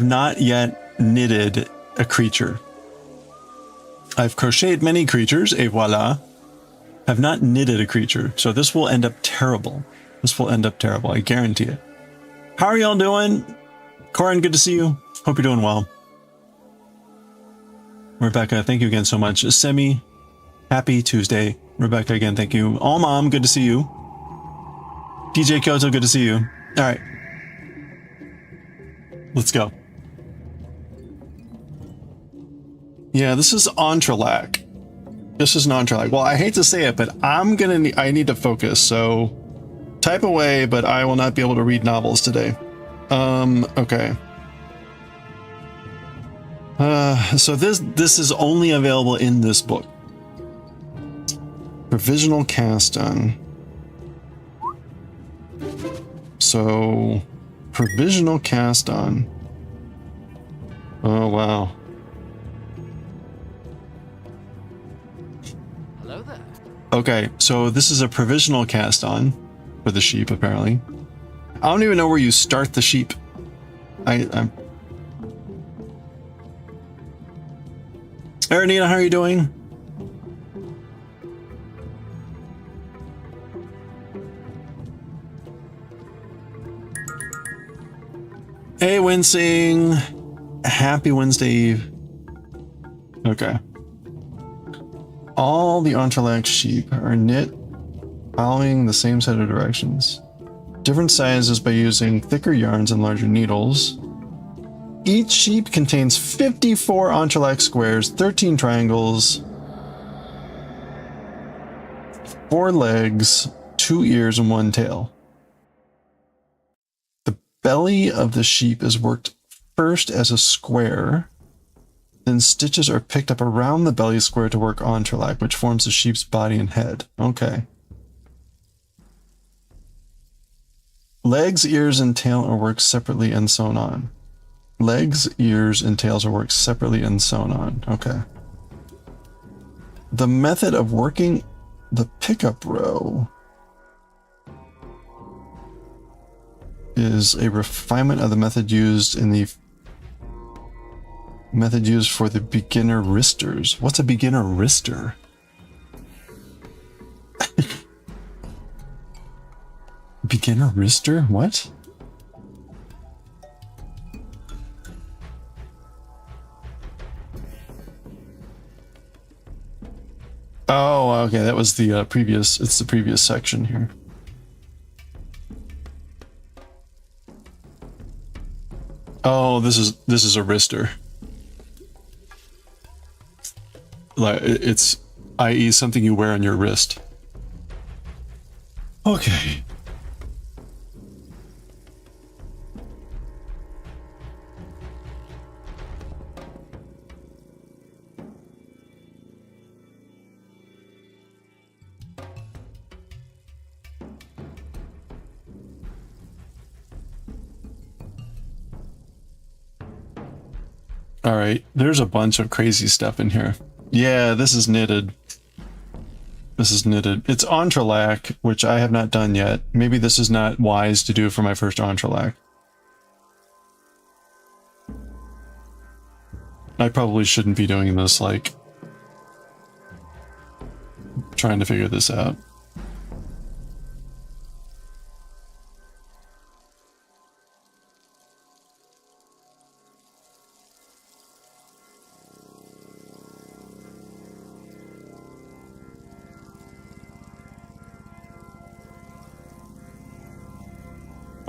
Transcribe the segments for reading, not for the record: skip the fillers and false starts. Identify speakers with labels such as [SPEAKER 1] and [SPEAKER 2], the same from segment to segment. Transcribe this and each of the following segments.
[SPEAKER 1] not yet knitted a creature. I've crocheted many creatures, et voila. Have not knitted a creature, so this will end up terrible. This will end up terrible, I guarantee it. How are y'all doing? Corin, good to see you. Hope you're doing well. Rebecca, thank you again so much. Semi, happy Tuesday. Rebecca, again, thank you. All Mom, good to see you. DJ Kyoto, good to see you. All right. Let's go. Yeah, this is Entrelac. This is an Entrelac. Well, I hate to say it, but I need to focus, so type away, but I will not be able to read novels today. Okay. So this is only available in this book. Provisional cast on. So, provisional cast on. Oh, wow.
[SPEAKER 2] Hello there.
[SPEAKER 1] Okay, so this is a provisional cast on for the sheep, apparently. I don't even know where you start the sheep. I'm... Aranita, how are you doing? Hey, Wincing. Happy Wednesday Eve. Okay. All the Entrelac sheep are knit following the same set of directions. Different sizes by using thicker yarns and larger needles. Each sheep contains 54 Entrelac squares, 13 triangles, 4 legs, 2 ears, and 1 tail. The belly of the sheep is worked first as a square, then stitches are picked up around the belly square to work Entrelac, which forms the sheep's body and head. Okay. Legs, ears, and tail are worked separately and sewn on. Legs, ears, and tails are worked separately and sewn on. Okay. The method of working the pickup row is a refinement of the method used for the beginner wristers. What's a beginner wrister? Beginner wrister? What? Oh, okay, that was the previous, it's the previous section here. Oh, this is a wrister. Like, it's, i.e. something you wear on your wrist. Okay. All right, there's a bunch of crazy stuff in here. Yeah, this is knitted. This is knitted. It's Entrelac, which I have not done yet. Maybe this is not wise to do for my first Entrelac. I probably shouldn't be doing this, like, trying to figure this out.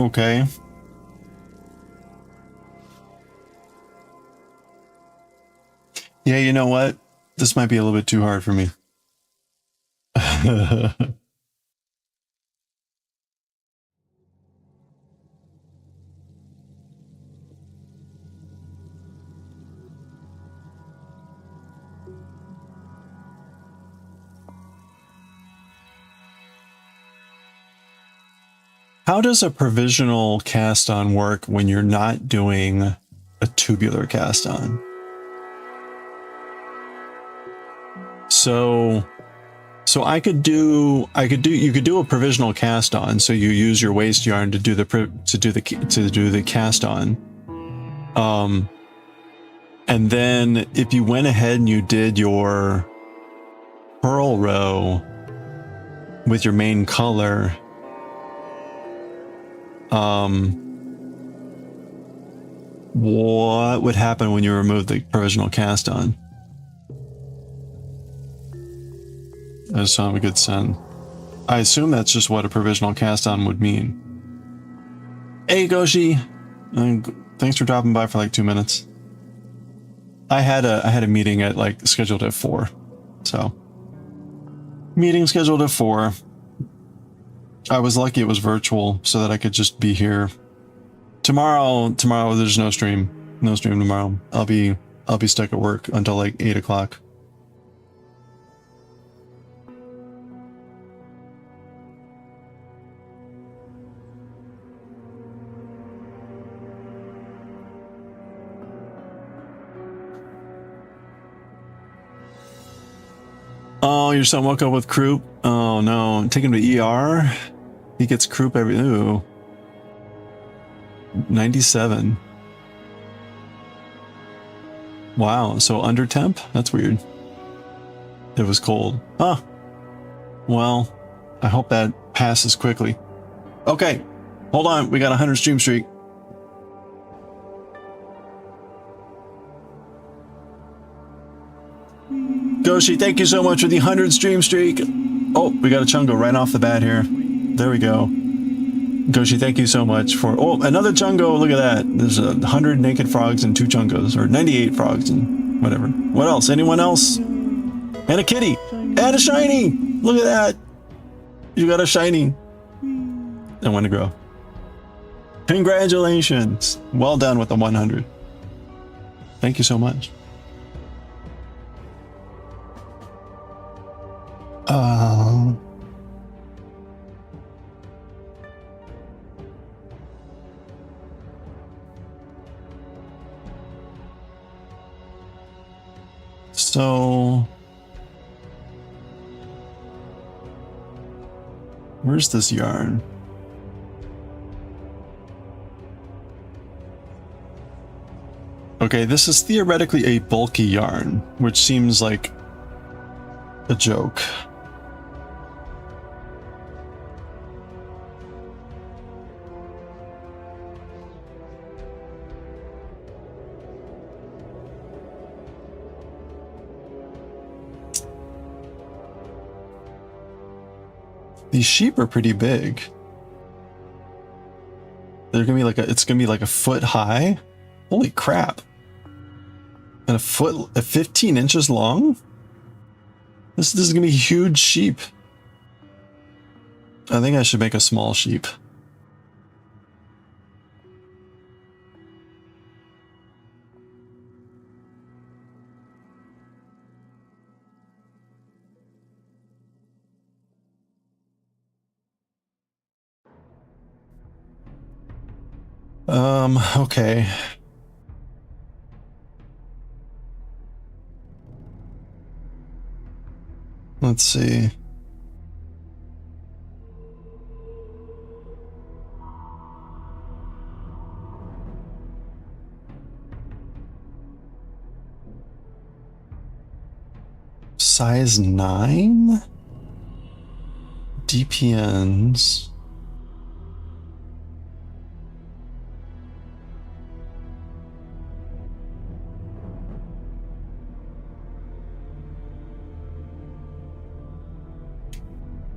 [SPEAKER 1] Okay. Yeah, you know what? This might be a little bit too hard for me. How does a provisional cast on work when you're not doing a tubular cast on? So you could do a provisional cast on. So you use your waste yarn to do the cast on, And then if you went ahead and you did your purl row with your main color, what would happen when you remove the provisional cast on? I just don't have a good sense. I assume that's just what a provisional cast on would mean. Hey Goshi, thanks for dropping by for like 2 minutes. I had a meeting at like scheduled at 4, so meeting scheduled at 4. I was lucky it was virtual so that I could just be here. Tomorrow there's no stream tomorrow. I'll be stuck at work until like 8 o'clock. Oh, your son woke up with croup. Oh no, take him to ER. He gets croup every. Ooh. 97. Wow, so under temp? That's weird. It was cold. Huh. Well, I hope that passes quickly. Okay, hold on. We got a 100 stream streak. Goshi, thank you so much for the 100 stream streak. Oh, we got a Chungo right off the bat here. There we go. Goshi, thank you so much for... Oh, another Chungo. Look at that. There's 100 naked frogs and 2 Chungos. Or 98 frogs and whatever. What else? Anyone else? And a kitty. And a shiny. Look at that. You got a shiny. I want to grow. Congratulations. Well done with the 100. Thank you so much. So where's this yarn? Okay, this is theoretically a bulky yarn, which seems like a joke. These sheep are pretty big. They're gonna be like it's gonna be like a foot high. Holy crap. And a 15 inches long? This is gonna be huge sheep. I think I should make a small sheep. Okay. Let's see. Size 9? DPNs.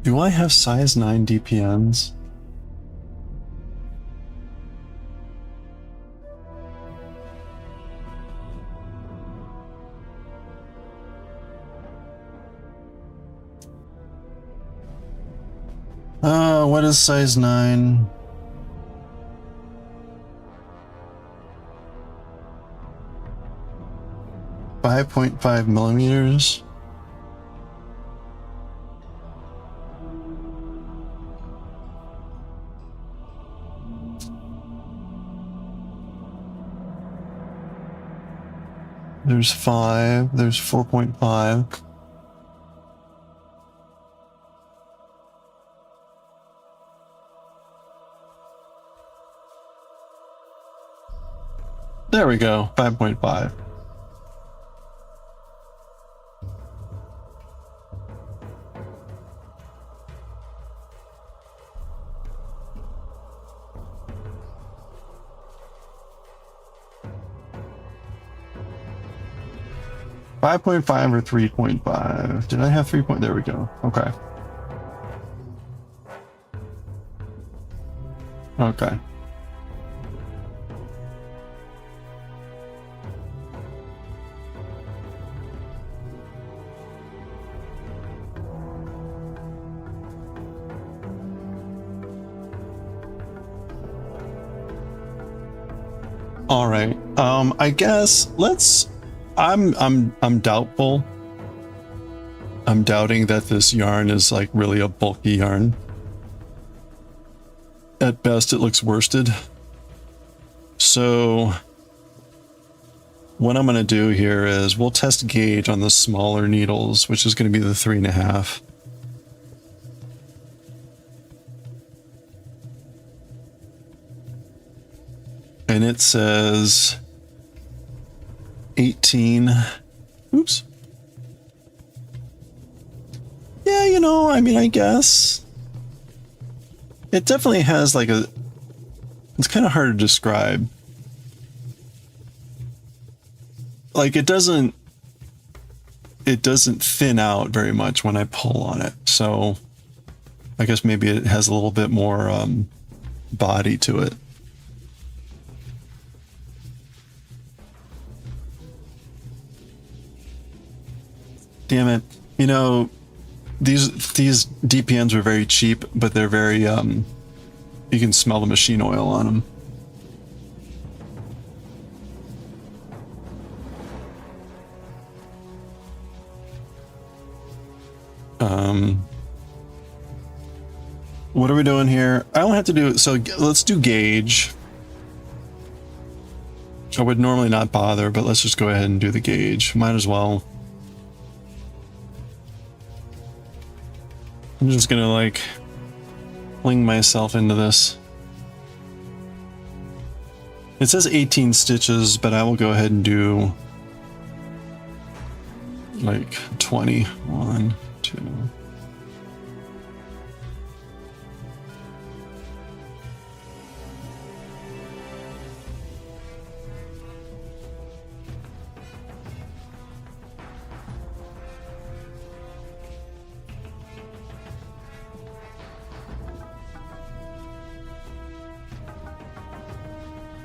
[SPEAKER 1] Do I have size 9 DPNs? What is size 9? .5 millimeters. There's 5, there's 4.5. There we go, 5.5. or 3.5. Did I have 3 point? There we go. Okay. Okay. All right. I guess let's. I'm doubtful. I'm doubting that this yarn is like really a bulky yarn. At best, it looks worsted. So what I'm going to do here is we'll test gauge on the smaller needles, which is going to be the 3.5. And it says 18. Oops. Yeah, you know, I mean, I guess it definitely has like a, it's kind of hard to describe. Like it doesn't thin out very much when I pull on it. So I guess maybe it has a little bit more body to it. Damn it. You know, these DPNs are very cheap, but they're very you can smell the machine oil on them. What are we doing here? I don't have to do it, so let's do gauge. I would normally not bother, but let's just go ahead and do the gauge. Might as well. I'm just gonna like fling myself into this. It says 18 stitches, but I will go ahead and do like 20. 1, 2.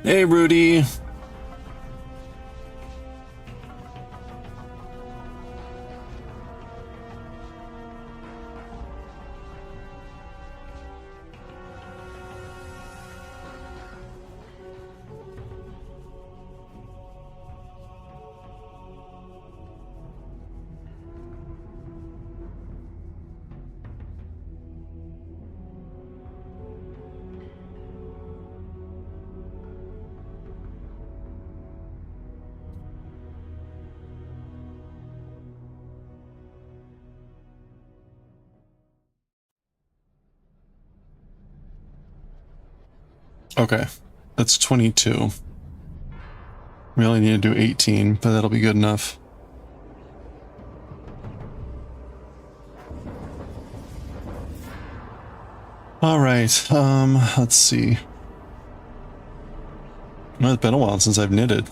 [SPEAKER 1] Hey, Rudy. Okay, that's 22. We only need to do 18, but that'll be good enough. All right, let's see. Well, it's been a while since I've knitted.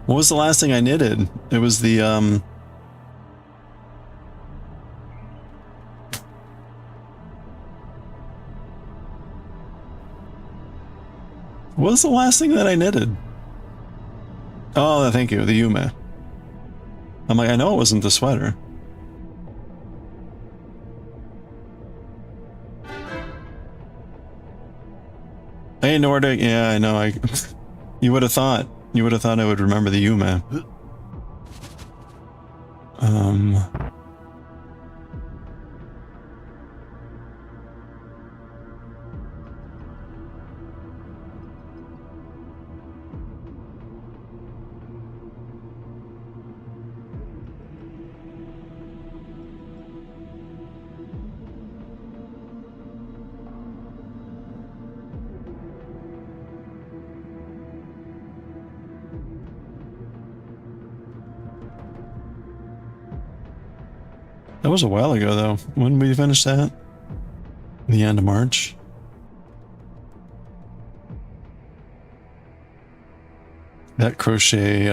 [SPEAKER 1] What was the last thing I knitted? It was the, what was the last thing that I knitted? Oh, thank you, the Yume. I'm like, I know it wasn't the sweater. Hey, Nordic. Yeah, I know. You would have thought. You would have thought I would remember the Yume. That was a while ago though. When did we finish that? The end of March. That crochet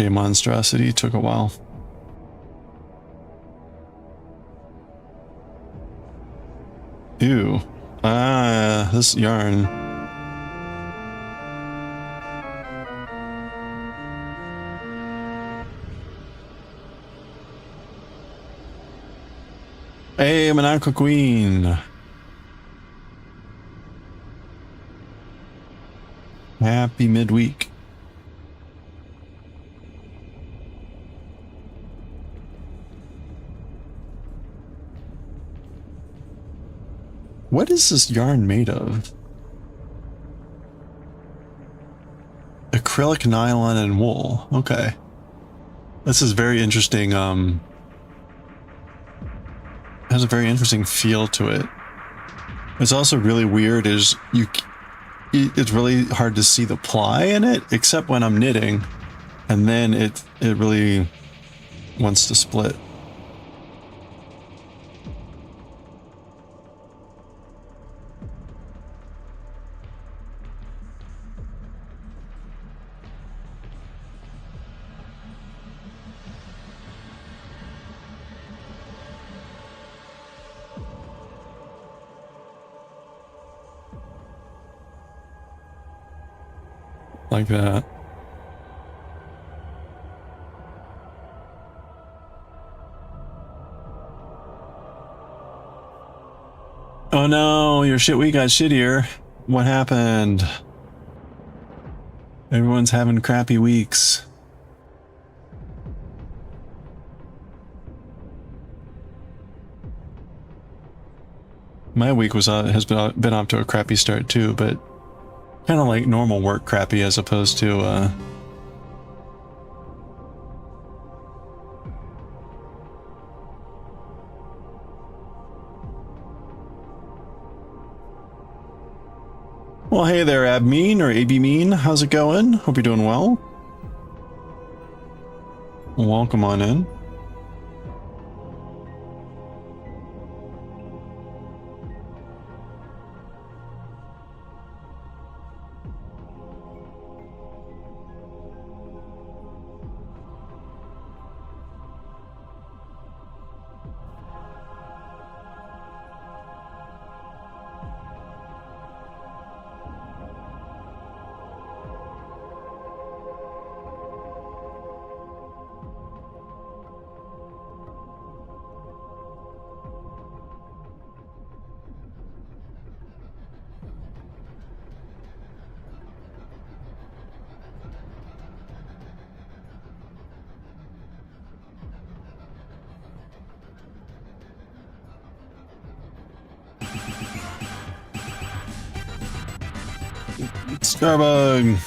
[SPEAKER 1] monstrosity took a while. Ew. Ah, this yarn. Hey, Monaco Queen. Happy midweek. What is this yarn made of? Acrylic, nylon, and wool. Okay. This is very interesting. Has a very interesting feel to it. It's also really weird is it's really hard to see the ply in it, except when I'm knitting, and then it really wants to split. Like that. Oh no, your shit week got shittier. What happened? Everyone's having crappy weeks. My week was has been off to a crappy start too, but kind of like normal work crappy as opposed to well, hey there, Abmean or Abmean. How's it going? Hope you're doing well. Welcome on in. Starbug.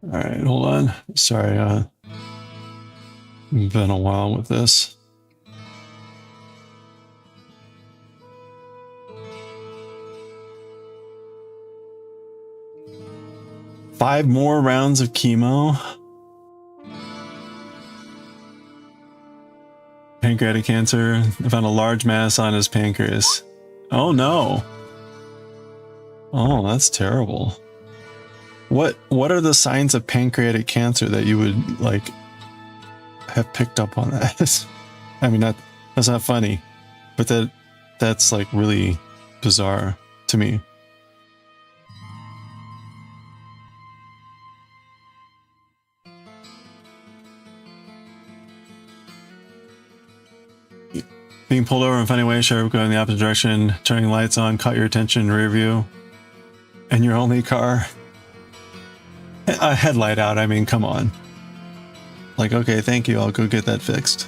[SPEAKER 1] All right, hold on. Sorry, been a while with this. Five more rounds of chemo. Pancreatic cancer. I found a large mass on his pancreas. Oh no. Oh, that's terrible. What are the signs of pancreatic cancer that you would like have picked up on that? I mean, that's not funny, but that's like really bizarre to me. Being pulled over in a funny way, sure, going in the opposite direction, turning lights on, caught your attention in rear view, and your only car. A headlight out, I mean, come on. Like, okay, thank you, I'll go get that fixed.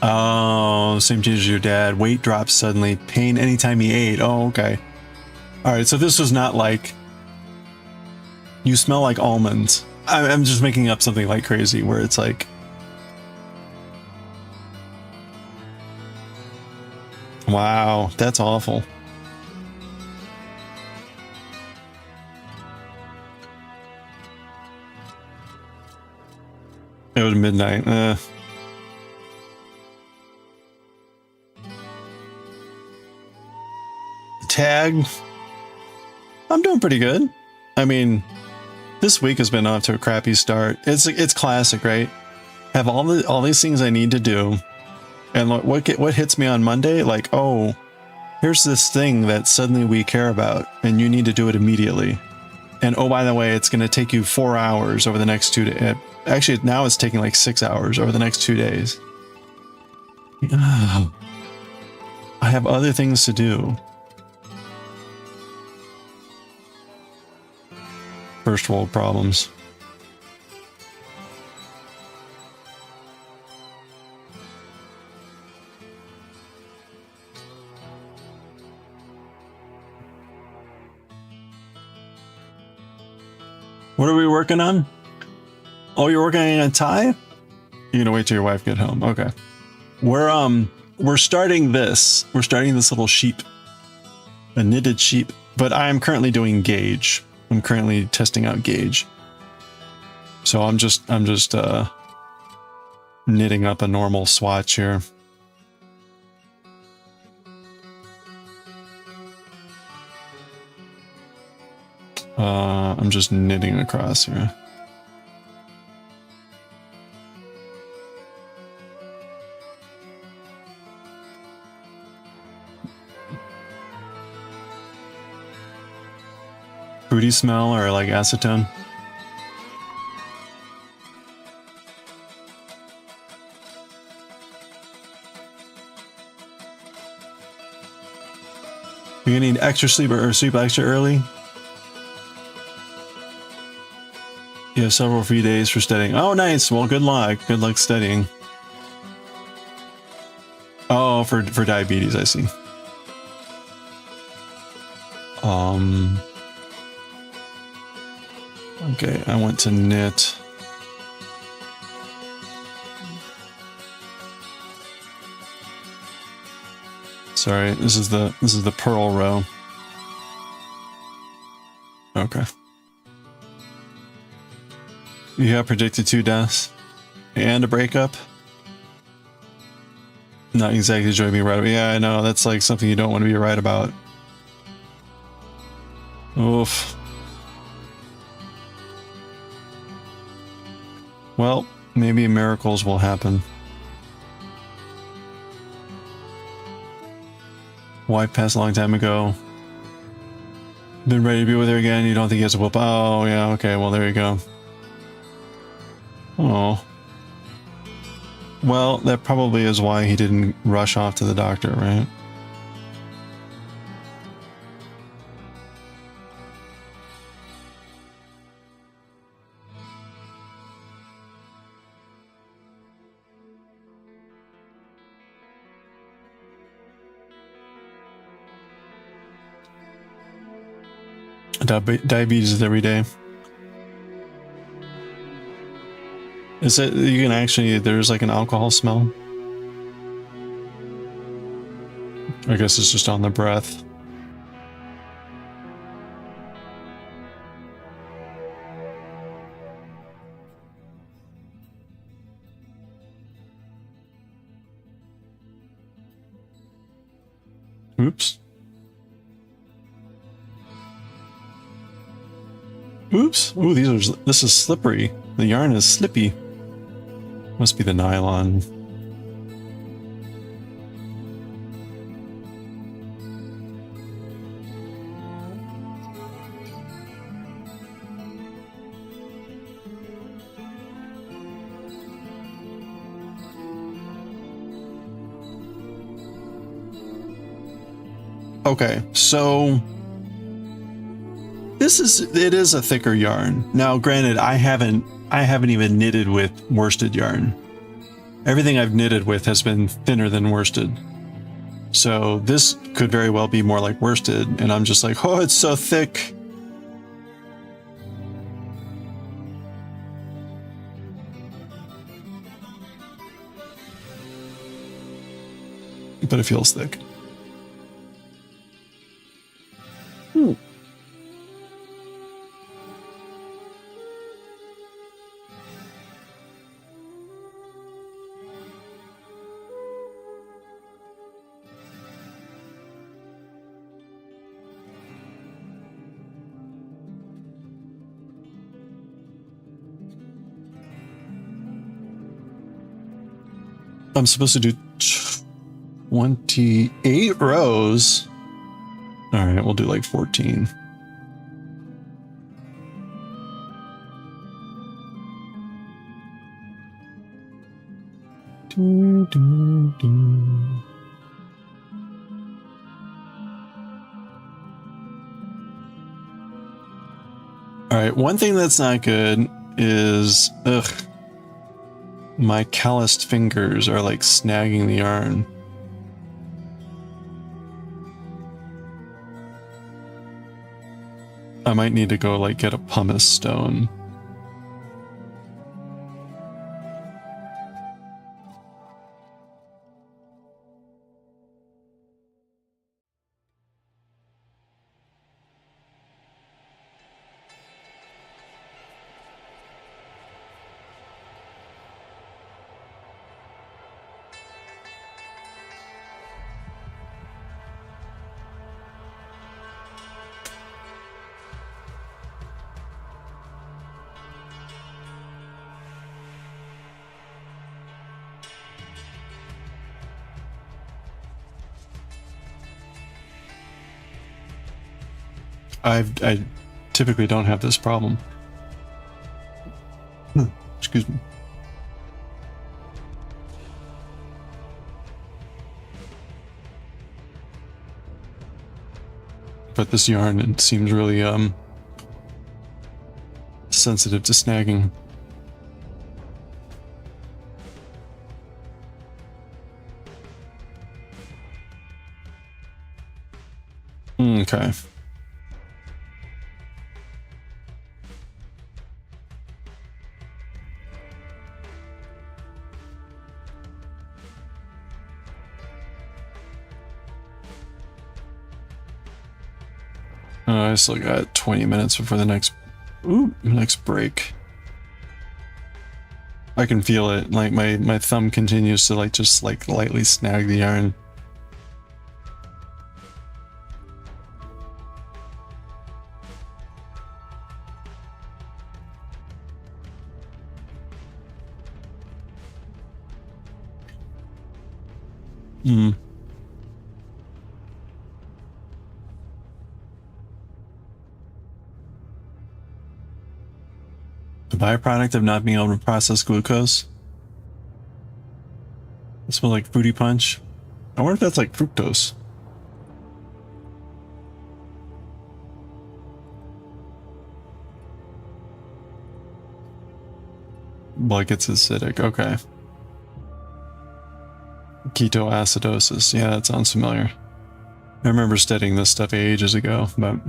[SPEAKER 1] Oh, same change as your dad. Weight drops suddenly. Pain anytime he ate. Oh, okay. Alright, so this was not like... You smell like almonds. I'm just making up something like crazy where it's like... Wow, that's awful. It was midnight. Tag. I'm doing pretty good. I mean, this week has been off to a crappy start. It's classic, right? Have all these things I need to do, and what hits me on Monday? Like, oh, here's this thing that suddenly we care about, and you need to do it immediately. And oh, by the way, it's going to take you 4 hours over the next 2 days. Actually, now it's taking like 6 hours over the next 2 days. I have other things to do. First world problems. What are we working on? Oh, you're working on a tie? You're gonna wait till your wife get home. Okay. We're starting this. We're starting this little sheep. A knitted sheep. But I'm currently doing gauge. I'm currently testing out gauge. So I'm just knitting up a normal swatch here. I'm just knitting across here. Fruity smell or like acetone? You're gonna need extra sleep or sleep extra early? You have several free days for studying. Oh, nice. Well, good luck. Good luck studying. Oh, for diabetes, I see. Okay, I want to knit. Sorry, this is the purl row. Okay. You have predicted 2 deaths and a breakup. Not exactly joy being right about. Yeah, I know. That's like something you don't want to be right about. Oof. Well, maybe miracles will happen. Wife passed a long time ago. Been ready to be with her again. You don't think he has a whoop? Oh, yeah. Okay. Well, there you go. Oh. Well, that probably is why he didn't rush off to the doctor, right? Diabetes is every day. Is it, you can actually, there's like an alcohol smell? I guess it's just on the breath. Oops. Oops. Ooh, this is slippery. The yarn is slippy. Must be the nylon. Okay, so it is a thicker yarn. Now, granted, I haven't even knitted with worsted yarn. Everything I've knitted with has been thinner than worsted. So this could very well be more like worsted, and I'm just like, oh, it's so thick. But it feels thick. I'm supposed to do 28 rows. All right, we'll do like 14. All right, one thing that's not good is, my calloused fingers are like snagging the yarn. I might need to go like get a pumice stone. I typically don't have this problem. Excuse me. But this yarn, it seems really sensitive to snagging. Okay. I still got 20 minutes before the next break. I can feel it, like my thumb continues to like just like lightly snag the yarn. The byproduct of not being able to process glucose. It smells like Fruity Punch. I wonder if that's like fructose. Well, it gets acidic. Okay. Ketoacidosis. Yeah, that sounds familiar. I remember studying this stuff ages ago, but...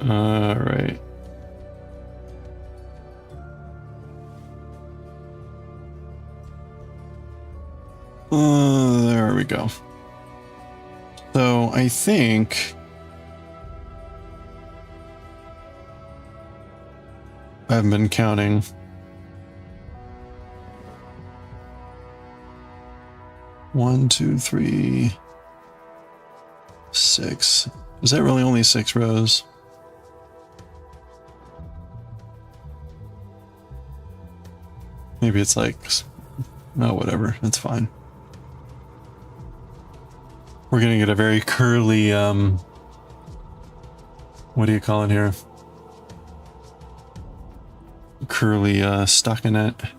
[SPEAKER 1] all right. There we go. So I think I haven't been counting. One, two, three, 6. Is that really only 6 rows? Maybe it's like, oh, whatever, it's fine. We're gonna get a very curly, what do you call it here? Curly, stockinette.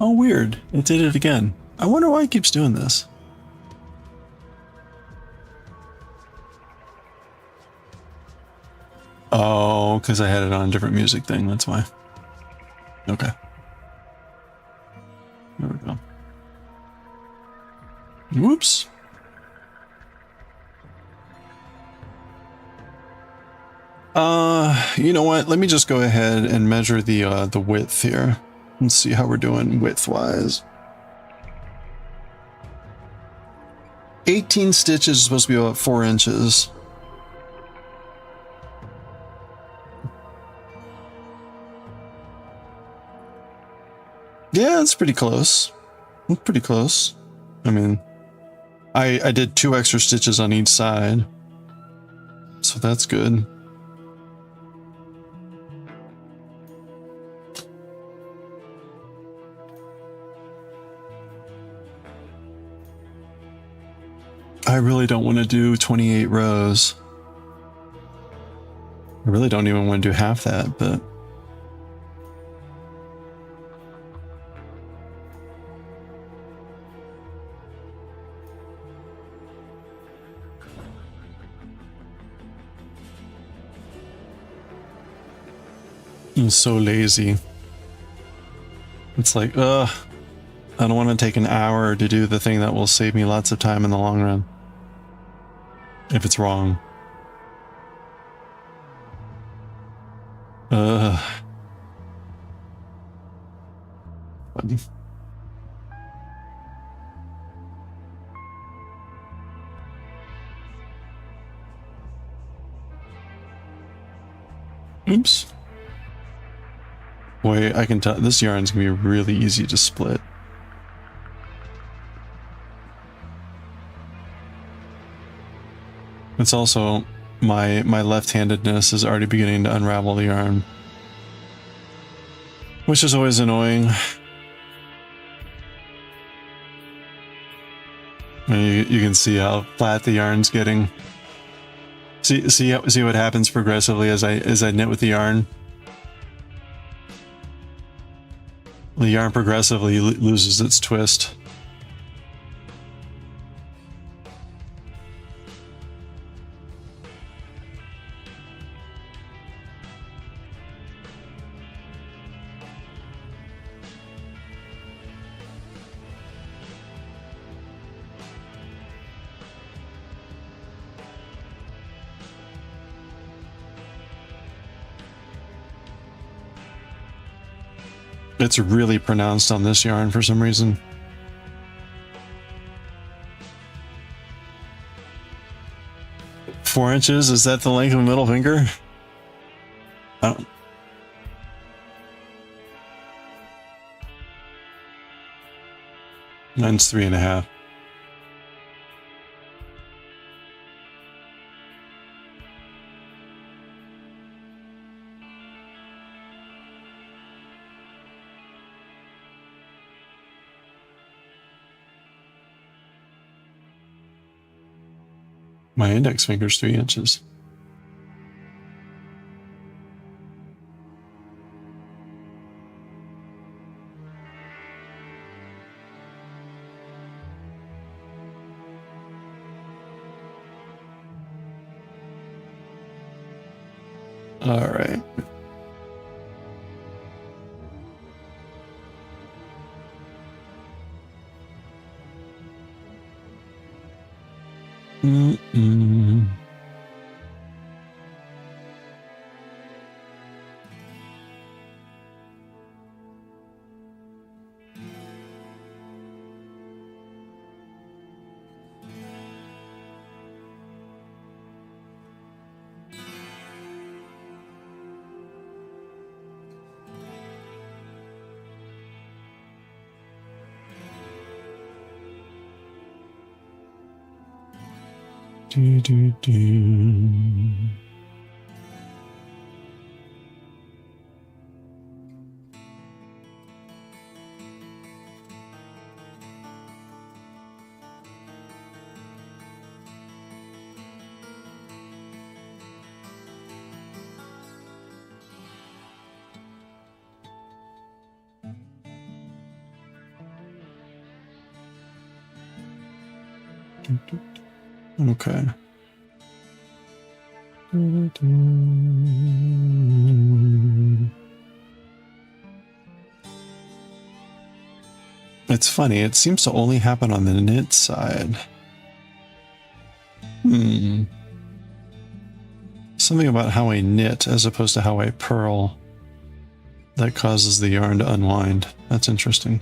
[SPEAKER 1] Oh, weird. It did it again. I wonder why it keeps doing this. Oh, because I had it on a different music thing. That's why. Okay. There we go. Whoops. You know what? Let me just go ahead and measure the width here and see how we're doing width-wise. 18 stitches is supposed to be about 4 inches. Yeah, it's pretty close. It's pretty close. I mean, I did 2 extra stitches on each side, so that's good. I really don't want to do 28 rows. I really don't even want to do half that, but I'm so lazy. It's like, I don't want to take an hour to do the thing that will save me lots of time in the long run. If it's wrong. Funny. Oops. Boy, I can tell this yarn's gonna be really easy to split. It's also my left-handedness is already beginning to unravel the yarn, which is always annoying. You can see how flat the yarn's getting. See what happens progressively as I knit with the yarn. The yarn progressively loses its twist. It's really pronounced on this yarn for some reason. Four inches? Is that the length of a middle finger? I don't... Mine's 3.5. My index finger's 3 inches. All right. Do, do, do. Okay. It's funny, it seems to only happen on the knit side. Something about how I knit as opposed to how I purl that causes the yarn to unwind. That's interesting.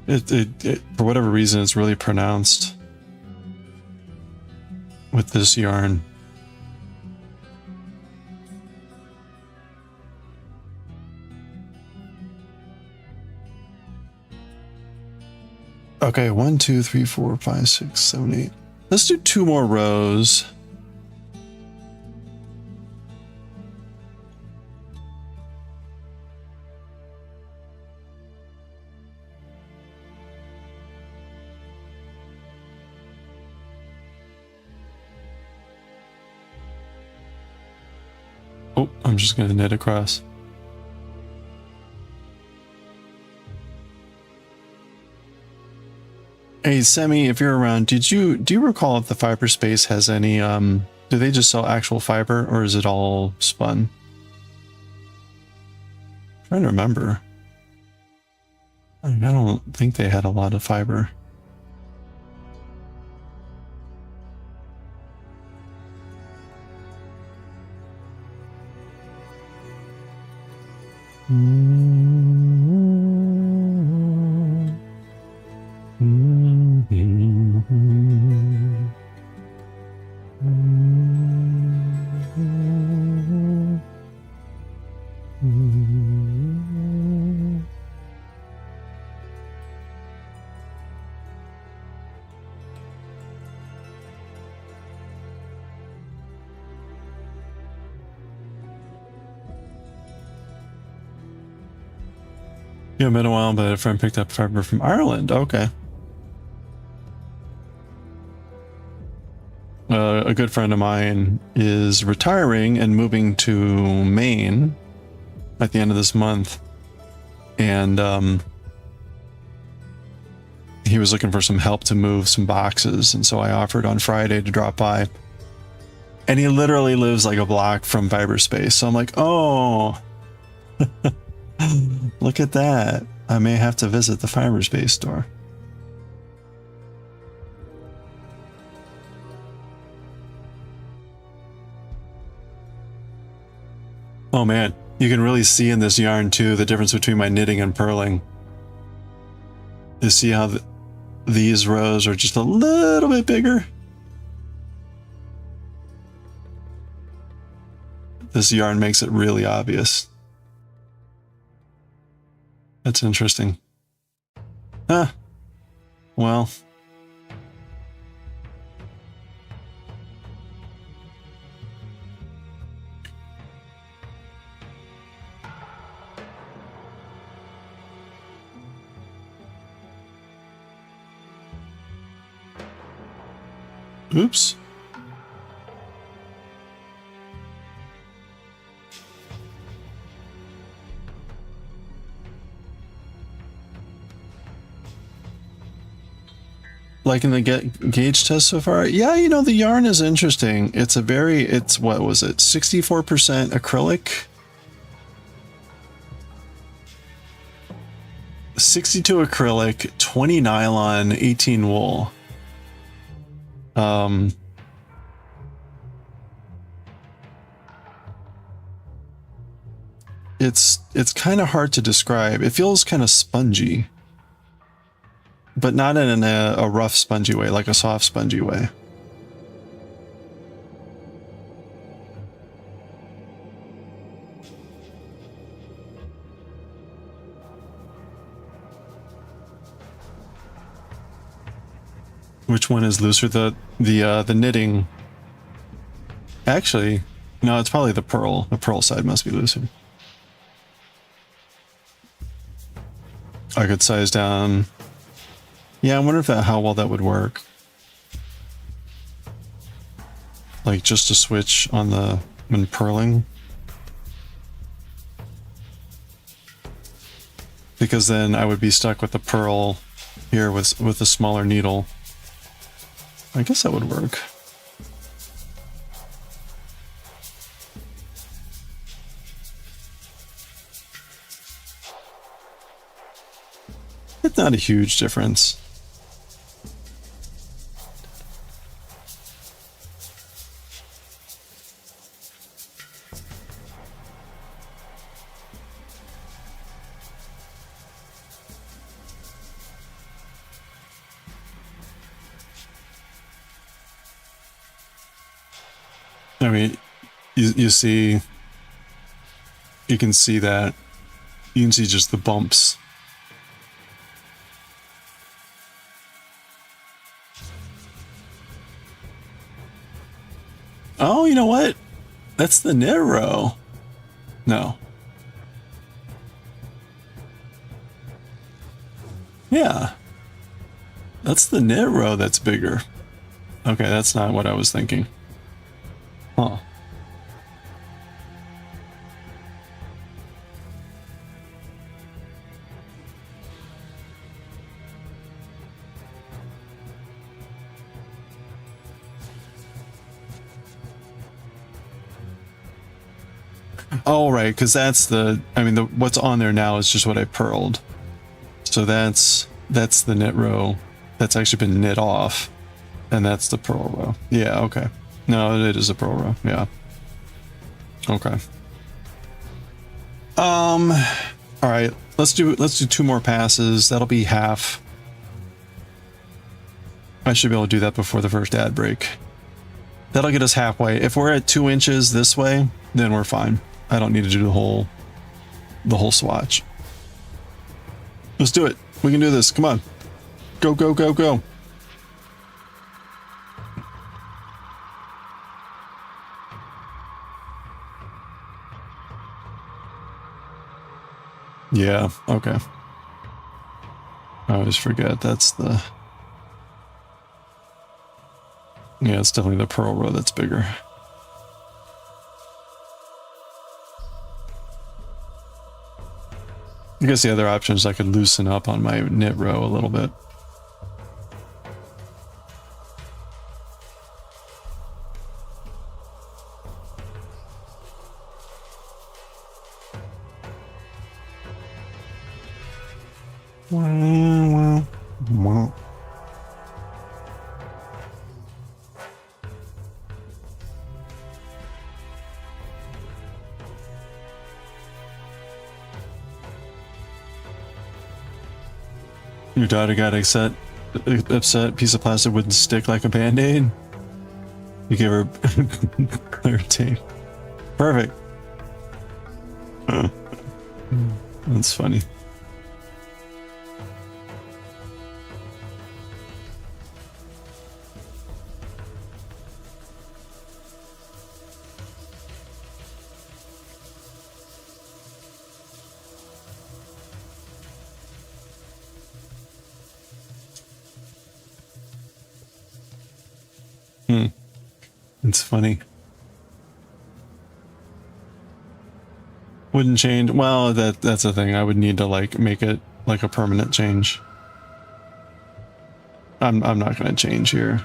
[SPEAKER 1] It for whatever reason, it's really pronounced with this yarn. Okay, 1, 2, 3, 4, 5, 6, 7, 8. Let's do 2 more rows. Oh, I'm just going to knit across. Hey, Semi, if you're around, do you recall if the Fiber Space has any, do they just sell actual fiber or is it all spun? I'm trying to remember. I don't think they had a lot of fiber. Yeah, been a while, but a friend picked up fiber from Ireland. Okay. A good friend of mine is retiring and moving to Maine at the end of this month. And he was looking for some help to move some boxes. And so I offered on Friday to drop by. And he literally lives like a block from Fiber Space. So I'm like, oh, look at that. I may have to visit the Fiber Space store. Oh man, you can really see in this yarn too the difference between my knitting and purling. You see how these rows are just a little bit bigger? This yarn makes it really obvious. That's interesting. Ah, well. Oops. Like in the gauge test so far? Yeah, you know, the yarn is interesting. It's what was it? 64% acrylic? 62 acrylic, 20 nylon, 18 wool. It's kind of hard to describe. It feels kind of spongy, but not in a rough spongy way, like a soft spongy way. Which one is looser? The knitting. Actually, no, it's probably the purl. The purl side must be looser. I could size down. Yeah, I wonder if how well that would work. Like just to switch on when purling. Because then I would be stuck with the purl here with a smaller needle. I guess that would work. It's not a huge difference. I mean, you see, you can see that. You can see just the bumps. Oh, you know what? That's the knit row. No. Yeah. That's the knit row that's bigger. Okay, that's not what I was thinking. Huh. Oh, right, because that's the, I mean, what's on there now is just what I purled. So that's the knit row that's actually been knit off. And that's the purl row. Yeah, okay. No, it is a purl row, yeah. Okay. Alright, let's do 2 more passes. That'll be half. I should be able to do that before the first ad break. That'll get us halfway. If we're at 2 inches this way, then we're fine. I don't need to do the whole swatch. Let's do it. We can do this. Come on. Go, go, go, go. Yeah, okay. I always forget that's the... Yeah, it's definitely the purl row that's bigger. I guess the other option is I could loosen up on my knit row a little bit. Your daughter got upset. Piece of plastic wouldn't stick like a band-aid. You gave her clear tape. Perfect. That's funny. It's funny. Wouldn't change. Well, that's the thing. I would need to like make it like a permanent change. I'm not going to change here.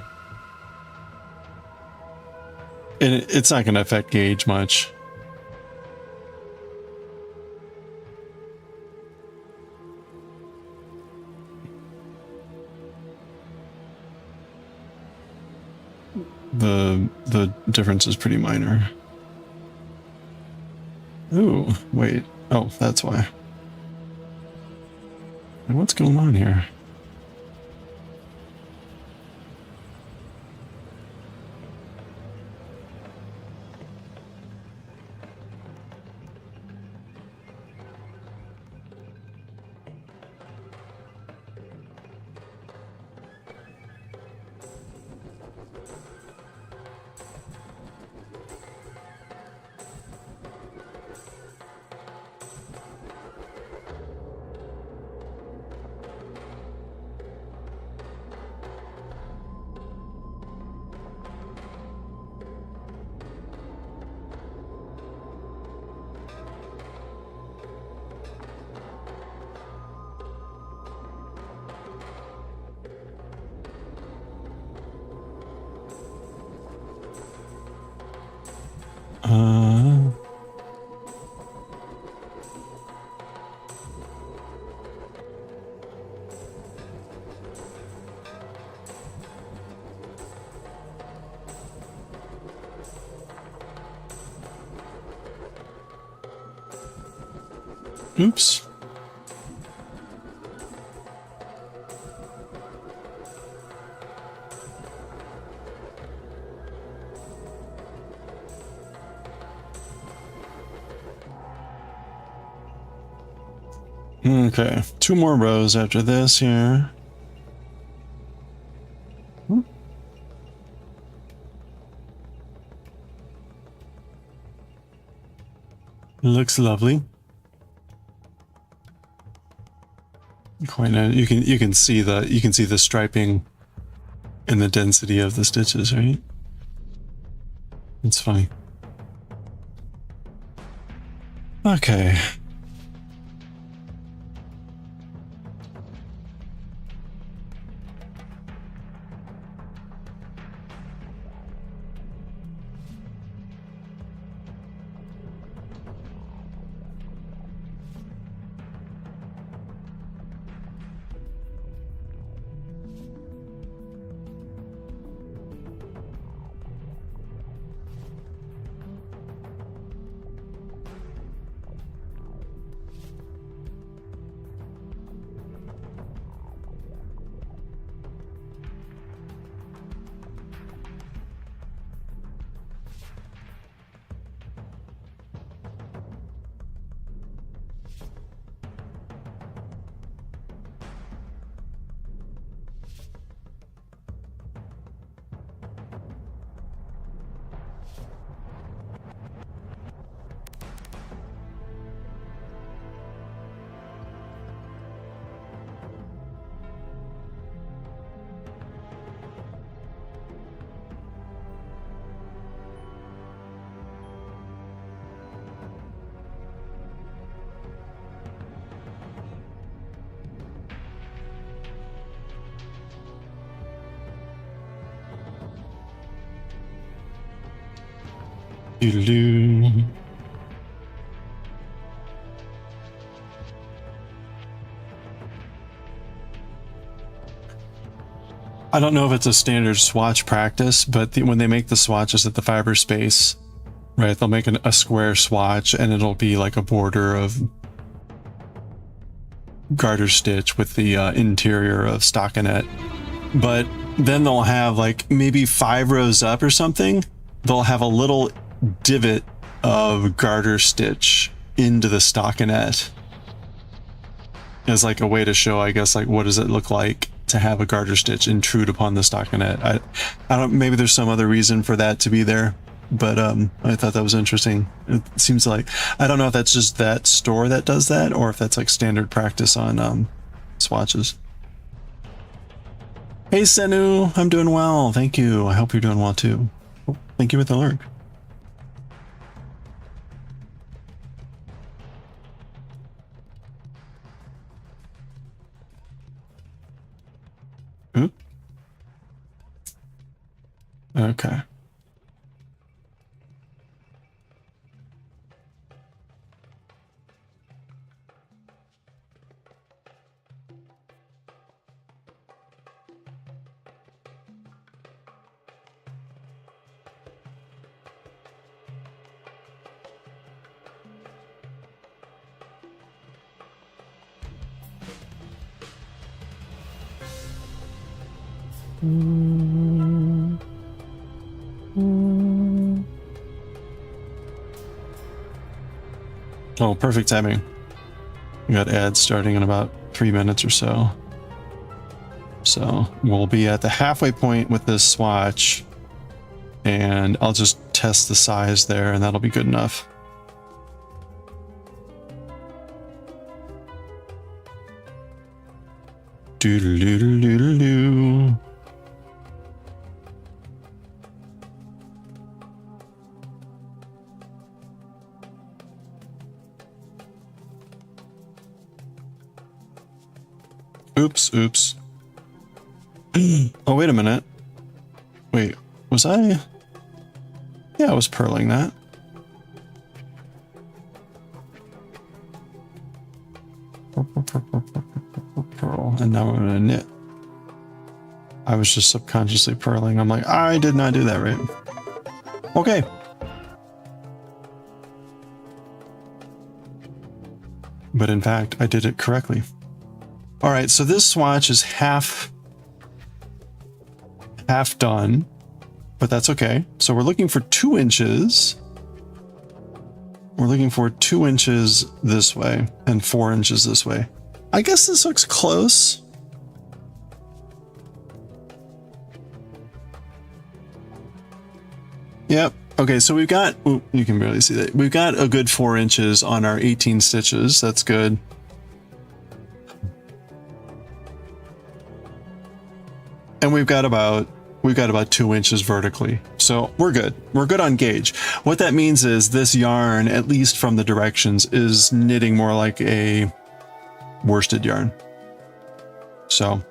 [SPEAKER 1] And it's not going to affect gauge much. The difference is pretty minor. Ooh, wait. Oh, that's why. What's going on here? Oops. Okay, 2 more rows after this here. Looks lovely. Quite nice. You can see the striping and the density of the stitches, right? It's funny. Okay. Doodaloo. I don't know if it's a standard swatch practice, but when they make the swatches at the fiber space, right, they'll make a square swatch and it'll be like a border of garter stitch with the interior of stockinette. But then they'll have like maybe 5 rows up or something, they'll have a little divot of garter stitch into the stockinette as like a way to show, I guess, like what does it look like to have a garter stitch intrude upon the stockinette. I don't, maybe there's some other reason for that to be there, but I thought that was interesting. It seems like, I don't know if that's just that store that does that or if that's like standard practice on swatches. Hey Senu, I'm doing well, thank you. I hope you're doing well too. Oh, thank you with the lurk. Oop. Okay. Oh, perfect timing. We got ads starting in about 3 minutes or so. So we'll be at the halfway point with this swatch and I'll just test the size there and that'll be good enough. Doodle-doodle-doodle-doo. Oops, oops. Oh, wait a minute. Wait, was I? Yeah, I was purling that. purl, and now we're gonna knit. I was just subconsciously purling. I'm like, I did not do that right. Okay. But in fact, I did it correctly. All right, so this swatch is half done, but that's okay. So we're looking for 2 inches. We're looking for 2 inches this way and 4 inches this way. I guess this looks close. Yep. Okay, so we've got, ooh, you can barely see that. We've got a good 4 inches on our 18 stitches. That's good. And we've got about 2 inches vertically. So we're good. We're good on gauge. What that means is this yarn, at least from the directions, is knitting more like a worsted yarn. So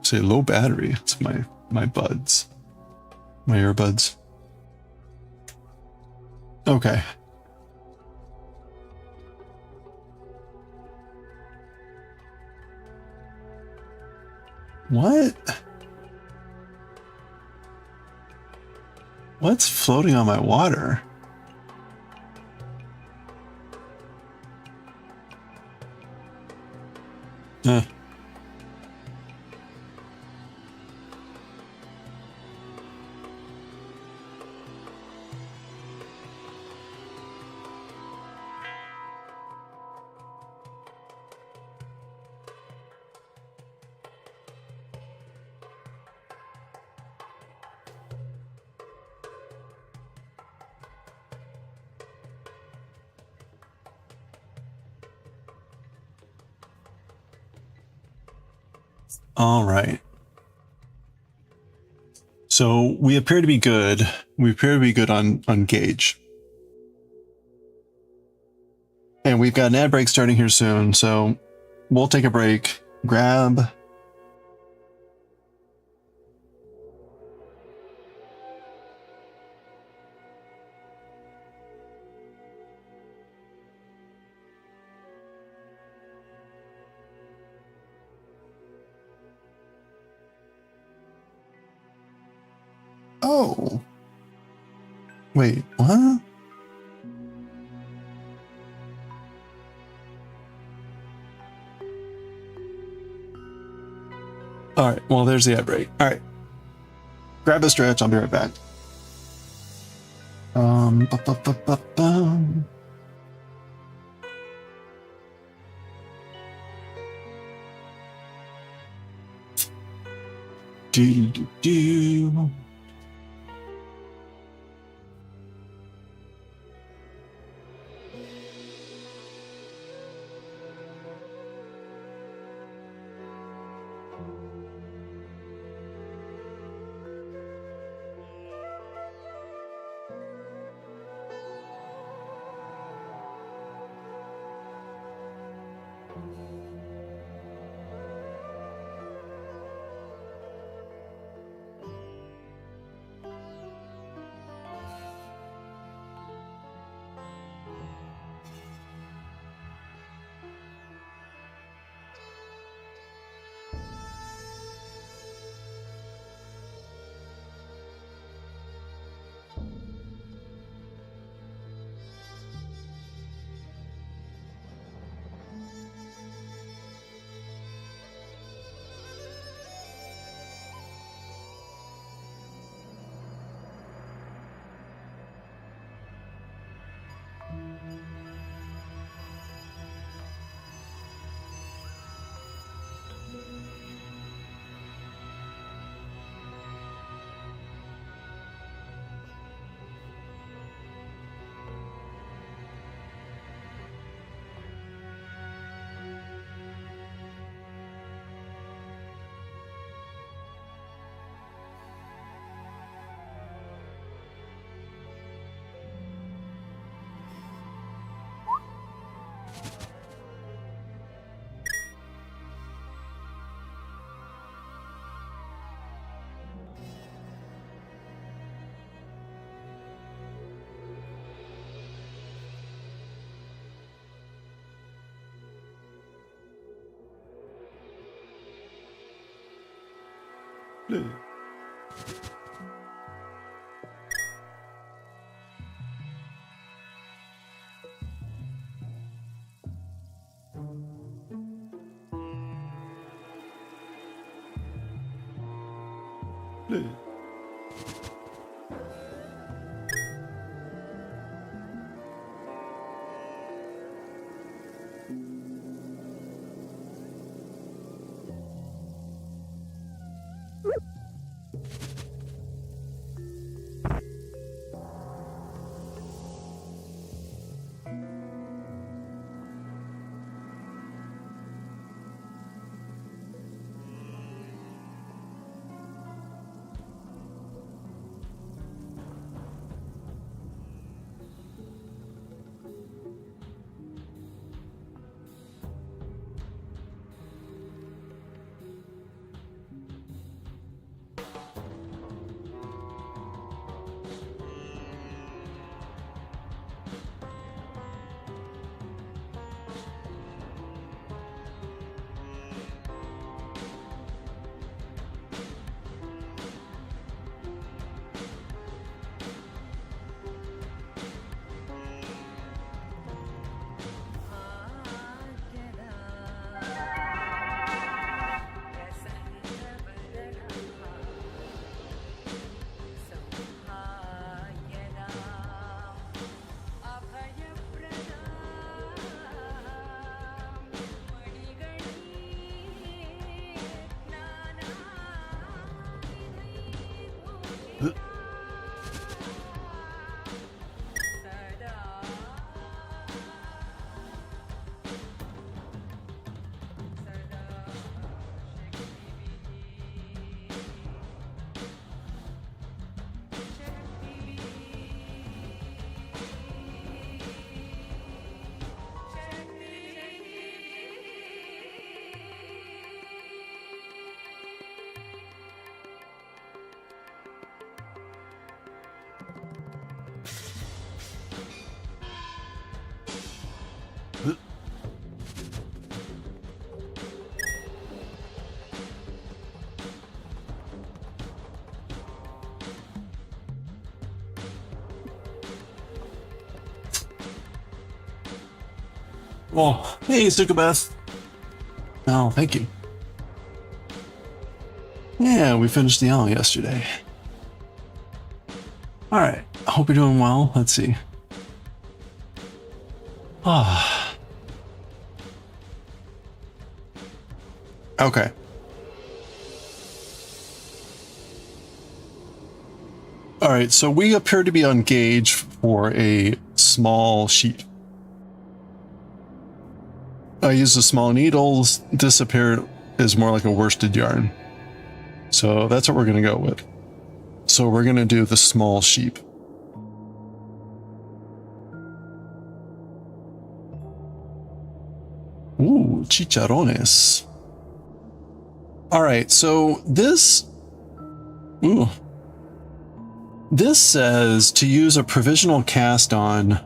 [SPEAKER 1] say low battery. It's my buds. My earbuds. Okay. What? What's floating on my water? All right. So we appear to be good. We appear to be good on gauge. And we've got an ad break starting here soon. So we'll take a break, grab. Oh. Wait, what? All right, well, there's the ad break. All right. Grab a stretch, I'll be right back. Do. Oh, hey, Sukabeth. Oh, thank you. Yeah, we finished the owl yesterday. Alright, I hope you're doing well. Let's see. Ah. Okay. Alright, so we appear to be on gauge for a small sheet. I used the small needles. This appeared is more like a worsted yarn. So that's what we're going to go with. So we're going to do the small sheep. Ooh, chicharrones. All right, so this... Ooh. This says to use a provisional cast on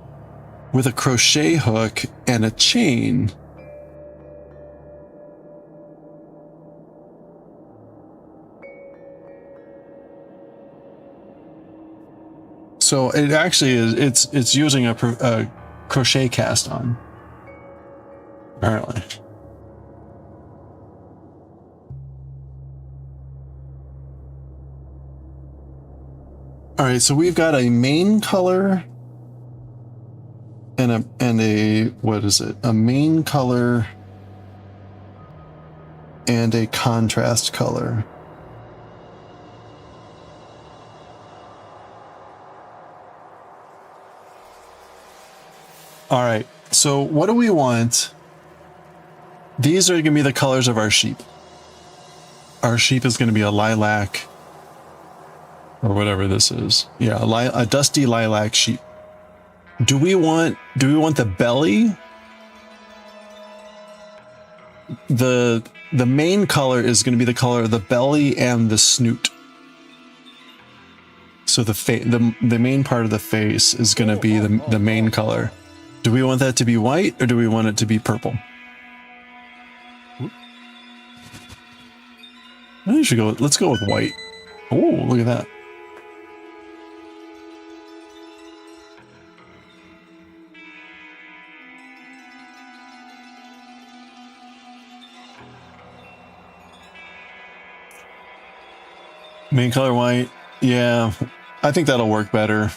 [SPEAKER 1] with a crochet hook and a chain. So it actually is, it's using a crochet cast on, apparently. All right, so we've got a main color and a what is it? A main color and a contrast color. All right, so what do we want? These are going to be the colors of our sheep. Our sheep is going to be a lilac, or whatever this is. Yeah, a dusty lilac sheep. Do we want the belly? The main color is going to be the color of the belly and the snoot. So the main part of the face is going to be the main color. Do we want that to be white or do we want it to be purple? I should go. Let's go with white. Oh, look at that. Main color white. Yeah, I think that'll work better.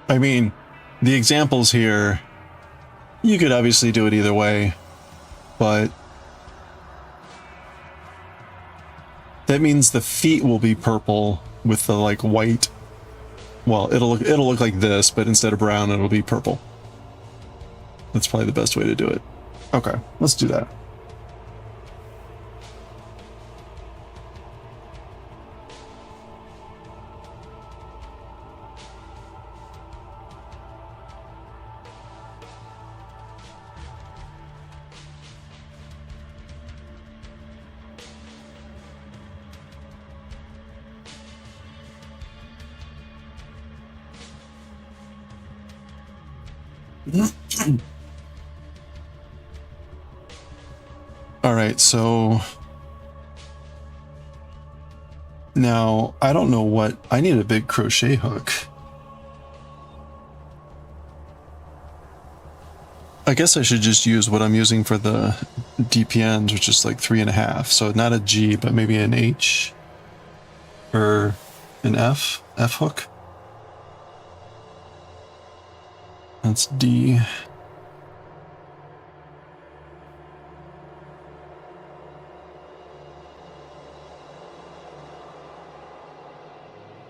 [SPEAKER 1] I mean, the examples here, you could obviously do it either way, but that means the feet will be purple with the like white. Well, it'll look like this, but instead of brown, it'll be purple. That's probably the best way to do it. Okay, let's do that. All right, so now I don't know what I need. A big crochet hook. I guess I should just use what I'm using for the DPNs, which is like 3.5. So not a G, but maybe an H or an F hook. That's D.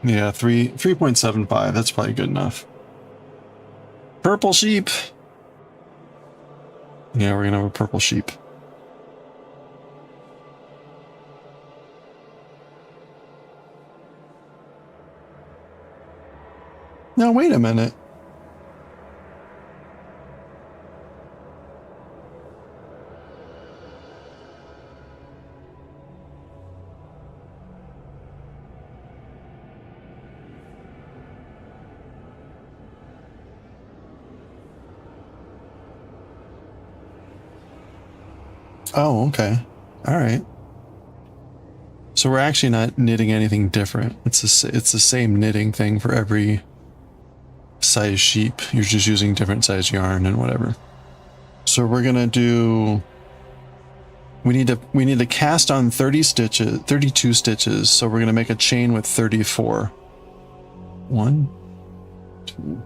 [SPEAKER 1] Yeah, 3.75. That's probably good enough. Purple sheep. Yeah, we're gonna have a purple sheep. Now wait a minute. Oh, okay. All right. So we're actually not knitting anything different. It's the same knitting thing for every size sheep. You're just using different size yarn and whatever. So we're gonna do. We need to cast on 32 stitches. So we're gonna make a chain with 34. 1, 2.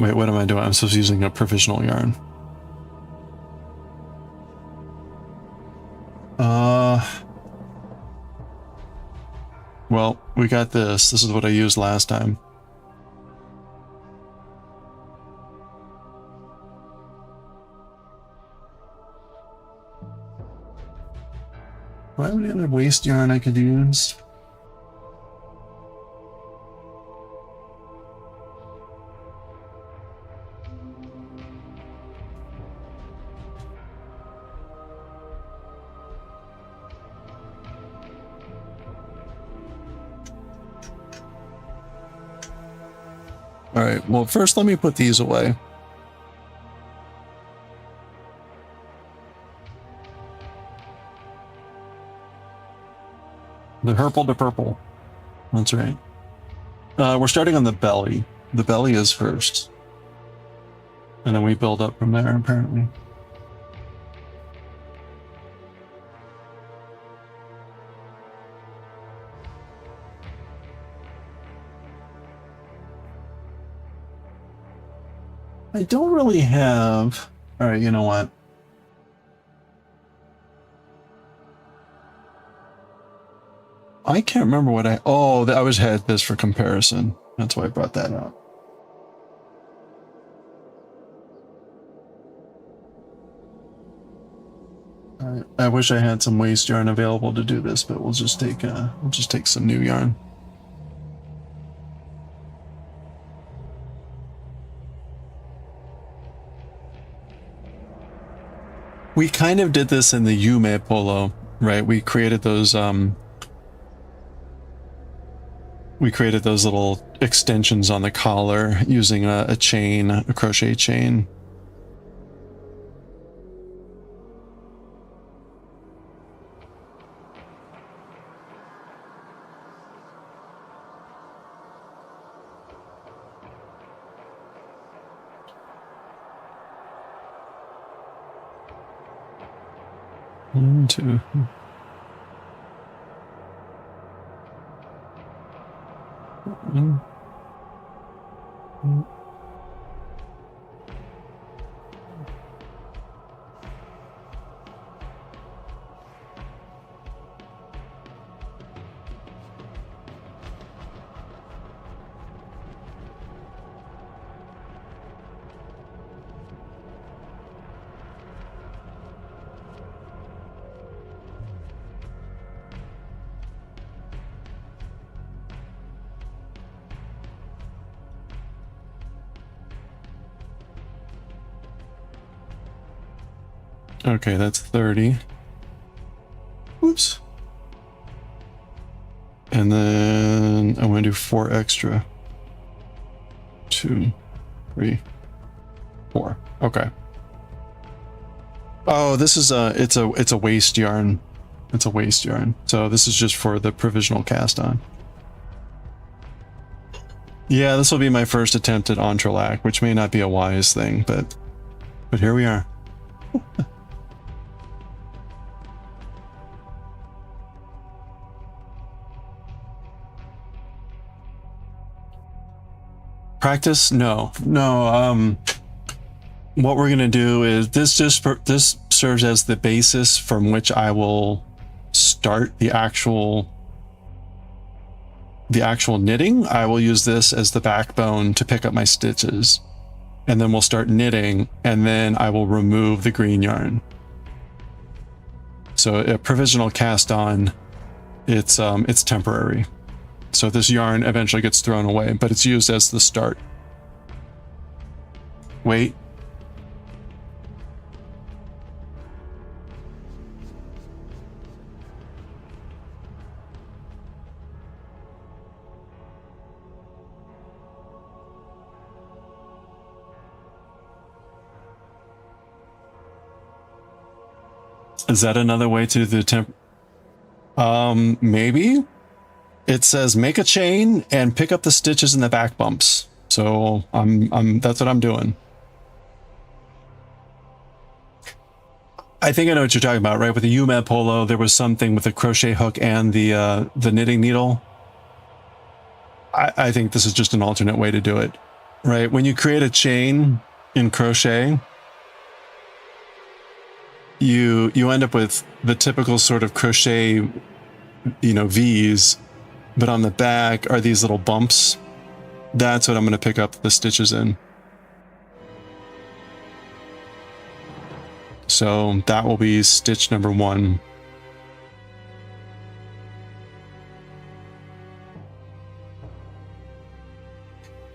[SPEAKER 1] Wait, what am I doing? I'm supposed to be using a provisional yarn. Well, we got this. This is what I used last time. Do I have any other waste yarn I could use? All right, well, first let me put these away. The purple to purple. That's right. We're starting on the belly. The belly is first. And then we build up from there, apparently. I don't really have... All right, you know what? I can't remember what I... Oh, I was had this for comparison. That's why I brought that up. I wish I had some waste yarn available to do this, but we'll just take some new yarn. We kind of did this in the Yume polo, right? We created those little extensions on the collar using a chain, a crochet chain. One, two. Okay, that's 30. Oops. And then I want to do 4 extra. 2, 3, 4. Okay. Oh, this is it's a waste yarn. It's a waste yarn. So this is just for the provisional cast on. Yeah, this will be my first attempt at Entrelac, which may not be a wise thing, but here we are. Practice? No. What we're gonna do is this serves as the basis from which I will start the actual knitting. I will use this as the backbone to pick up my stitches, and then we'll start knitting, and then I will remove the green yarn. So a provisional cast on, it's temporary. So this yarn eventually gets thrown away, but it's used as the start. Wait. Is that another way to the maybe? It says make a chain and pick up the stitches in the back bumps. So that's what I'm doing. I think I know what you're talking about, right? With the Yume polo, there was something with the crochet hook and the knitting needle. I think this is just an alternate way to do it, right? When you create a chain in crochet, you end up with the typical sort of crochet, V's. But on the back are these little bumps. That's what I'm going to pick up the stitches in. So that will be stitch number 1.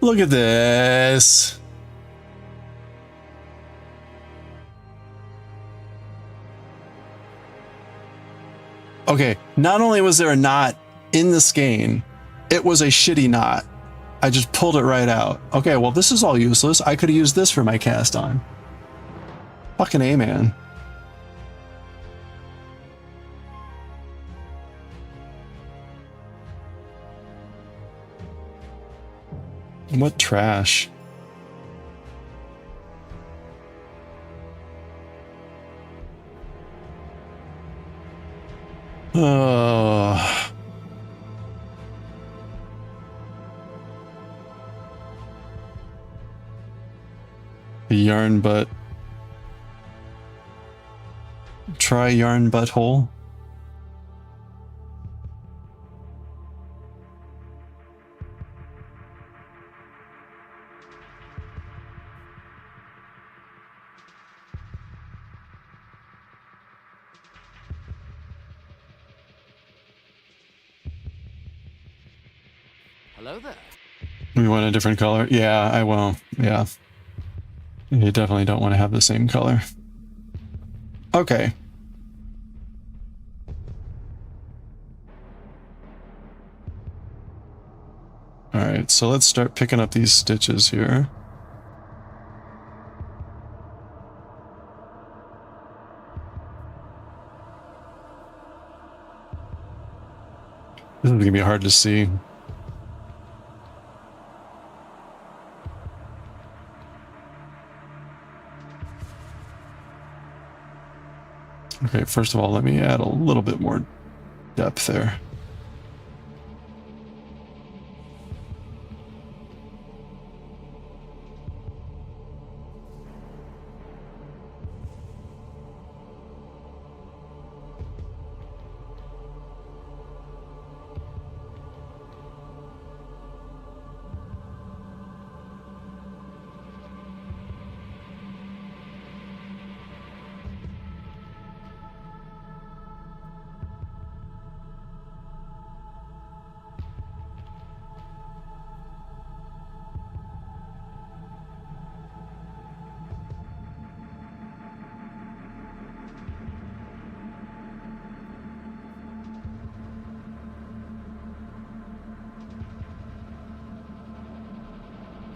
[SPEAKER 1] Look at this. Okay, not only was there a knot in the skein, it was a shitty knot. I just pulled it right out. Okay, well, this is all useless. I could have used this for my cast on. Fucking A, man. What trash. Oh. The yarn butt. Try yarn butthole.
[SPEAKER 2] Hello there.
[SPEAKER 1] We want a different color? Yeah, I will. Yeah. You definitely don't want to have the same color. Okay. Alright, so let's start picking up these stitches here. This is gonna be hard to see. Okay, first of all, let me add a little bit more depth there.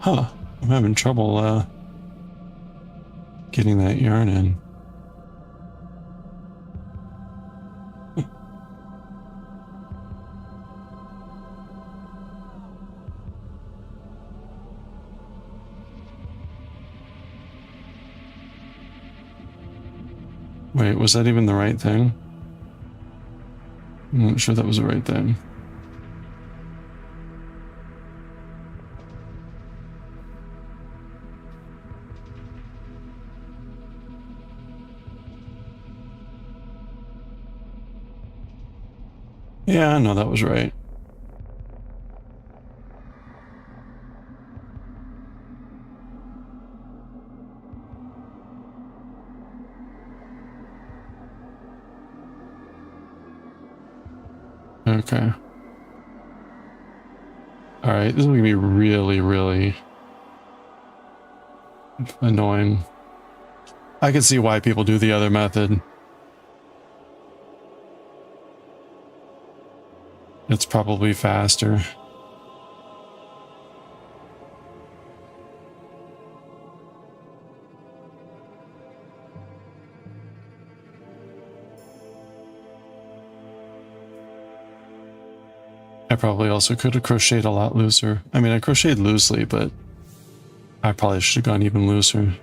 [SPEAKER 1] Huh, I'm having trouble getting that yarn in. Wait, was that even the right thing? I'm not sure that was the right thing. Yeah, no, that was right. Okay. Alright, this is gonna be really, really annoying. I can see why people do the other method. It's probably faster. I probably also could have crocheted a lot looser. I mean, I crocheted loosely, but I probably should have gone even looser.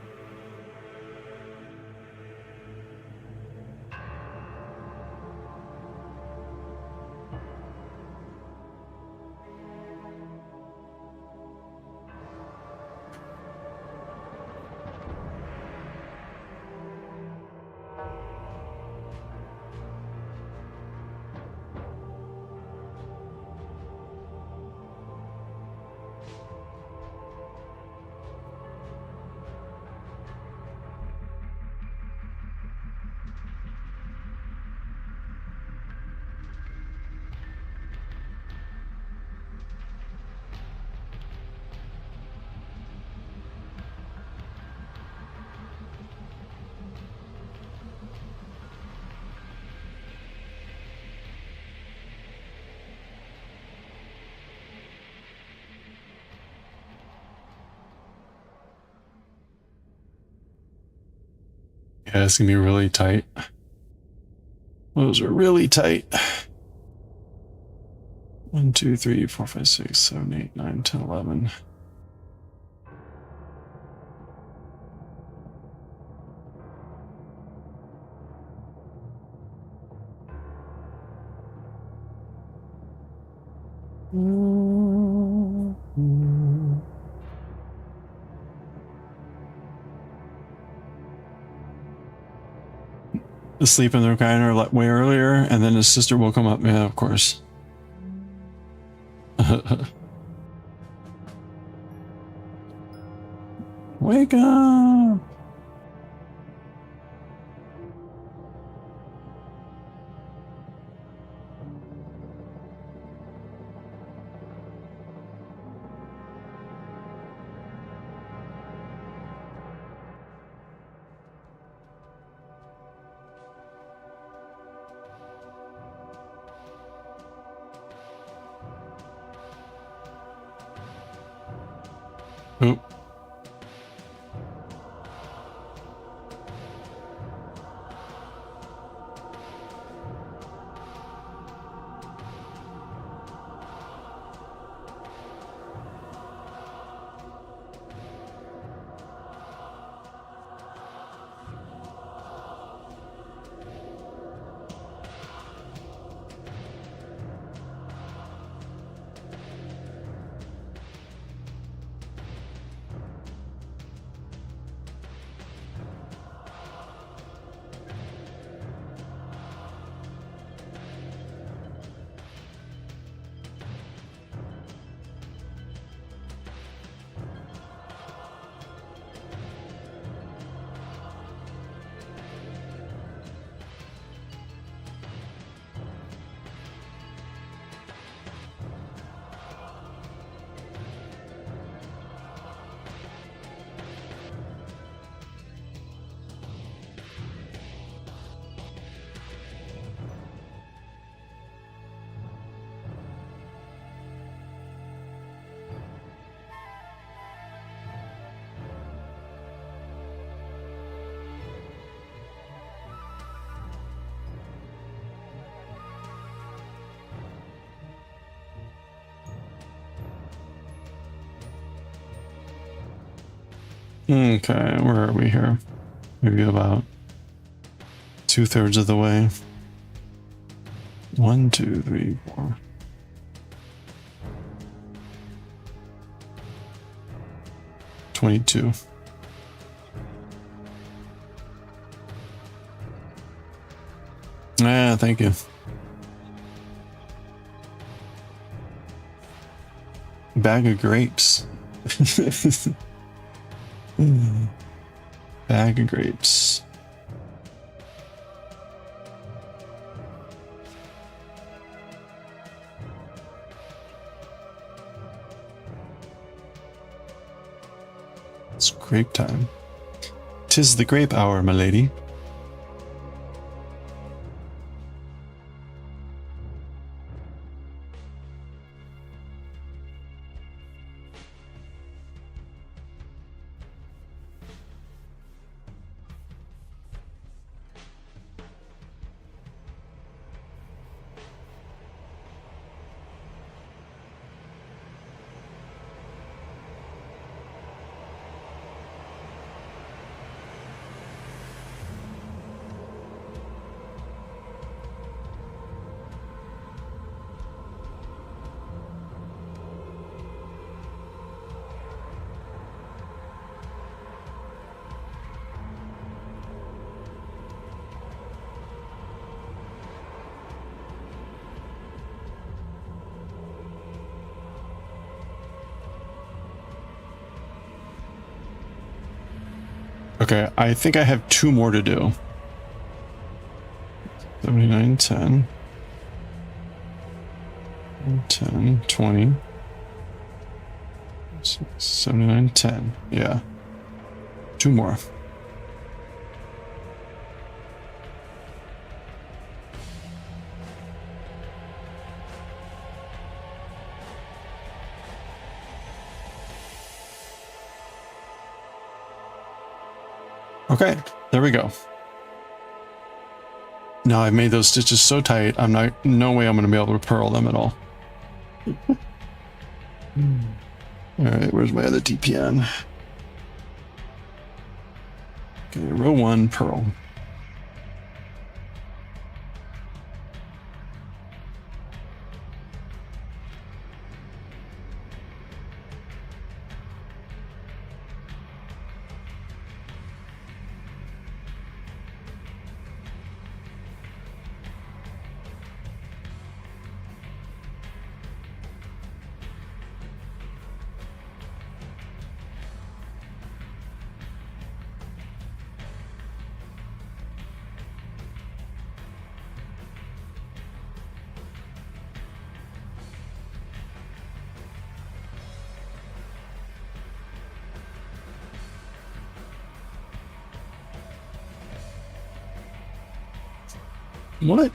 [SPEAKER 1] Yeah, it's gonna be really tight. Those are really tight. 1, 2, 3, 4, 5, 6, 7, 8, 9, 10, 11. Asleep in the recliner way earlier, and then his sister woke him up. Yeah, of course. Wake up! Oop. Okay, where are we here? Maybe about 2/3 of the way. 1, 2, 3, 4. 22. Ah, thank you. Bag of grapes. Bag of grapes. It's grape time. 'Tis the grape hour, my lady. Okay, I think I have 2 more to do. 79, 10. 10, 20. 79, 10. Yeah. 2 more. Okay, there we go. Now I've made those stitches so tight, no way I'm going to be able to purl them at all. All right, where's my other TPN? Okay, row 1, purl. What?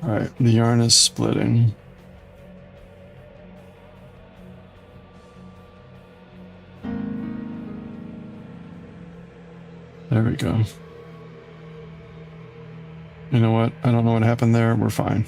[SPEAKER 1] All right, the yarn is splitting. There we go. You know what? I don't know what happened there. We're fine.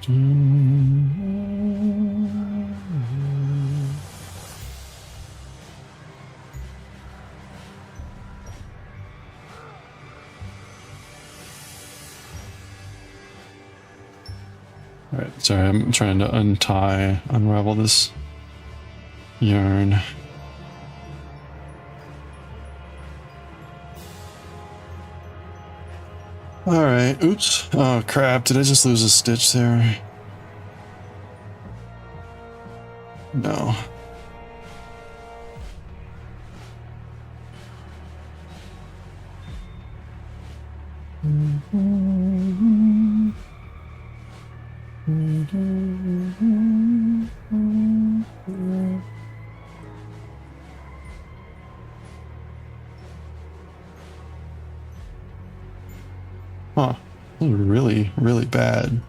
[SPEAKER 1] All right, sorry, I'm trying to unravel this yarn. All right, oops. Oh crap, did I just lose a stitch there? No. Huh. That was really, really bad.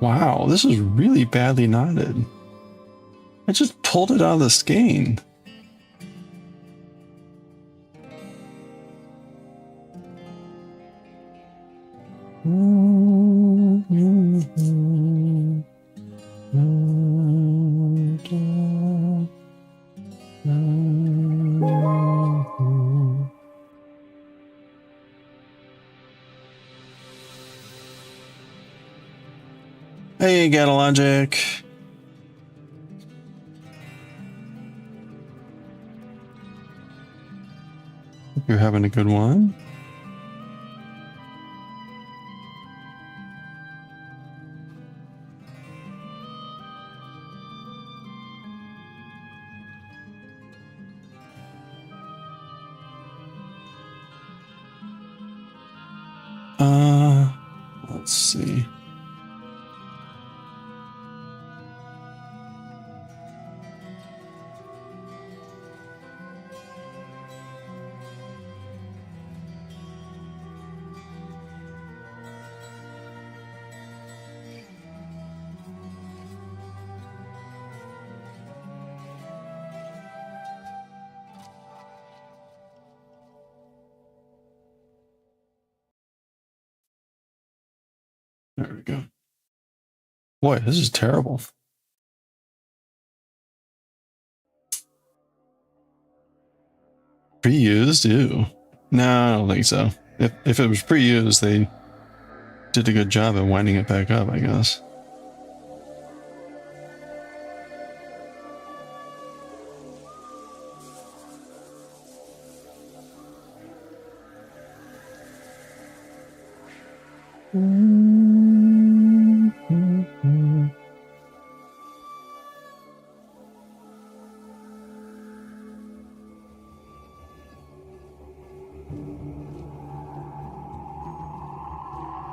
[SPEAKER 1] Wow, this is really badly knotted. I just pulled it out of the skein. Hey, Gatalogic. Hope you're having a good one. Let's see. There we go. Boy, this is terrible. Pre-used? Ew. No, I don't think so. If it was pre-used, they did a good job of winding it back up, I guess.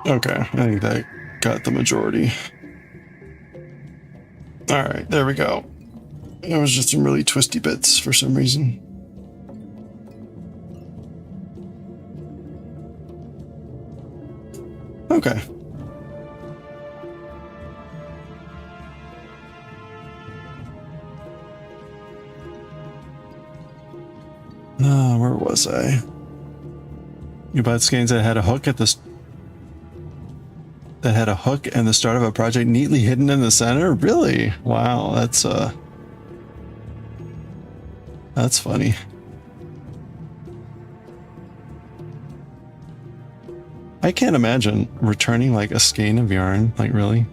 [SPEAKER 1] Okay, I think that got the majority. All right, there we go. It was just some really twisty bits for some reason. Okay. Where was I? You bought skins that had a hook at the and the start of a project neatly hidden in the center? Really? Wow, that's funny. I can't imagine returning like a skein of yarn, like really.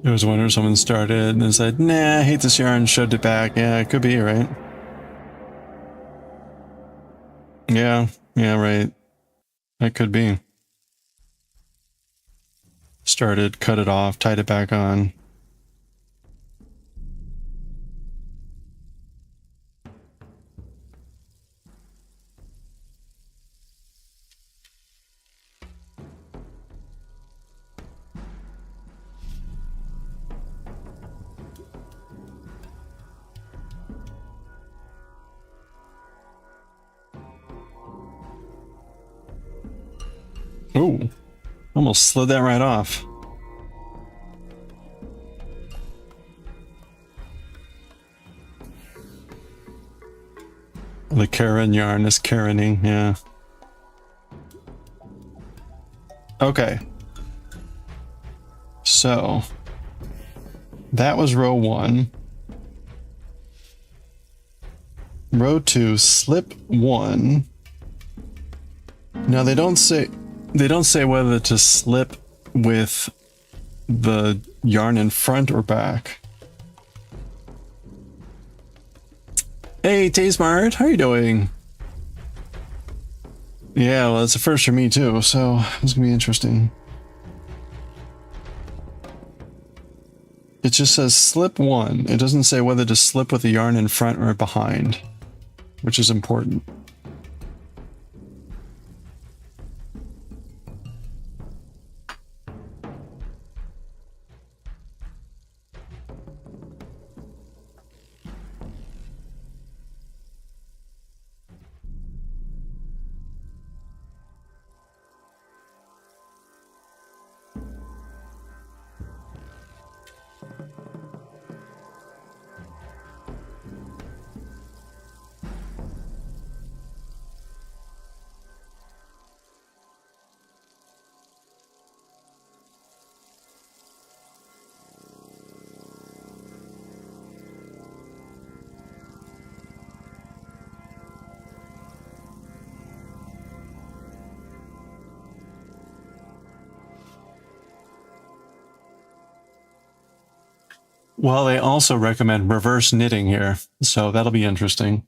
[SPEAKER 1] It was whenever someone started and said, nah, I hate this yarn, shoved it back. Yeah, it could be, right? Yeah, right. That could be. Started, cut it off, tied it back on. Ooh, almost slid that right off. The Karen yarn is Karening, yeah. Okay. So, that was row 1. Row 2, slip 1. Now they don't say whether to slip with the yarn in front or back. Hey, T-Smart, how are you doing? Yeah, well, it's a first for me too, so it's gonna be interesting. It just says slip 1. It doesn't say whether to slip with the yarn in front or behind, which is important. Well, they also recommend reverse knitting here, so that'll be interesting.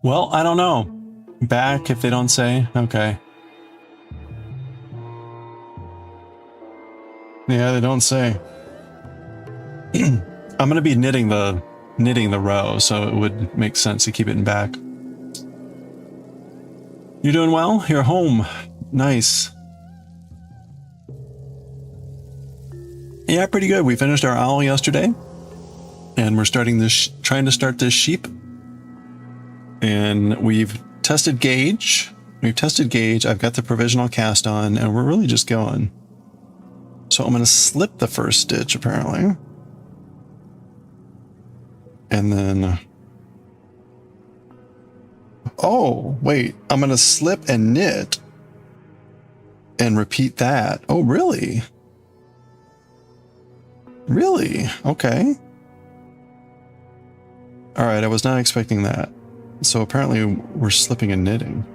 [SPEAKER 1] Well, I don't know. Back if they don't say. Okay. Yeah, they don't say. I'm gonna be knitting the row, so it would make sense to keep it in back. You doing well? You're home. Nice. Yeah, pretty good. We finished our owl yesterday, and we're starting this, trying to start this sheep. And we've tested gauge. I've got the provisional cast on, and we're really just going. So I'm going to slip the first stitch, apparently. And then... Oh, wait. I'm going to slip and knit. And repeat that. Oh, really? Really? Okay. Alright, I was not expecting that. So apparently we're slipping and knitting.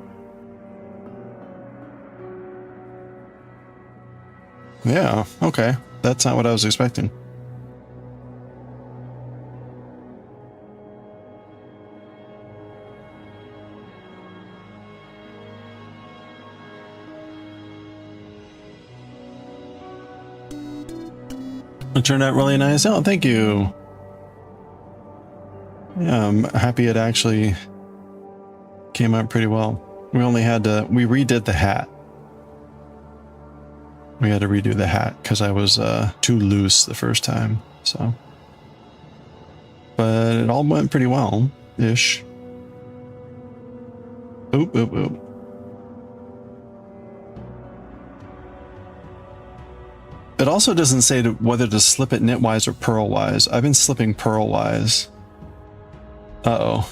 [SPEAKER 1] Yeah, okay. That's not what I was expecting. It turned out really nice. Oh, thank you. Yeah, I'm happy it actually came out pretty well. We only had to, we redid the hat. We had to redo the hat because I was too loose the first time, so. But it all went pretty well-ish. Oop, oop, oop. It also doesn't say whether to slip it knitwise or purlwise. I've been slipping purlwise. Uh-oh.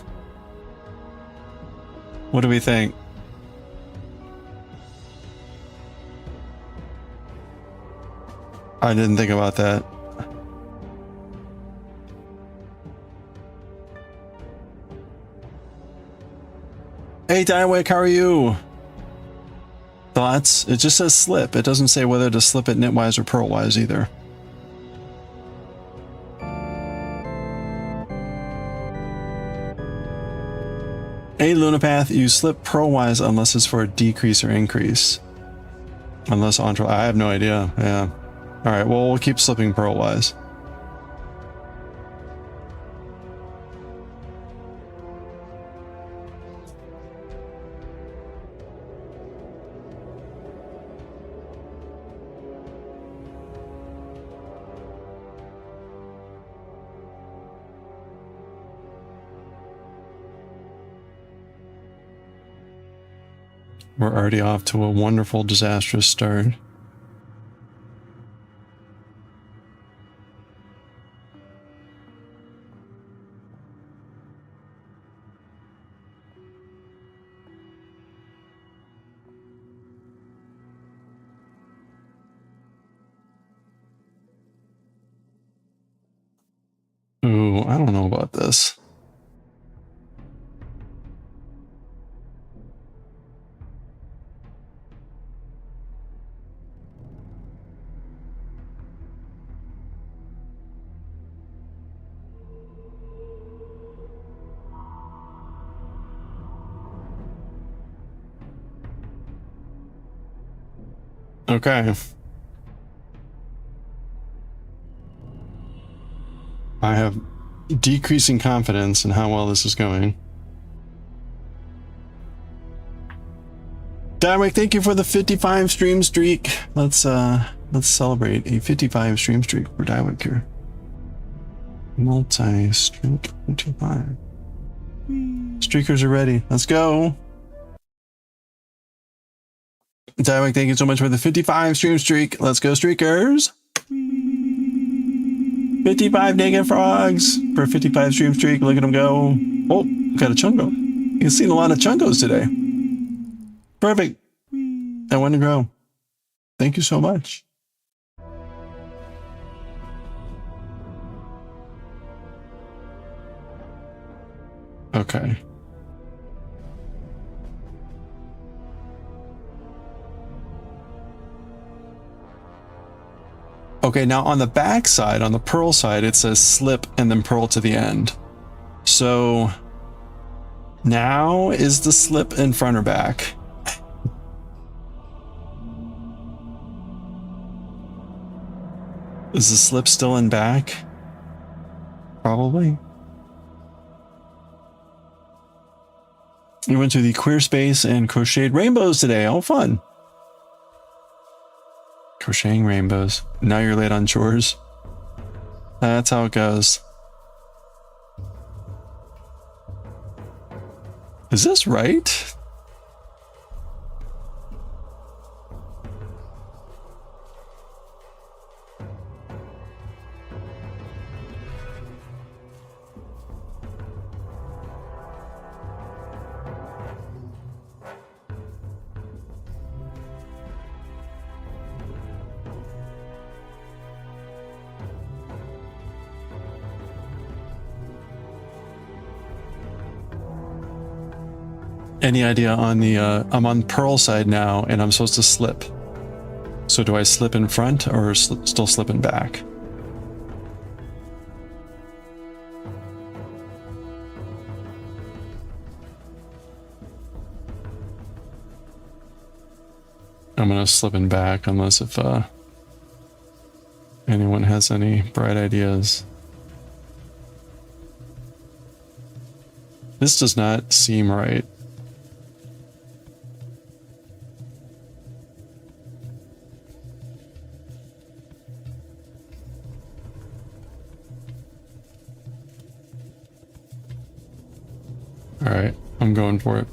[SPEAKER 1] What do we think? I didn't think about that. Hey, Diewick, how are you? Thoughts? It just says slip. It doesn't say whether to slip it knitwise or purlwise either. Hey, Lunapath, you slip purlwise unless it's for a decrease or increase. Unless Entrelac, I have no idea. Yeah. Alright, well, we'll keep slipping purlwise. We're already off to a wonderful, disastrous start. Ooh, I don't know about this. Okay. I have decreasing confidence in how well this is going. Diewick, thank you for the 55 stream streak. Let's celebrate a 55 stream streak for Diewick here. Multi-streak 55. Streakers are ready. Let's go. Tywick, thank you so much for the 55 stream streak. Let's go, streakers. 55 naked frogs for a 55 stream streak. Look at them go. Oh, got a chungo. You've seen a lot of chungos today. Perfect. I want to grow. Thank you so much. Okay. Okay, now on the back side, on the pearl side, it says slip and then pearl to the end. So now is the slip in front or back? Is the slip still in back? Probably. We went to the queer space and crocheted rainbows today. Oh, fun. Crocheting rainbows. Now you're late on chores. That's how it goes. Is this right? Any idea on the, I'm on pearl side now and I'm supposed to slip. So do I slip in front or still slip in back? I'm gonna slip in back unless if anyone has any bright ideas. This does not seem right. All right, I'm going for it.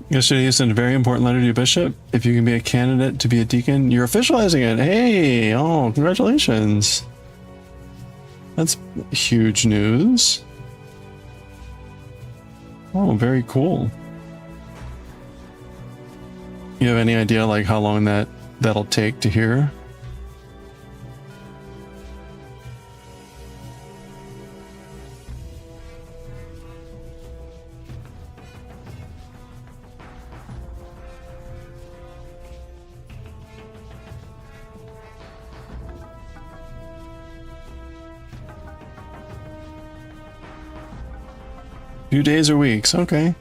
[SPEAKER 1] Yesterday you sent a very important letter to your bishop. If you can be a candidate to be a deacon, you're officializing it. Hey, oh, congratulations. That's huge news. Oh, very cool. You have any idea like how long that'll take to hear? Few days or weeks, okay.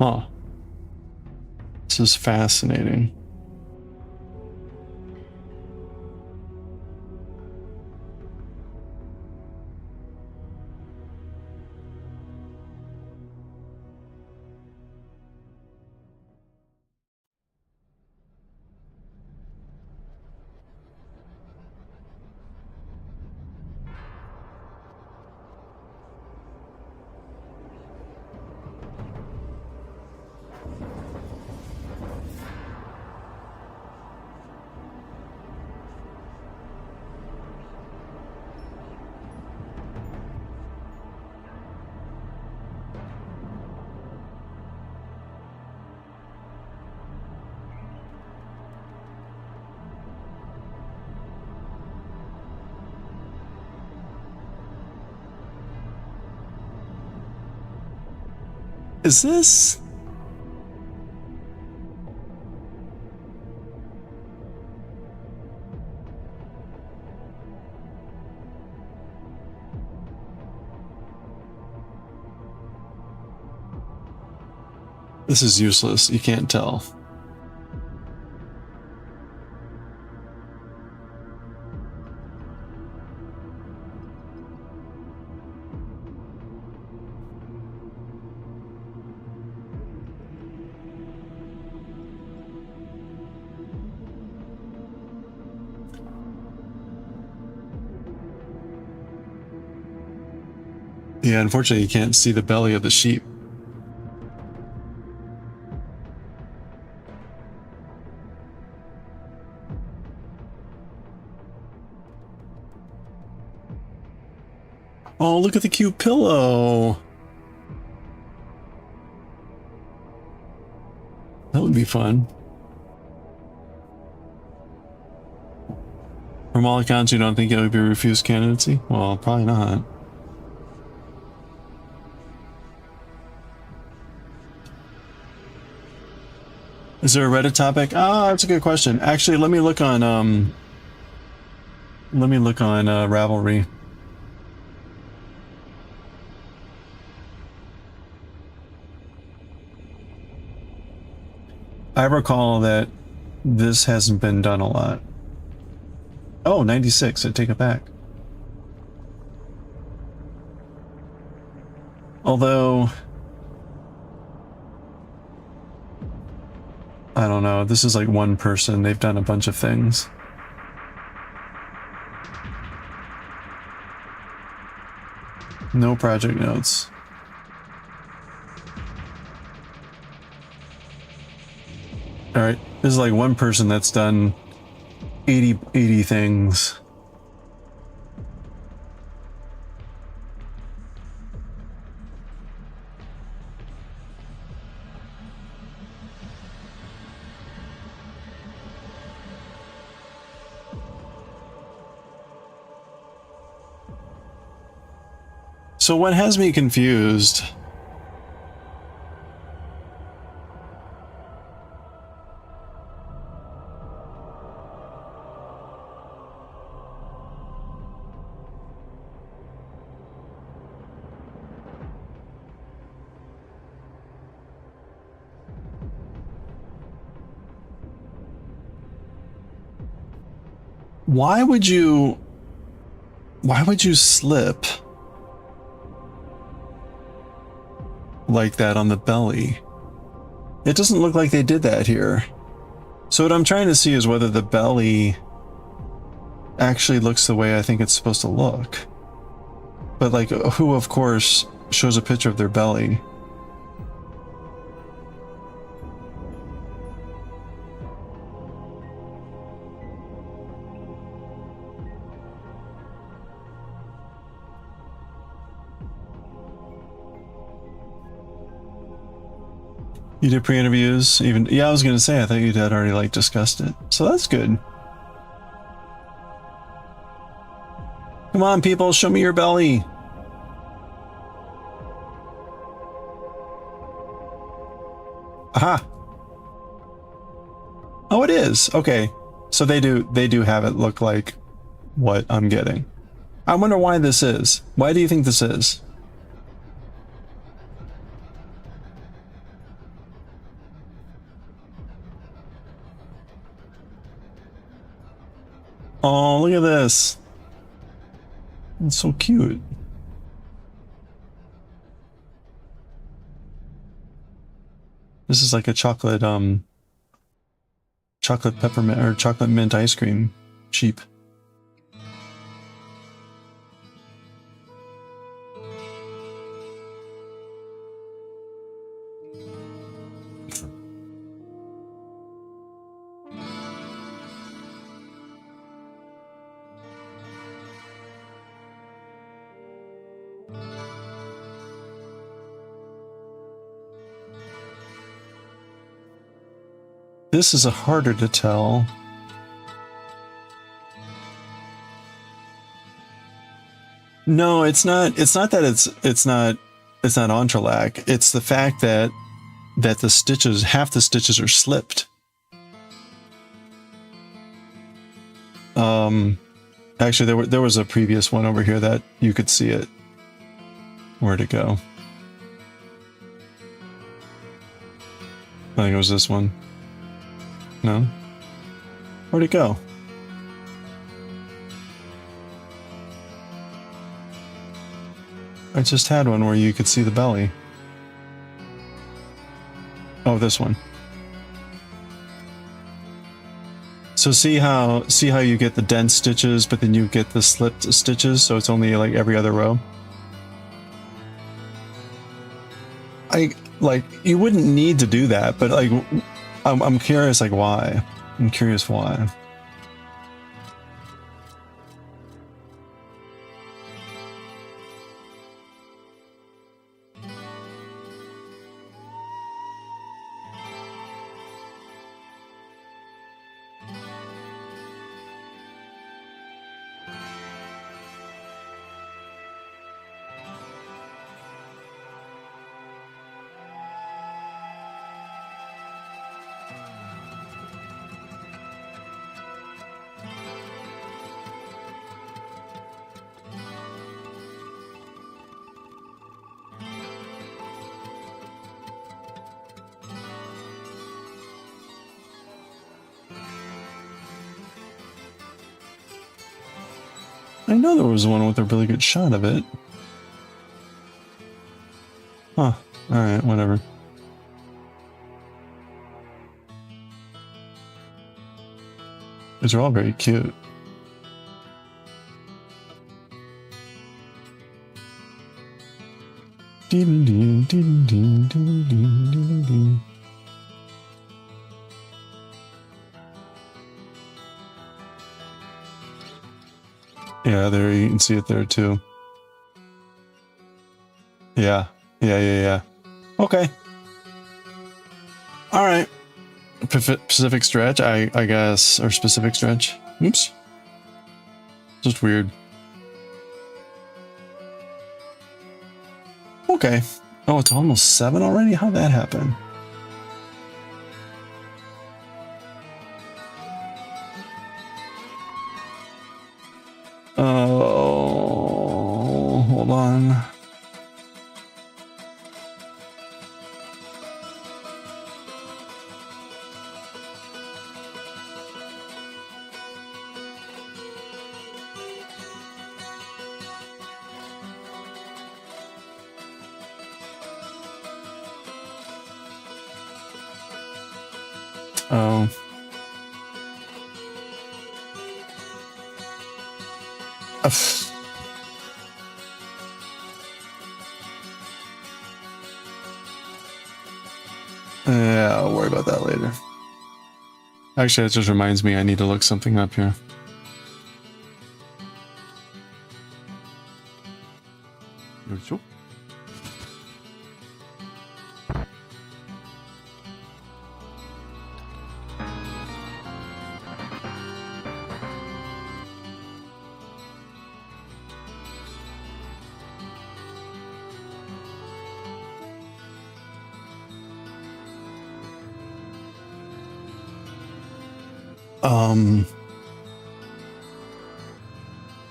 [SPEAKER 1] Huh. This is fascinating. Is this? This is useless. You can't tell. Yeah, unfortunately, you can't see the belly of the sheep. Oh, look at the cute pillow. That would be fun. From all accounts, you don't think it would be refused candidacy? Well, probably not. Is there a Reddit topic? Ah, that's a good question. Actually, let me look on Ravelry. I recall that this hasn't been done a lot. Oh, 96, I take it back. Although, I don't know, this is like one person, they've done a bunch of things. No project notes. Alright, this is like one person that's done 80 things. So what has me confused? Why would you slip like that on the belly? It doesn't look like they did that here. So what I'm trying to see is whether the belly actually looks the way I think it's supposed to look. But like, who of course shows a picture of their belly? You did pre-interviews, even? Yeah, I was gonna say, I thought you had already like discussed it. So that's good. Come on, people, show me your belly. Aha. Oh, it is. Okay. So they do have it look like what I'm getting. I wonder why this is. Why do you think this is? Oh, look at this. It's so cute. This is like a chocolate peppermint or chocolate mint ice cream. Cheap. This is a harder to tell. No, it's not. It's not that it's not It's not Entrelac. It's the fact that the stitches, half the stitches are slipped. Actually, there was a previous one over here that you could see it. Where'd it go? I think it was this one. No? Where'd it go? I just had one where you could see the belly. Oh, this one. So see how you get the dense stitches, but then you get the slipped stitches, so it's only like every other row? You wouldn't need to do that, but like I'm curious, like why? I'm curious why. I know there was one with a really good shot of it. Huh. Alright, whatever. These are all very cute. Yeah, there you can see it there too. Yeah. Okay. All right. Pacific stretch, I guess, or specific stretch. Oops. Just weird. Okay. Oh, it's almost 7 already? How'd that happen? Oh, hold on. Oh. Yeah, I'll worry about that later. Actually, it just reminds me I need to look something up here.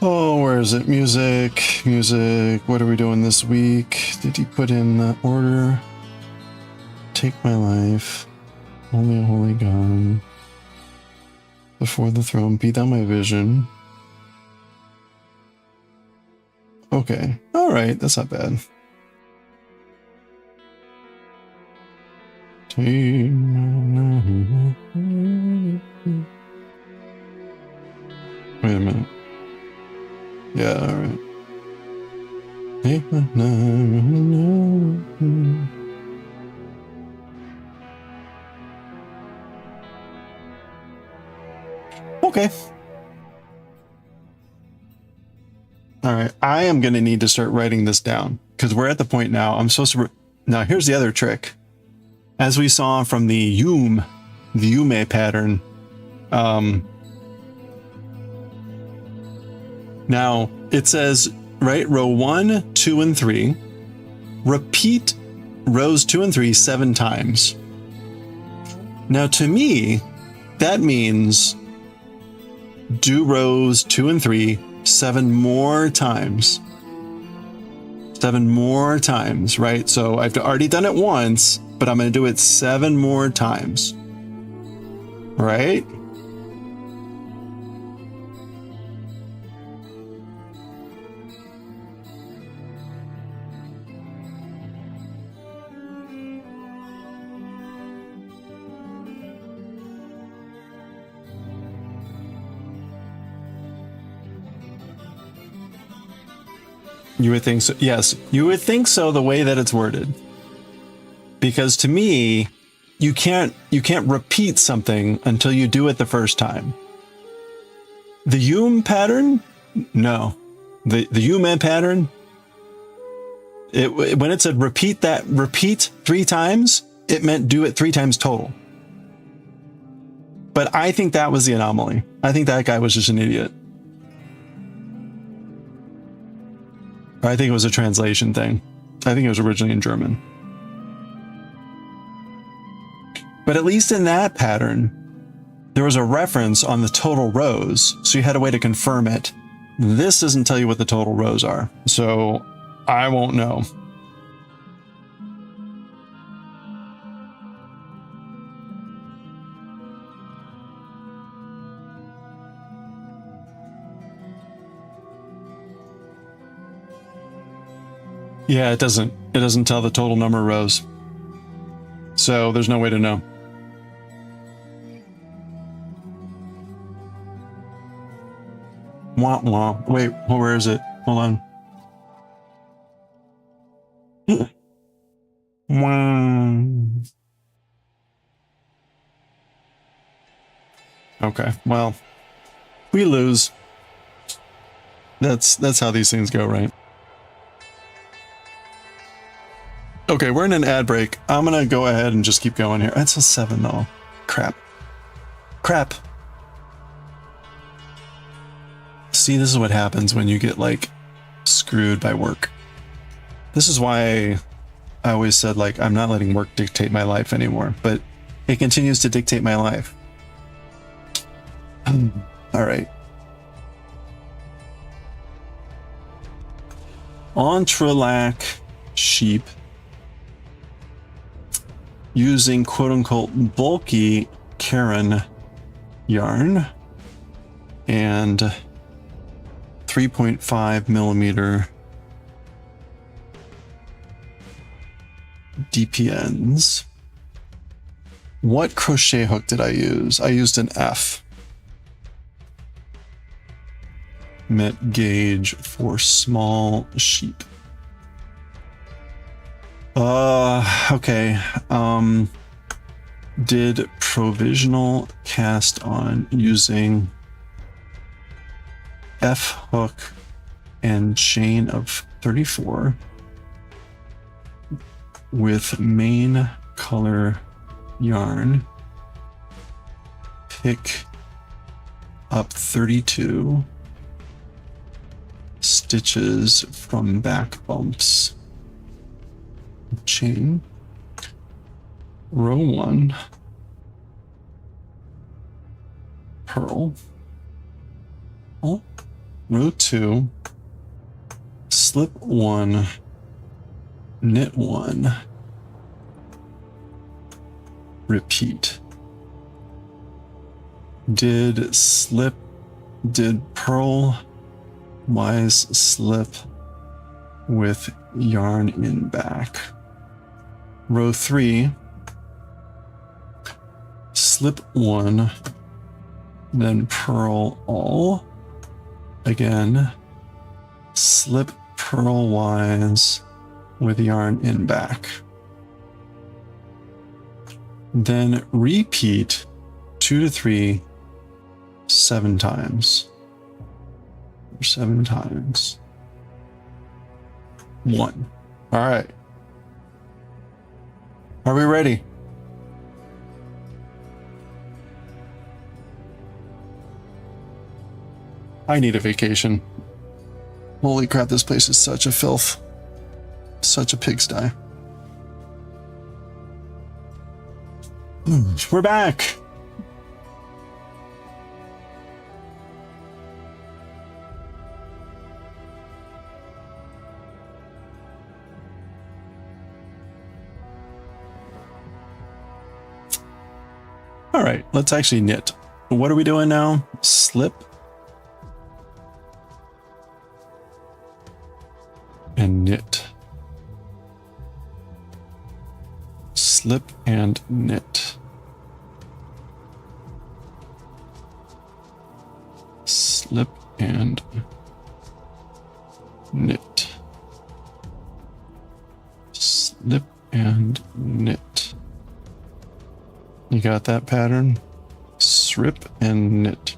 [SPEAKER 1] Oh, where is it? Music. What are we doing this week? Did he put in the order? Take my life. Only a holy God. Before the throne, be thou my vision. Okay. All right. That's not bad. Take my life. Wait a minute. Yeah, alright. Okay. Alright, I am going to need to start writing this down because we're at the point now. I'm supposed to. Now, here's the other trick. As we saw from the Yume pattern, now it says, right, row 1, 2, and 3. repeat rows 2 and 3 7 times. Now to me, that means do rows 2 and 3 7 more times. 7 more times, right? So I've already done it once, but I'm going to do it 7 more times. Right? You would think so. Yes, you would think so the way that it's worded. Because to me, you can't repeat something until you do it the first time. The Yum pattern? No. The Yume pattern? When it said repeat 3 times, it meant do it 3 times total. But I think that was the anomaly. I think that guy was just an idiot. I think it was a translation thing. I think it was originally in German. But at least in that pattern, there was a reference on the total rows, so you had a way to confirm it. This doesn't tell you what the total rows are, so I won't know. Yeah, it doesn't tell the total number of rows. So there's no way to know. Wah, wah. Wait, where is it? Hold on. Wah. Okay, well, we lose. That's how these things go, right? Okay, we're in an ad break. I'm gonna go ahead and just keep going here. That's a 7 though. Crap. Crap. See, this is what happens when you get like screwed by work. This is why I always said like I'm not letting work dictate my life anymore, but it continues to dictate my life. All right. Entrelac sheep. Using quote-unquote bulky Karen yarn and 3.5 millimeter DPNs. What crochet hook did I use? I used an F. Met gauge for small sheep. Okay. Did provisional cast on using F hook and chain of 34 with main color yarn. Pick up 32 stitches from back bumps. Chain. Row 1. Purl. Oh. Row 2. Slip 1. Knit 1. Repeat. Did purl wise slip with yarn in back. Row 3, slip 1, then purl all. Again, slip purlwise with yarn in back. Then repeat 2 to 3 7 times. 7 times. 1. All right. Are we ready? I need a vacation. Holy crap, this place is such a filth. Such a pigsty. We're back. All right, let's actually knit. What are we doing now? Slip and knit. Slip and knit. Slip and knit. Slip and knit. You got that pattern? Strip and knit.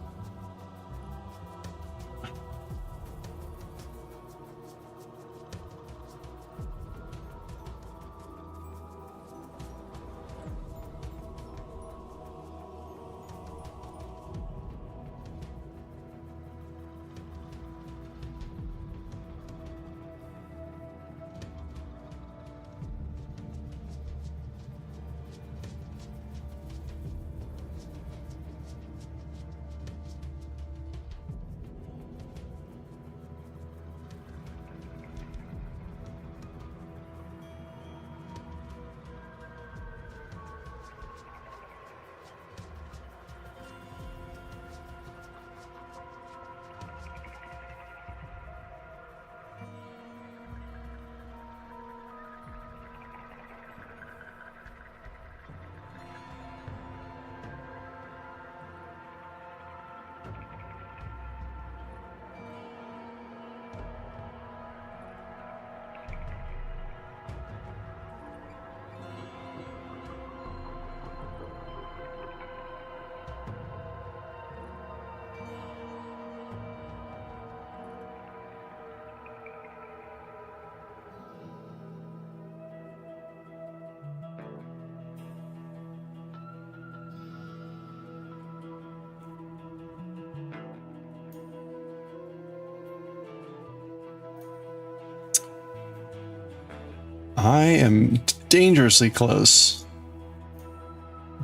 [SPEAKER 1] I am dangerously close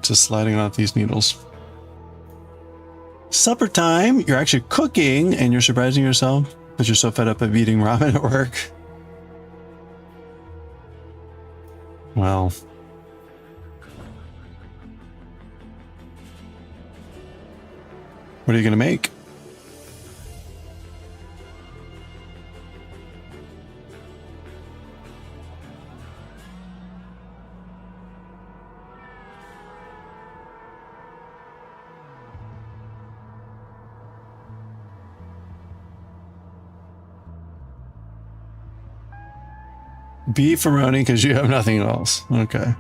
[SPEAKER 1] to sliding off these needles. Supper time. You're actually cooking and you're surprising yourself because you're so fed up of eating ramen at work. Well, what are you going to make? Beef Ferroni because you have nothing else. Okay.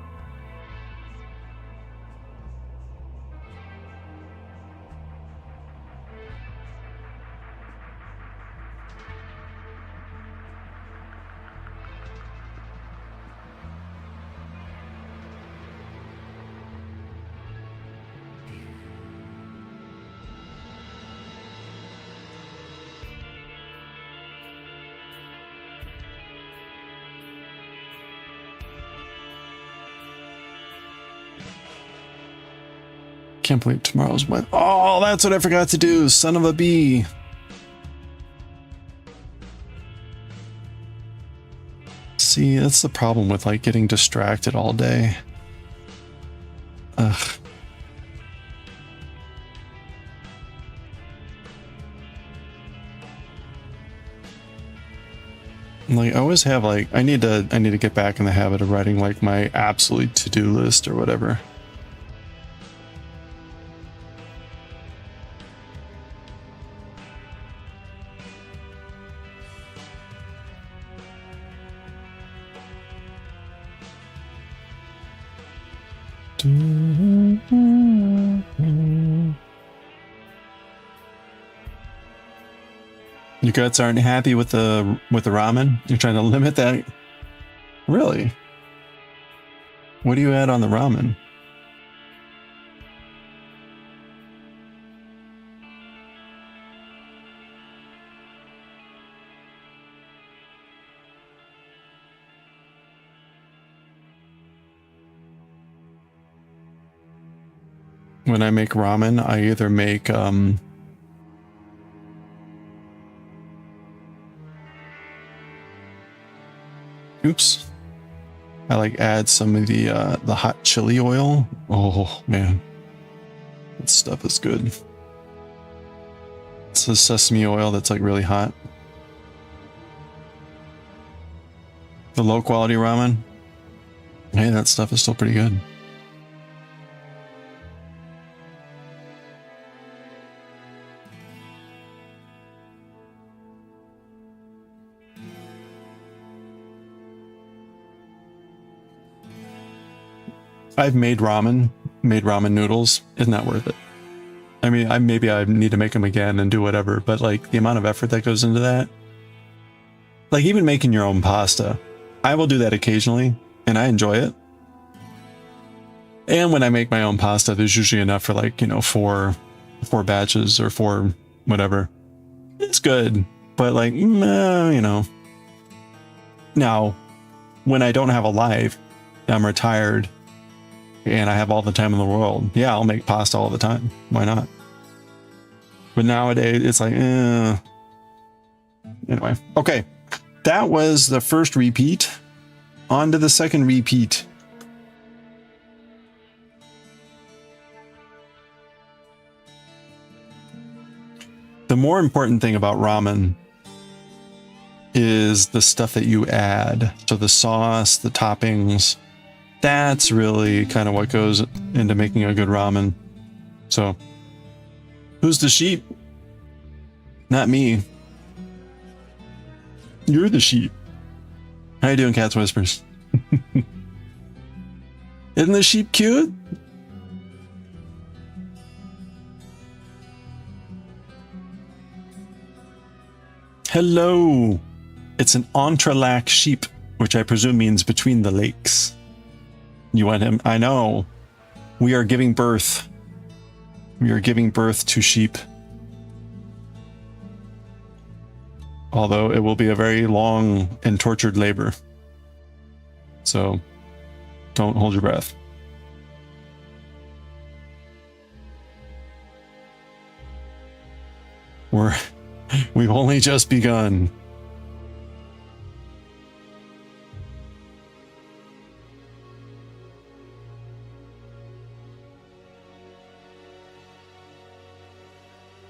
[SPEAKER 1] Can't believe tomorrow's Wednesday. Oh, that's what I forgot to do. Son of a bee. See, that's the problem with like getting distracted all day. Ugh. Like I always have like I need to get back in the habit of writing like my absolute to-do list or whatever. Your guts aren't happy with the ramen? You're trying to limit that? Really? What do you add on the ramen? When I make ramen, I either make oops. I like add some of the hot chili oil. Oh man. That stuff is good. It's the sesame oil that's like really hot. The low quality ramen. Hey, that stuff is still pretty good. I've made ramen noodles. Isn't that worth it? I mean, maybe I need to make them again and do whatever, but like the amount of effort that goes into that, like even making your own pasta, I will do that occasionally and I enjoy it. And when I make my own pasta, there's usually enough for like, you know, four batches or four whatever. It's good, but like, you know. Now, when I don't have a life, I'm retired and I have all the time in the world, yeah, I'll make pasta all the time. Why not? But nowadays, it's like, Anyway, okay. That was the first repeat. On to the second repeat. The more important thing about ramen is the stuff that you add. So the sauce, the toppings, that's really kind of what goes into making a good ramen. So, who's the sheep? Not me. You're the sheep. How you doing, Cat's Whispers? Isn't the sheep cute? Hello. It's an Entrelac sheep, which I presume means between the lakes. You want him? I know. We are giving birth. We are giving birth to sheep. Although it will be a very long and tortured labor. So don't hold your breath. We've only just begun.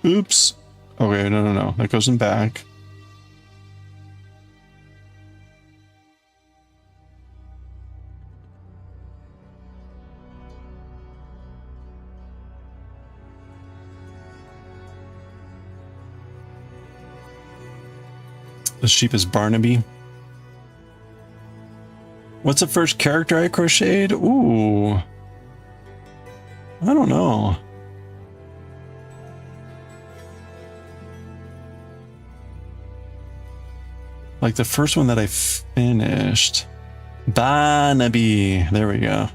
[SPEAKER 1] Oops. Okay, no. That goes in back. The sheep is Barnaby. What's the first character I crocheted? Ooh. I don't know. Like the first one that I finished. Barnaby. There we go.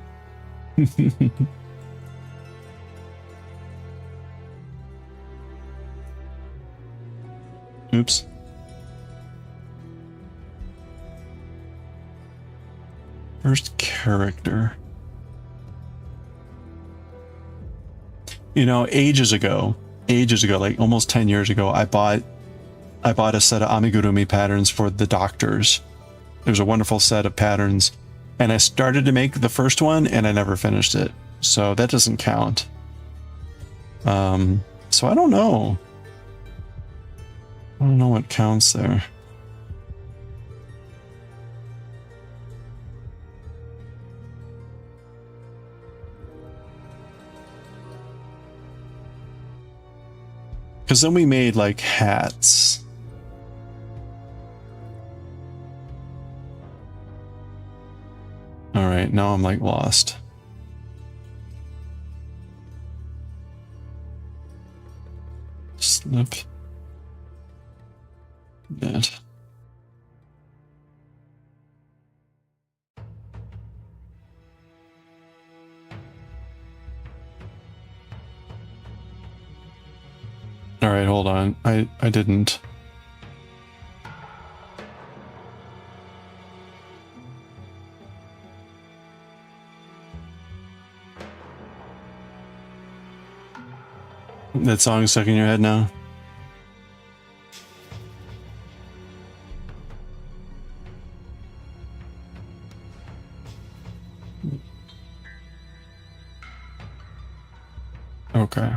[SPEAKER 1] Oops. First character. You know, ages ago, like almost 10 years ago, I bought a set of amigurumi patterns for the doctors. There's a wonderful set of patterns, and I started to make the first one and I never finished it. So that doesn't count. So I don't know. I don't know what counts there. Because then we made like hats. All right, now I'm like lost. Snip. That. All right, hold on. I didn't. That song's stuck in your head now? Okay.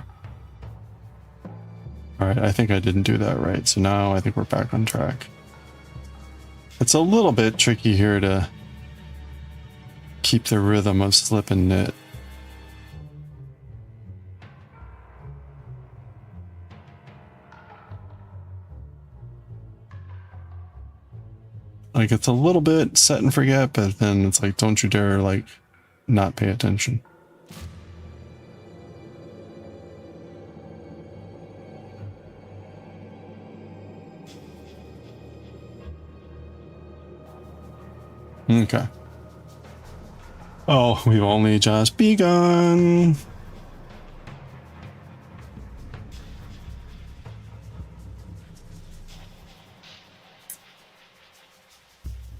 [SPEAKER 1] Alright, I think I didn't do that right, so now I think we're back on track. It's a little bit tricky here to keep the rhythm of slip and knit. Like, it's a little bit set and forget, but then it's like, don't you dare, like, not pay attention. Okay. Oh, we've only just begun.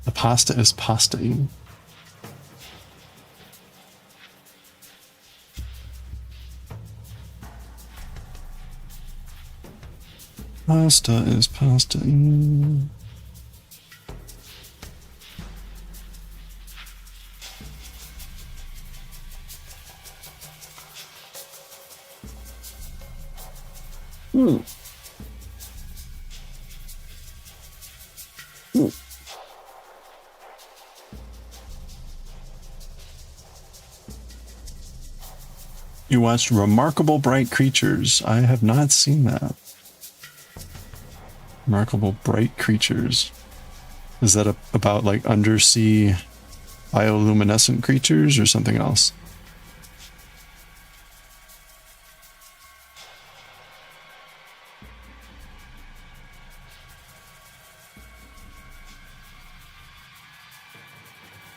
[SPEAKER 1] The pasta is pasta-ing. Pasta is pasta-ing. You watched Remarkable Bright Creatures. I have not seen that. Remarkable Bright Creatures. Is that about like undersea bioluminescent creatures or something else?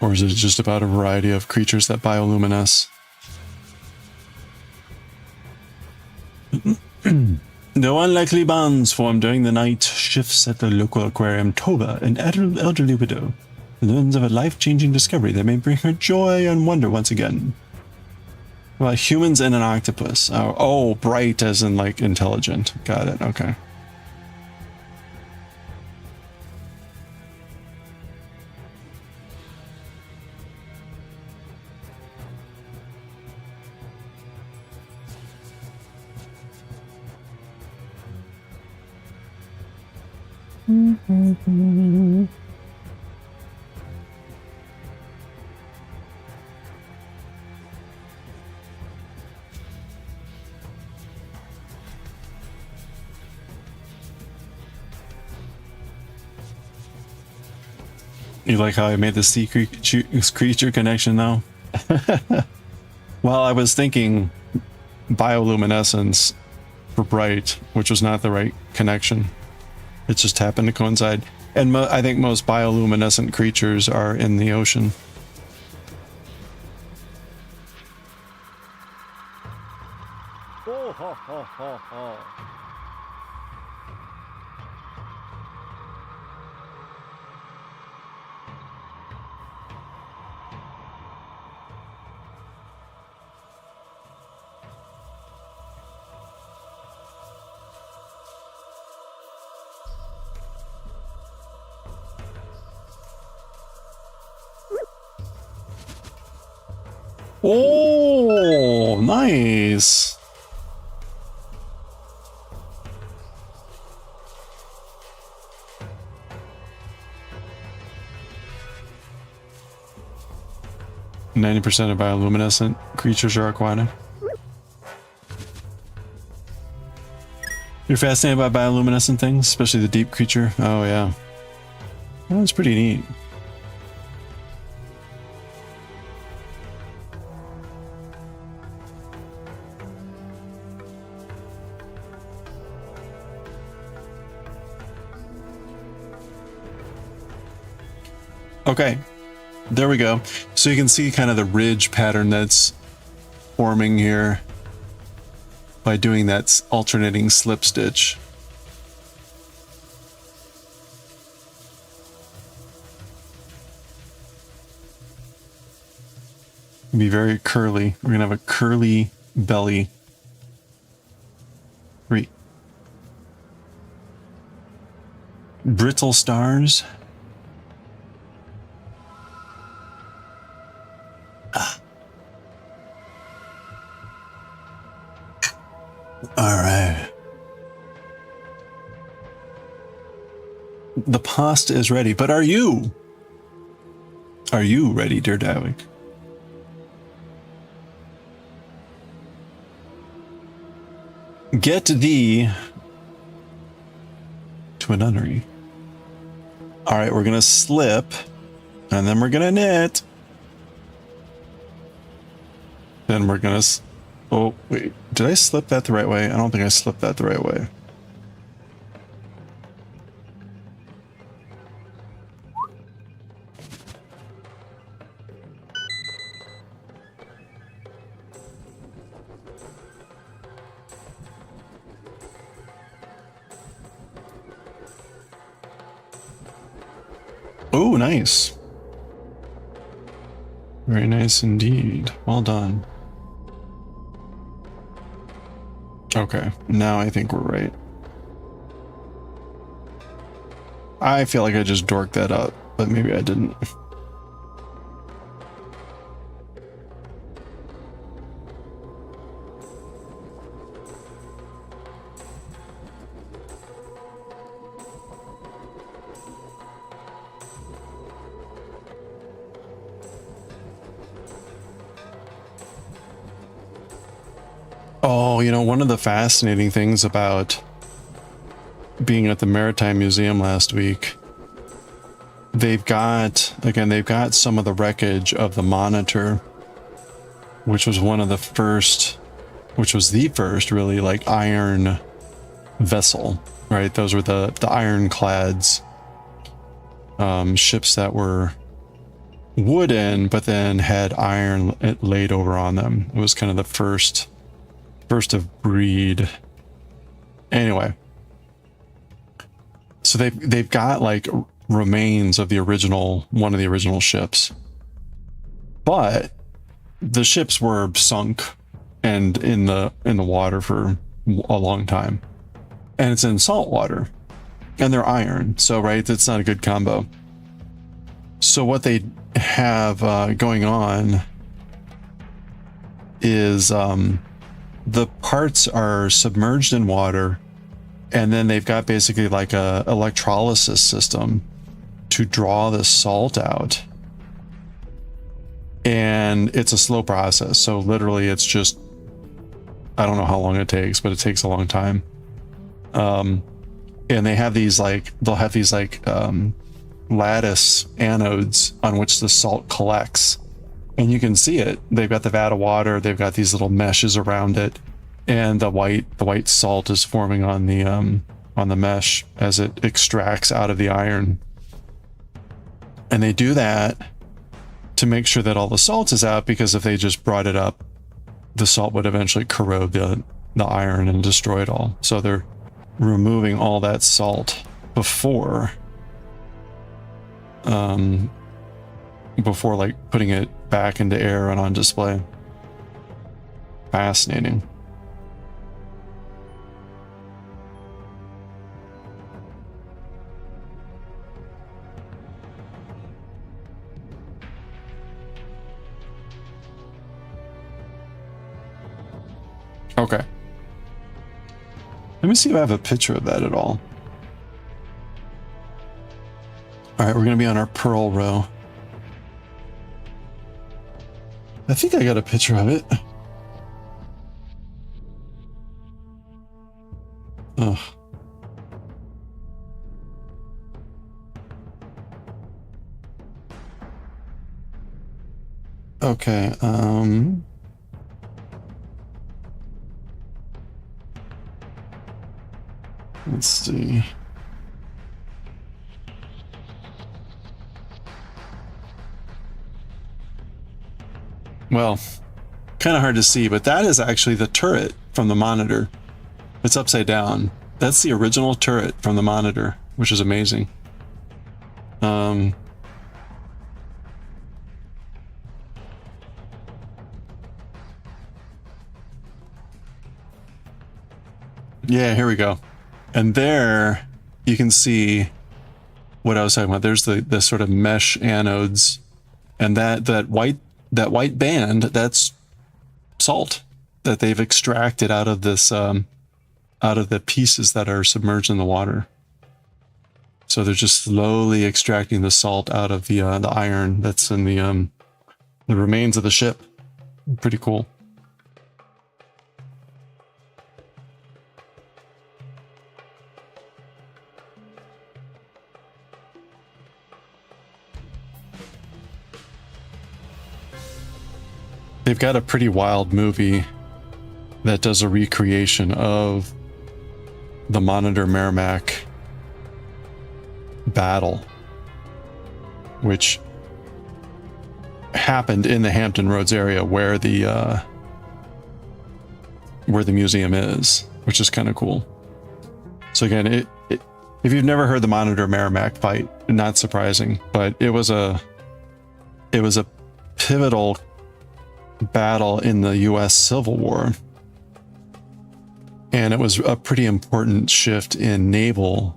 [SPEAKER 1] Or is it just about a variety of creatures that bioluminesce? No unlikely bonds formed during the night shifts at the local aquarium. Tova, an elderly widow, learns of a life-changing discovery that may bring her joy and wonder once again. Well, humans and an octopus. Oh, bright as in like intelligent. Got it. Okay. You like how I made the sea creature connection though? Well, I was thinking bioluminescence for bright, which was not the right connection. It just happened to coincide. And I think most bioluminescent creatures are in the ocean.
[SPEAKER 2] Oh, ho, ho, ho, ho.
[SPEAKER 1] おー、ナイス。90% of bioluminescent creatures are aquatic. You're fascinated by bioluminescent things, especially the deep creature? Oh yeah. That's pretty neat. Okay, there we go. So you can see kind of the ridge pattern that's forming here by doing that alternating slip stitch. Be very curly. We're gonna have a curly belly. Brittle stars. All right. The pasta is ready, but are you? Are you ready, dear Davik? Get thee to a nunnery. All right, we're gonna slip, and then we're gonna knit. Then we're gonna. Oh wait, did I slip that the right way? I don't think I slipped that the right way. Oh, nice. Very nice indeed. Well done. Okay, now I think we're right. I feel like I just dorked that up, but maybe I didn't. Oh, you know, one of the fascinating things about being at the Maritime Museum last week, they've got some of the wreckage of the Monitor, which was one of the first, which was the first really like iron vessel, right? Those were the ironclads, ships that were wooden, but then had iron laid over on them. It was kind of the first of breed. Anyway, so they've got like remains of the original, one of the original ships, but the ships were sunk and in the water for a long time, and it's in salt water, and they're iron, so right, that's not a good combo. So what they have going on is the parts are submerged in water, and then they've got basically like a electrolysis system to draw the salt out, and it's a slow process. So literally it's just, I don't know how long it takes, but it takes a long time. And they have these like, they'll have these like lattice anodes on which the salt collects, and you can see it. They've got the vat of water, they've got these little meshes around it, and the white salt is forming on the mesh as it extracts out of the iron. And they do that to make sure that all the salt is out, because if they just brought it up, the salt would eventually corrode the iron and destroy it all. So they're removing all that salt before like putting it back into air and on display. Fascinating. Okay. Let me see if I have a picture of that at all. All right, we're going to be on our pearl row. I think I got a picture of it. Ugh. Okay, let's see. Well, kind of hard to see, but that is actually the turret from the Monitor. It's upside down. That's the original turret from the Monitor, which is amazing. Yeah, here we go. And there you can see what I was talking about. There's the sort of mesh anodes, and that white band, that's salt that they've extracted out of this out of the pieces that are submerged in the water. So they're just slowly extracting the salt out of the iron that's in the remains of the ship. Pretty cool. They've got a pretty wild movie that does a recreation of the Monitor Merrimack battle, which happened in the Hampton Roads area where the museum is, which is kind of cool. So again, if you've never heard the Monitor Merrimack fight, not surprising, but it was a pivotal battle in the US Civil War, and it was a pretty important shift in naval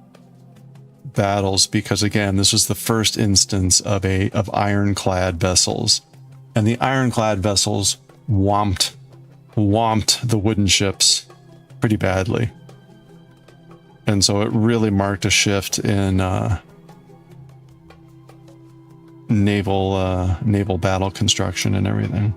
[SPEAKER 1] battles because, again, this was the first instance of ironclad vessels, and the ironclad vessels whomped the wooden ships pretty badly, and so it really marked a shift in naval battle construction and everything.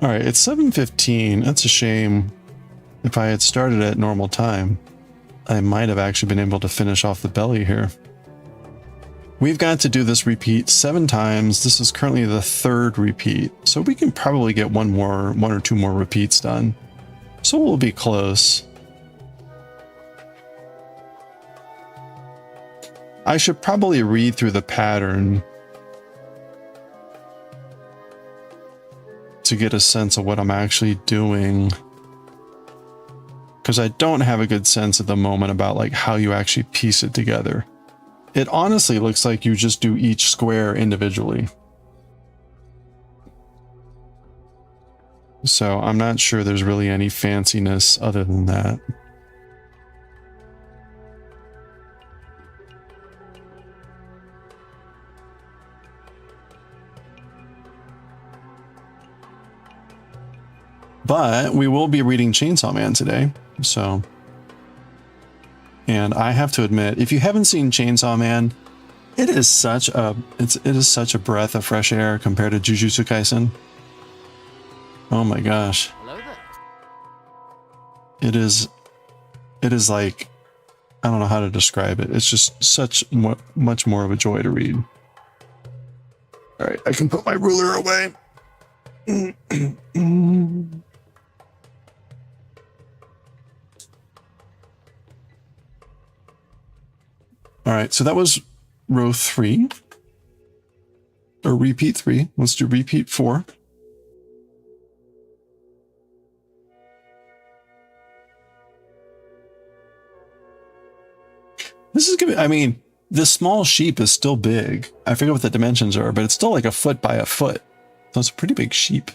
[SPEAKER 1] All right, it's 7:15. That's a shame. If I had started at normal time, I might have actually been able to finish off the belly here. We've got to do this repeat 7 times. This is currently the 3rd repeat, so we can probably get one or two more repeats done. So we'll be close. I should probably read through the pattern to get a sense of what I'm actually doing, because I don't have a good sense at the moment about like how you actually piece it together. It honestly looks like you just do each square individually. So I'm not sure there's really any fanciness other than that. But we will be reading Chainsaw Man today, so. And I have to admit, if you haven't seen Chainsaw Man, it is such a breath of fresh air compared to Jujutsu Kaisen. Oh my gosh.
[SPEAKER 2] Hello there.
[SPEAKER 1] It is like, I don't know how to describe it. It's just much more of a joy to read. All right, I can put my ruler away. All right, so that was row 3, or repeat 3. Let's do repeat 4. This is gonna be, I mean, this small sheep is still big. I forget what the dimensions are, but it's still like a foot by a foot. So it's a pretty big sheep.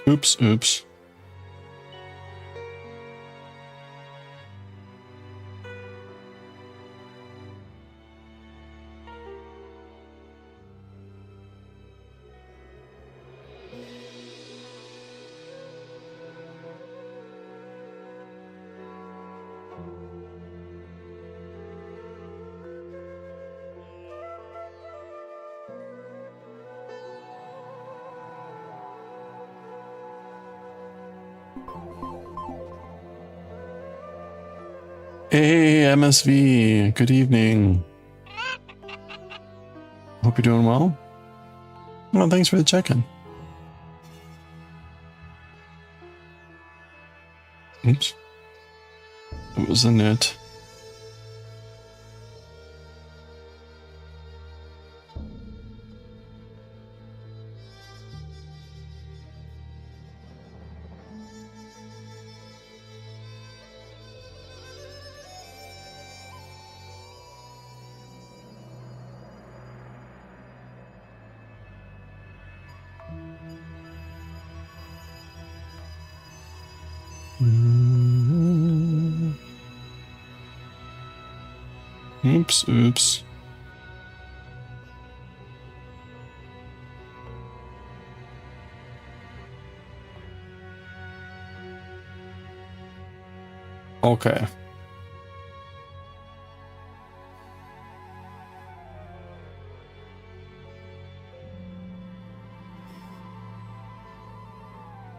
[SPEAKER 1] Oops. Hey, MSV. Good evening. Hope you're doing well. Well, thanks for the check-in. Oops. It was a knit. Oops, oops. Okay.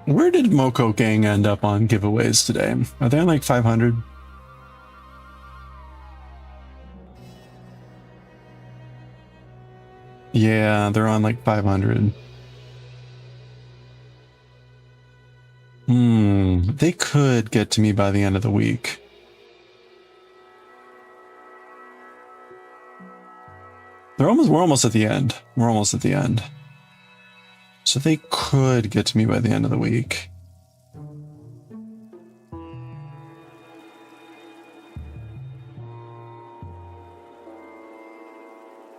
[SPEAKER 1] Where did Moko Gang end up on giveaways today? Are they on like 500? Yeah, they're on like 500. They could get to me by the end of the week. We're almost at the end. We're almost at the end. So they could get to me by the end of the week.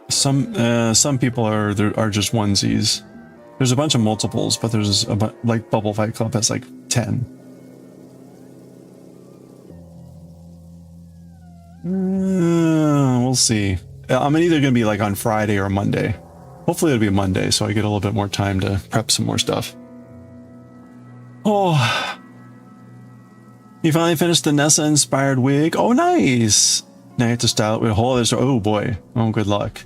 [SPEAKER 1] Some people are just onesies. There's a bunch of multiples, but there's like Bubble Fight Club has like 10. We'll see. I'm either gonna be like on Friday or Monday. Hopefully it'll be Monday, so I get a little bit more time to prep some more stuff. Oh, you finally finished the Nessa inspired wig. Oh, nice. Now you have to style it with a whole other. Oh boy. Oh, good luck.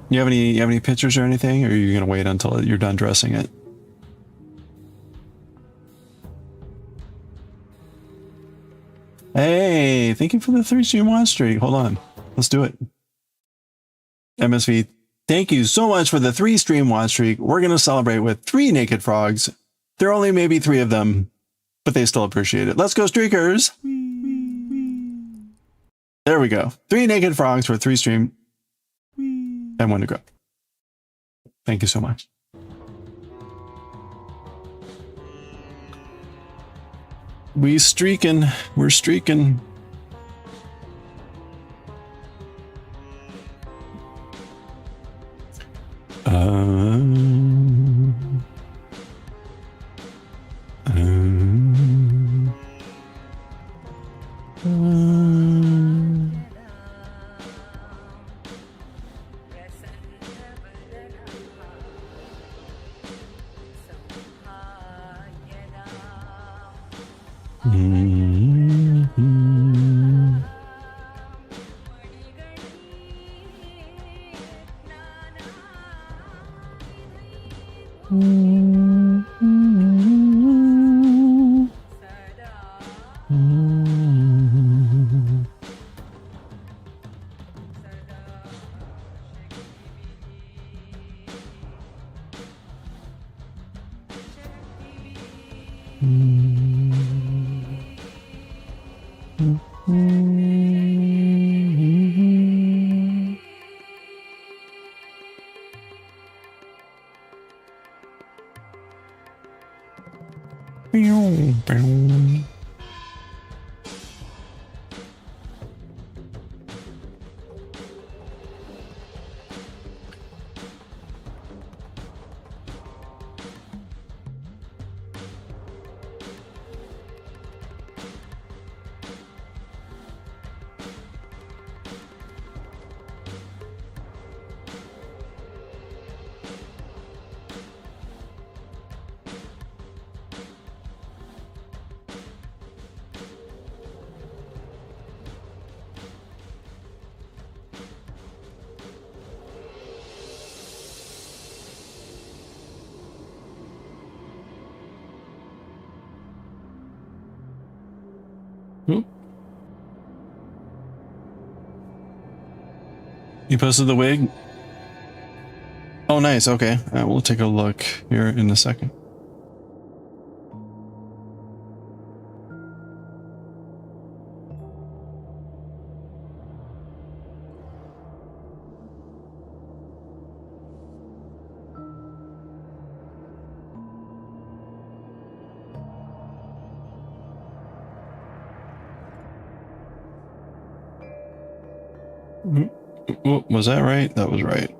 [SPEAKER 1] You have any pictures or anything, or are you gonna wait until you're done dressing it? Hey, thank you for the 3 stream watch streak. Hold on, let's do it. MSV, thank you so much for the 3 stream watch streak. We're gonna celebrate with 3 naked frogs. There are only maybe 3 of them, but they still appreciate it. Let's go, streakers! There we go. 3 naked frogs for 3 stream. And 1 to go. Thank you so much. We're streaking. You posted the wig? Oh, nice. Okay. We'll take a look here in a second. Was that right? That was right.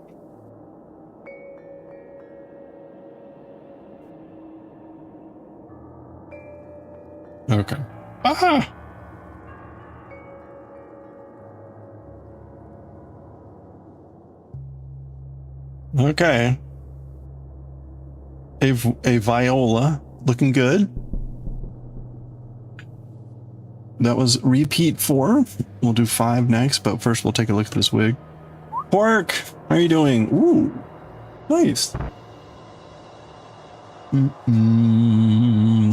[SPEAKER 1] Okay. Ah! Okay. A viola. Looking good. That was repeat 4. We'll do 5 next, but first we'll take a look at this wig. Pork! How are you doing? Ooh. Nice.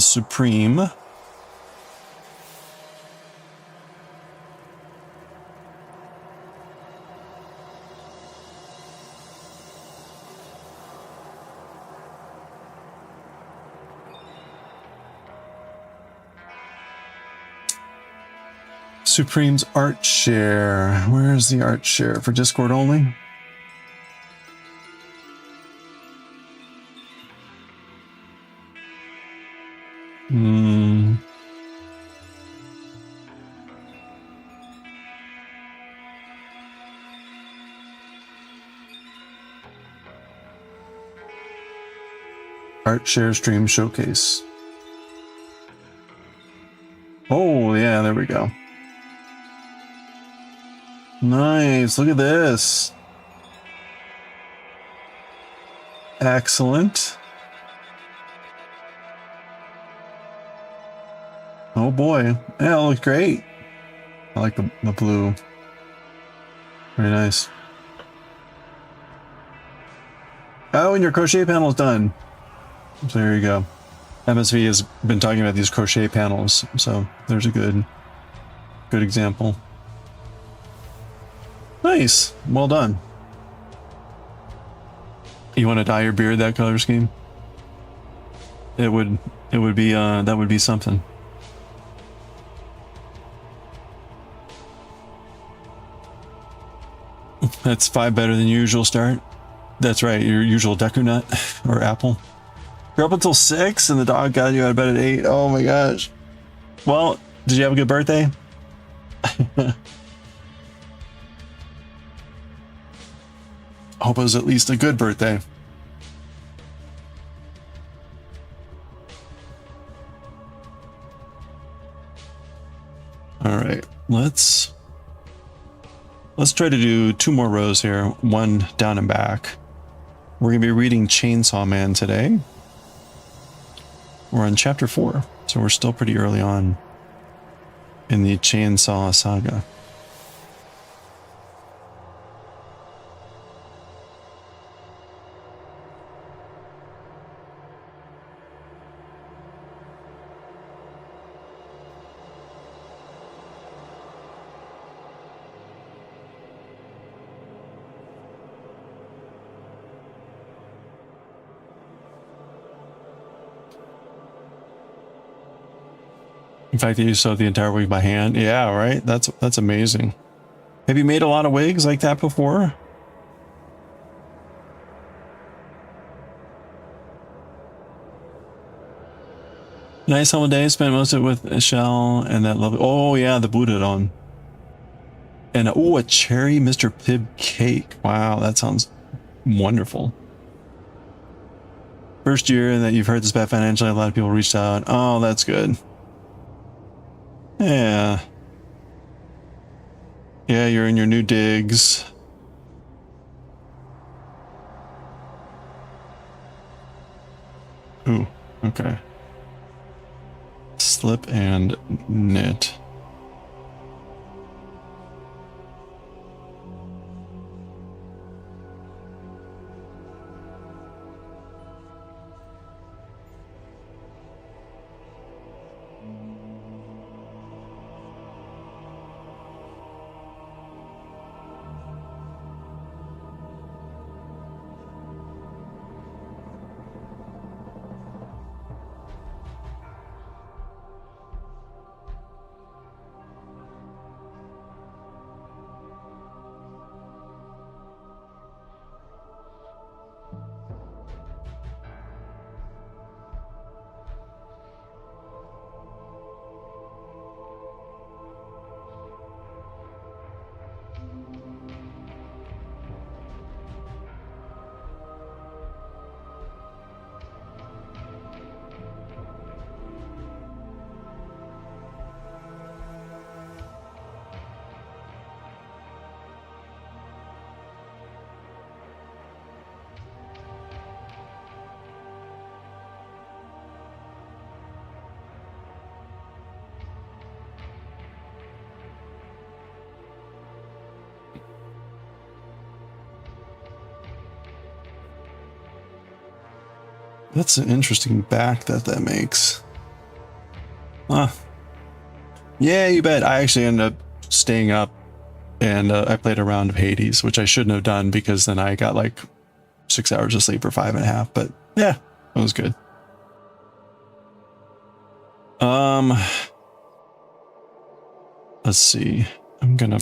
[SPEAKER 1] Supreme. Supreme's art share. Where's the art share? For Discord only? Art share stream showcase. Oh, yeah, there we go. Nice. Look at this. Excellent. Oh boy. Yeah, it looks great. I like the blue. Very nice. Oh, and your crochet panel's done. So there you go. MSV has been talking about these crochet panels, so there's a good example. Nice. Well done. You want to dye your beard that color scheme? It would be that would be something. That's 5 better than your usual start. That's right, your usual Deku Nut or apple. You're up until 6 and the dog got you out of bed at 8. Oh my gosh. Well, did you have a good birthday? I hope it was at least a good birthday. All right, let's try to do 2 more rows here, 1 down and back. We're gonna be reading Chainsaw Man today. We're on chapter 4, so we're still pretty early on in the Chainsaw Saga. In fact, that you sewed the entire wig by hand. Yeah, right. That's amazing. Have you made a lot of wigs like that before? Nice holiday. Spent most of it with a shell and that lovely. Oh yeah, the Buddha-don. And oh, a cherry Mr. Pibb cake. Wow, that sounds wonderful. First year that you've heard this bad financially, a lot of people reached out. Oh, that's good. Yeah. Yeah, you're in your new digs. Ooh, okay. Slip and knit. That's an interesting back that makes. Huh. Yeah, you bet. I actually ended up staying up and I played a round of Hades, which I shouldn't have done because then I got like 6 hours of sleep or 5.5, but yeah, it was good. Let's see. I'm gonna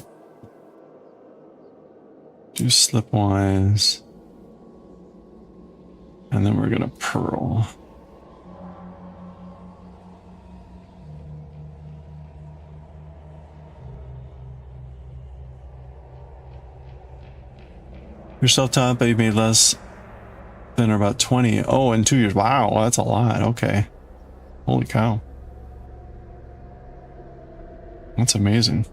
[SPEAKER 1] do slipwise. And then we're gonna purl. You're self-taught, but you made less than about 20. Oh, in 2 years. Wow, that's a lot. Okay. Holy cow. That's amazing.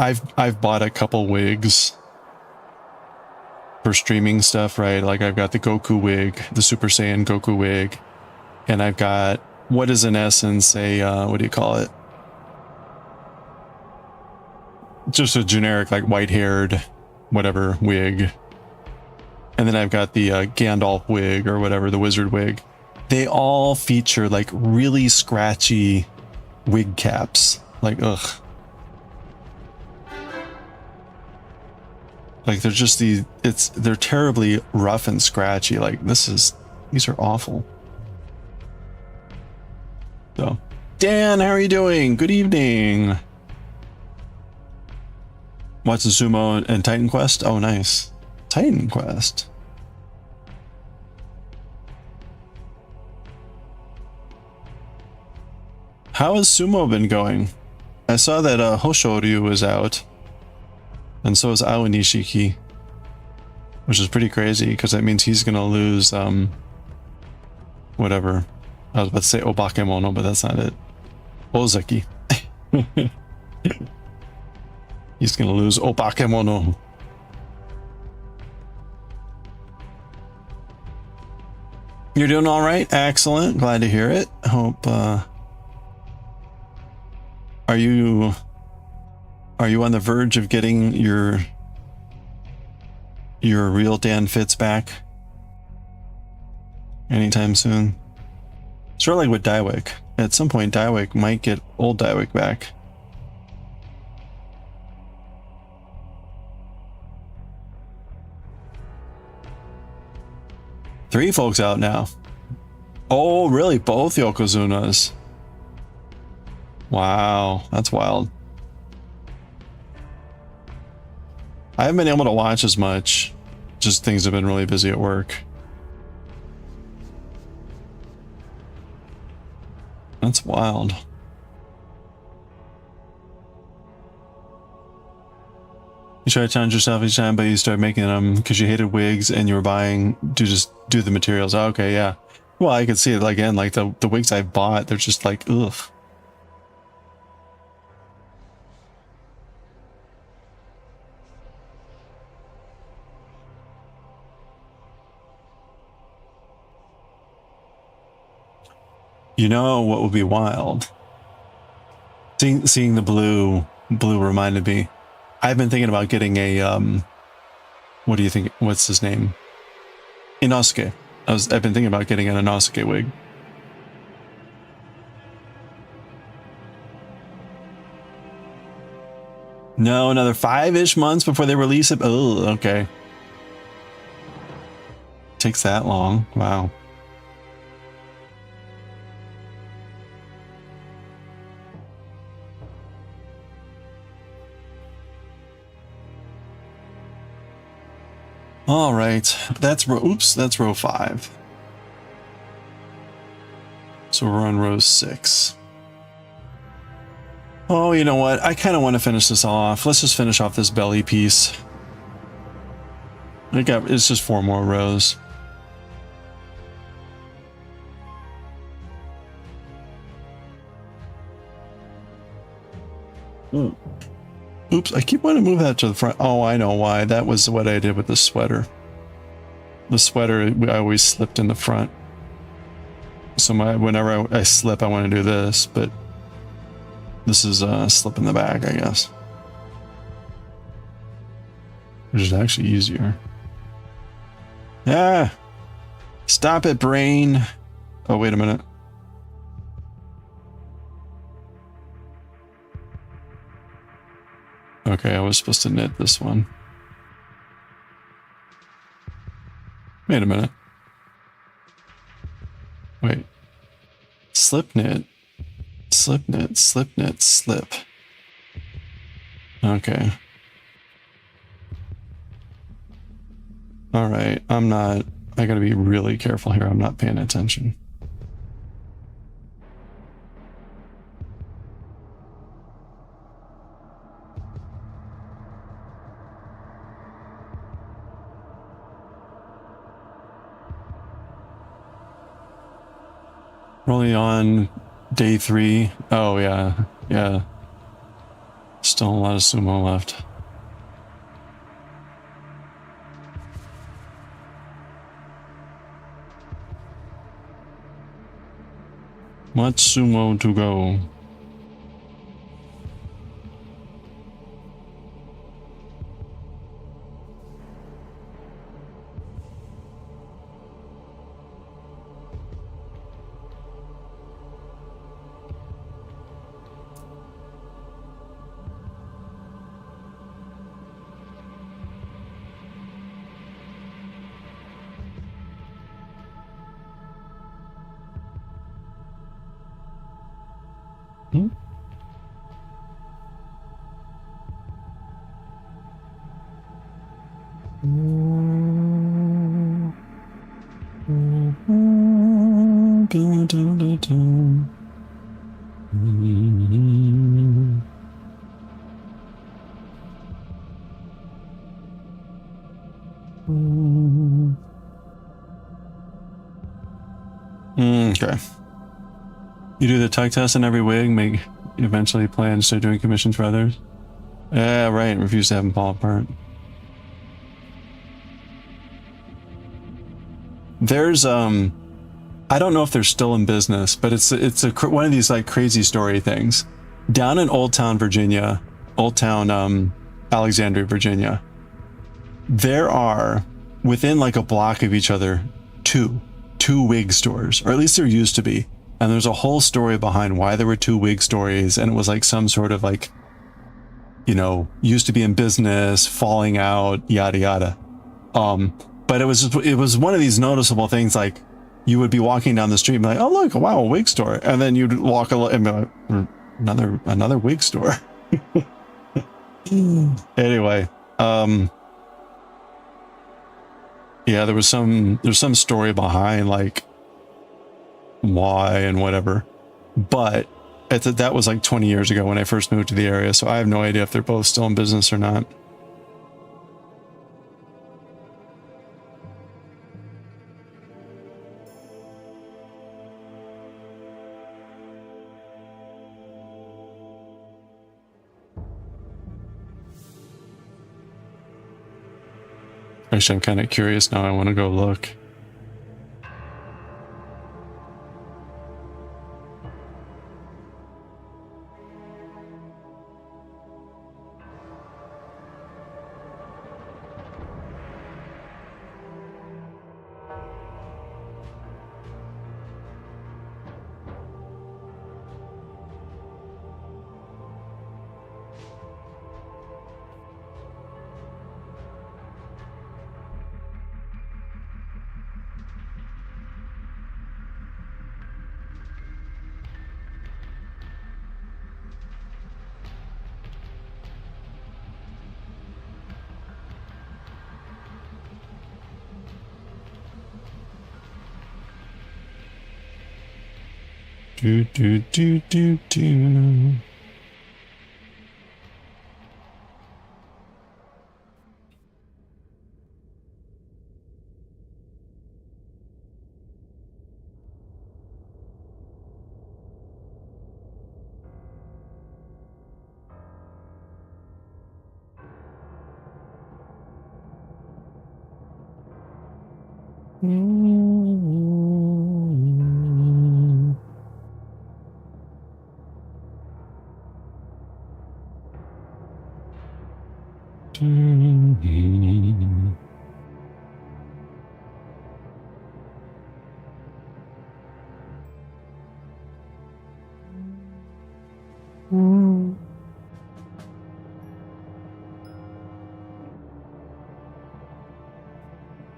[SPEAKER 1] I've bought a couple wigs for streaming stuff, right? Like I've got the Goku wig, the Super Saiyan Goku wig, and I've got what is in essence a what do you call it? Just a generic like white-haired whatever wig. And then I've got the Gandalf wig or whatever, the wizard wig. They all feature like really scratchy wig caps. Like ugh. Like they're just they're terribly rough and scratchy. Like these are awful. So, Dan, how are you doing? Good evening. Watching Sumo and Titan Quest? Oh, nice. Titan Quest. How has Sumo been going? I saw that Hoshoryu was out. And so is Aonishiki, which is pretty crazy because that means he's gonna lose whatever. I was about to say Obakemono, but that's not it. Ozeki. He's gonna lose Obakemono. You're doing all right? Excellent. Glad to hear it. Hope are you on the verge of getting your real Dan Fitz back anytime soon? Sort of like with Daiwick. At some point, Daiwick might get old Daiwick back. Three folks out now. Oh, really? Both Yokozunas? Wow, that's wild. I haven't been able to watch as much. Just things have been really busy at work. That's wild. You try to challenge yourself each time, but you start making them because you hated wigs and you were buying to just do the materials. Oh, okay, yeah. Well, I could see it again, like the wigs I bought, they're just like, ugh. You know what would be wild? Seeing the blue reminded me. I've been thinking about getting a what do you think? What's his name? Inosuke. I've been thinking about getting an Inosuke wig. No, another 5-ish months before they release it. Oh, okay. Takes that long. Wow. All right, that's row 5. So we're on row 6. Oh, you know what? I kind of want to finish this off. Let's just finish off this belly piece. It's just 4 more rows. Ooh. Oops, I keep wanting to move that to the front. Oh, I know why. That was what I did with the sweater. The sweater, I always slipped in the front. So whenever I slip, I want to do this, but this is a slip in the back, I guess. Which is actually easier. Ah! Stop it, brain! Oh, wait a minute. Okay, I was supposed to knit this one. Wait a minute. Wait. Slip knit. Slip knit, slip knit, slip. Okay. Alright, I gotta be really careful here. I'm not paying attention. We're only on day 3. Oh, yeah. Yeah. Still a lot of sumo left. Much sumo to go. Hmm? Okay. You do the tug test in every wig, make eventually plan to start doing commissions for others. Yeah, right. Refuse to have them fall apart. There's I don't know if they're still in business, but it's one of these like crazy story things. Down in Old Town, Virginia, Old Town Alexandria, Virginia, there are within like a block of each other two wig stores, or at least there used to be. And there's a whole story behind why there were 2 wig stories, and it was like some sort of like, you know, used to be in business, falling out, yada yada. But it was one of these noticeable things, like you would be walking down the street and be like, oh look, wow, a wig store, and then you'd walk and be like, another wig store. Anyway, yeah, there's some story behind like why and whatever, but that was like 20 years ago when I first moved to the area, so I have no idea if they're both still in business or not. Actually, I'm kind of curious now. I want to go look. Do do do do do.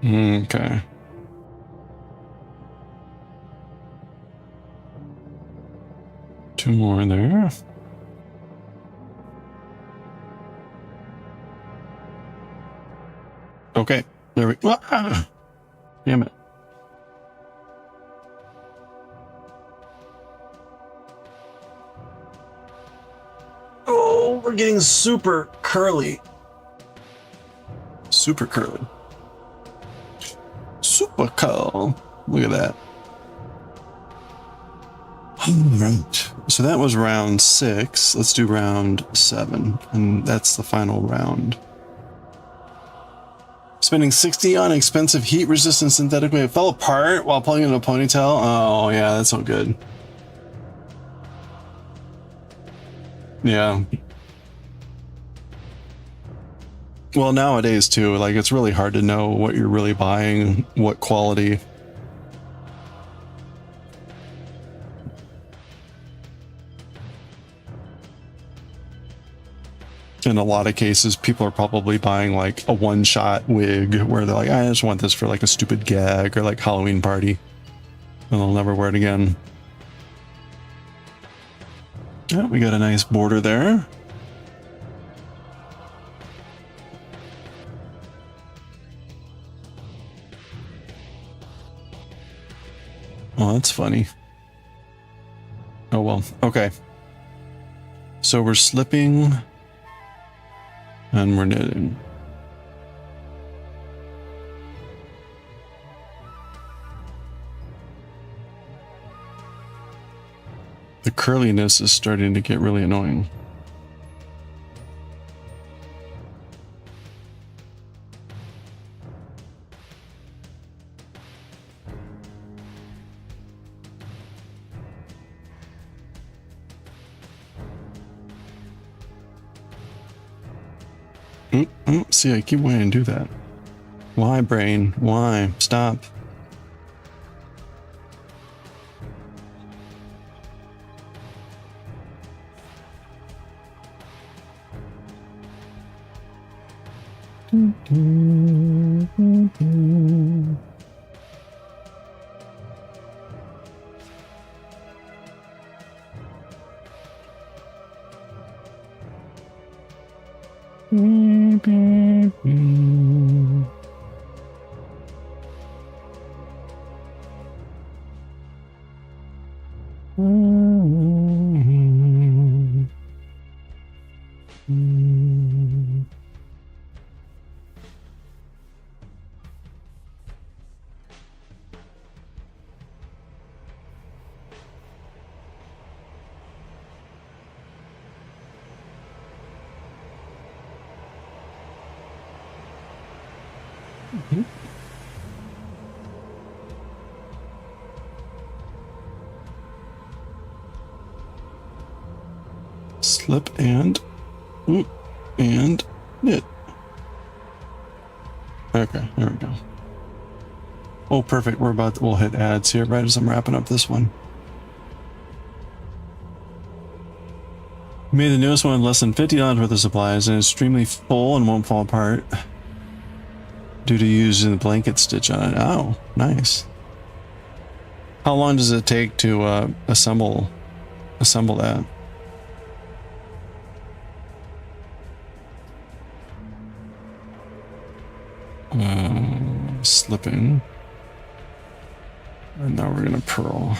[SPEAKER 1] Okay. Two more there. Okay. There we go. Ah, damn it. Oh, we're getting super curly. Super curly. Super curl. Look at that. All right. So that was round 6. Let's do round 7. And that's the final round. Spending 60 on expensive heat-resistant synthetic wave fell apart while pulling in a ponytail. Oh, yeah, that's not good. Yeah. Well, nowadays, too, like, it's really hard to know what you're really buying, what quality. In a lot of cases, people are probably buying like a one-shot wig where they're like, I just want this for like a stupid gag or like Halloween party, and they'll never wear it again. Yeah, we got a nice border there. Oh, that's funny. Oh, well, okay. So we're slipping and we're knitting. The curliness is starting to get really annoying. See, I keep wanting to do that. Why, brain? Why? Stop. Slip and knit. Okay, there we go. Oh, perfect. We'll hit ads here right as I'm wrapping up this one. We made the newest one less than $50 worth of supplies and extremely full and won't fall apart due to using the blanket stitch on it. Oh, nice. How long does it take to assemble that? Slipping. And now we're gonna purl.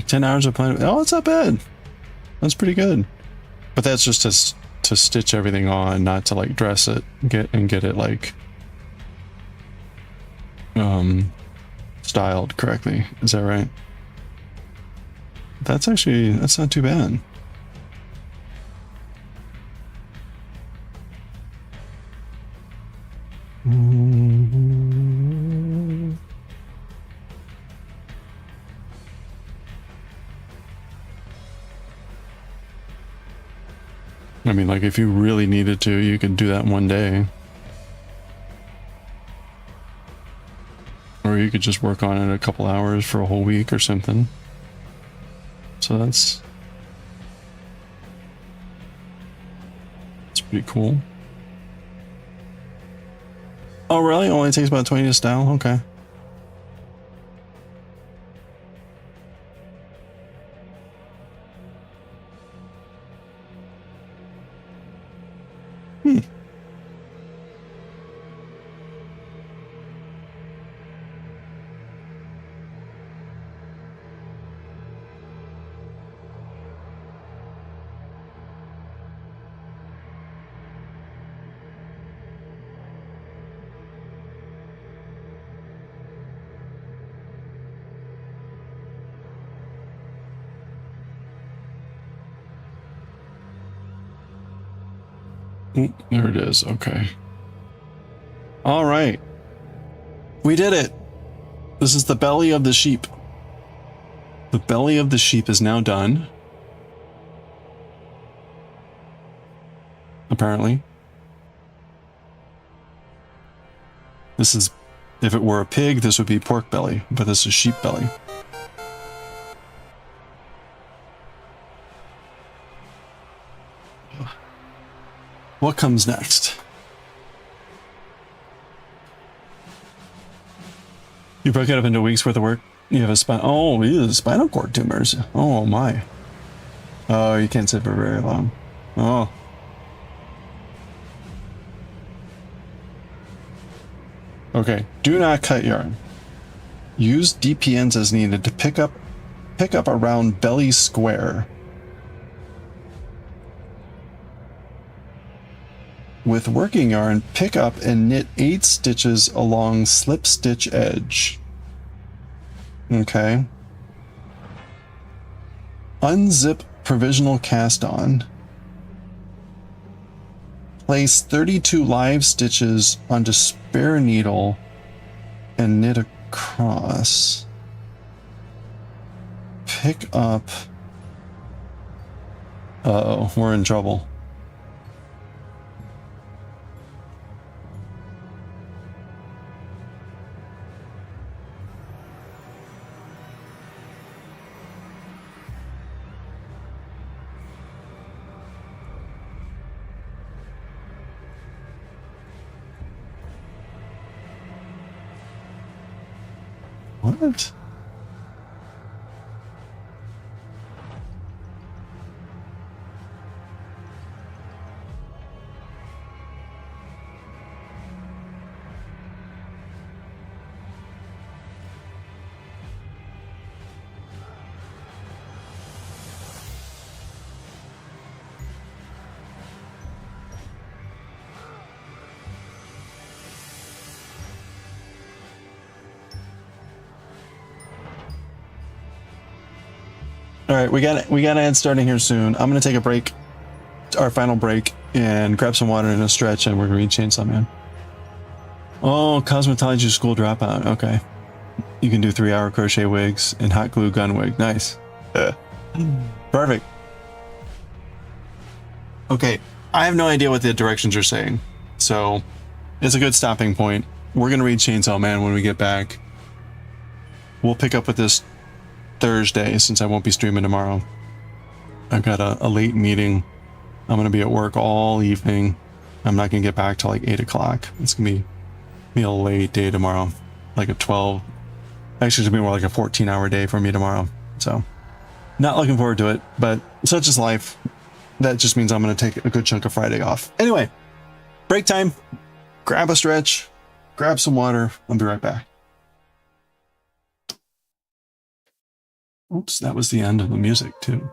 [SPEAKER 1] $10 hours of planning. Oh, it's not bad. That's pretty good. But that's just to stitch everything on, not to like dress it, get it like styled correctly. Is that right? That's not too bad. I mean, like, if you really needed to, you could do that in one day. Or you could just work on it a couple hours for a whole week or something. So that's pretty cool. Oh, really? Only takes about 20 to style? Okay. There it is. Okay. All right. We did it. This is the belly of the sheep. The belly of the sheep is now done. Apparently. This is, if it were a pig, this would be pork belly, but this is sheep belly. What comes next? You broke it up into a week's worth of work. You have a spinal cord tumors. Oh my. Oh, you can't sit for very long. Oh. Okay. Do not cut yarn. Use DPNs as needed to pick up around belly square. With working yarn, pick up and knit 8 stitches along slip stitch edge. Okay. Unzip provisional cast on. Place 32 live stitches onto spare needle and knit across. Pick up. Uh-oh, we're in trouble. What? All right, we got to end starting here soon. I'm gonna take a break, our final break, and grab some water and a stretch, and we're gonna read Chainsaw Man. Oh, cosmetology school dropout. Okay, you can do 3-hour crochet wigs and hot glue gun wig. Nice. Perfect. Okay, I have no idea what the directions are saying, so it's a good stopping point. We're gonna read Chainsaw Man when we get back. We'll pick up with this Thursday, since I won't be streaming tomorrow. I've got a late meeting. I'm going to be at work all evening. I'm not going to get back till like 8 o'clock. It's going to be a late day tomorrow. Like a 12. Actually, it's going to be more like a 14-hour day for me tomorrow. So, not looking forward to it, but such is life. That just means I'm going to take a good chunk of Friday off. Anyway, break time. Grab a stretch. Grab some water. I'll be right back. Oops, that was the end of the music, too.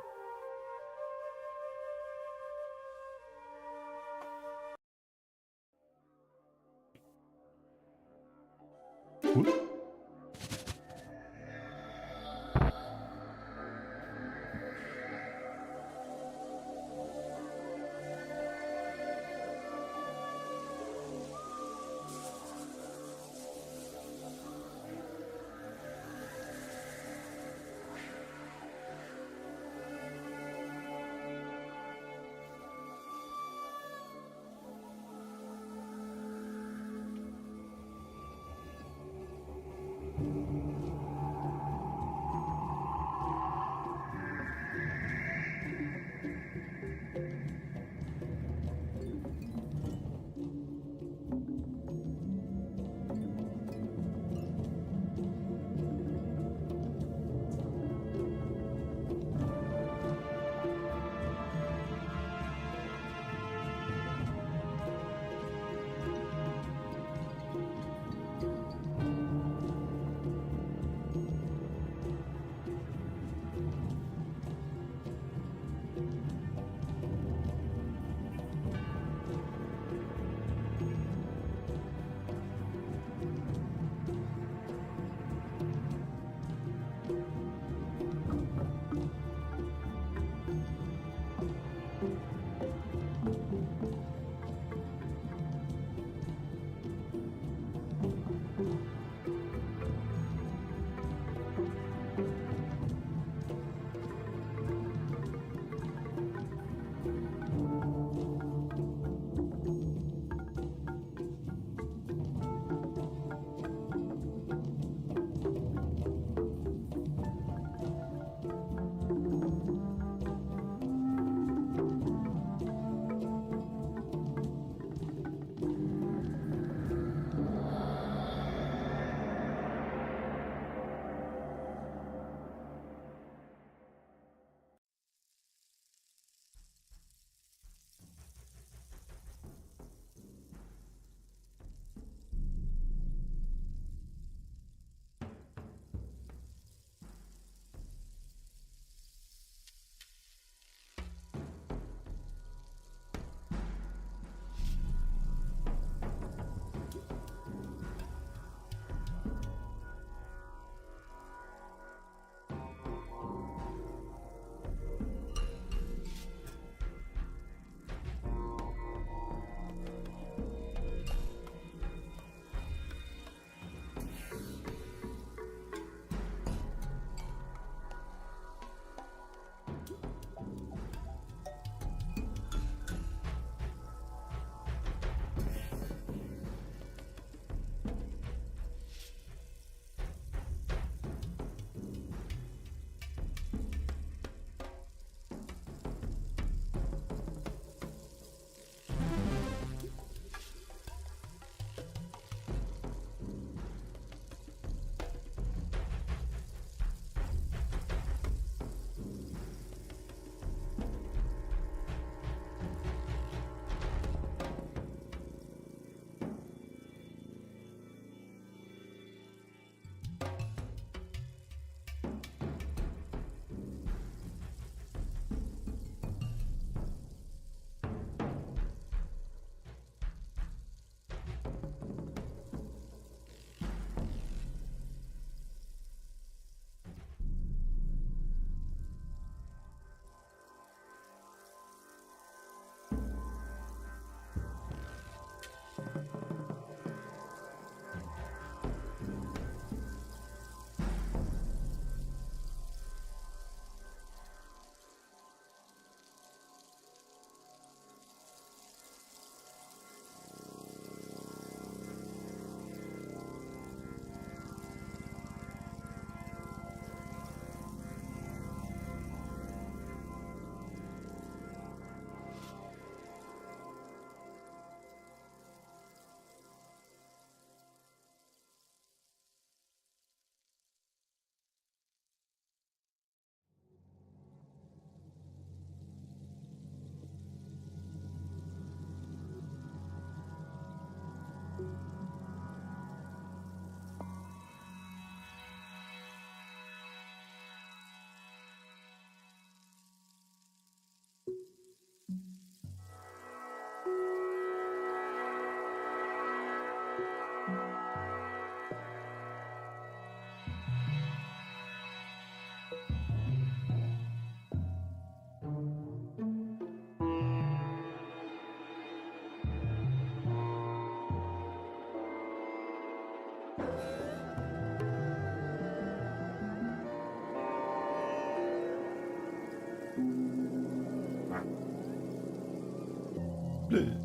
[SPEAKER 1] Bleh.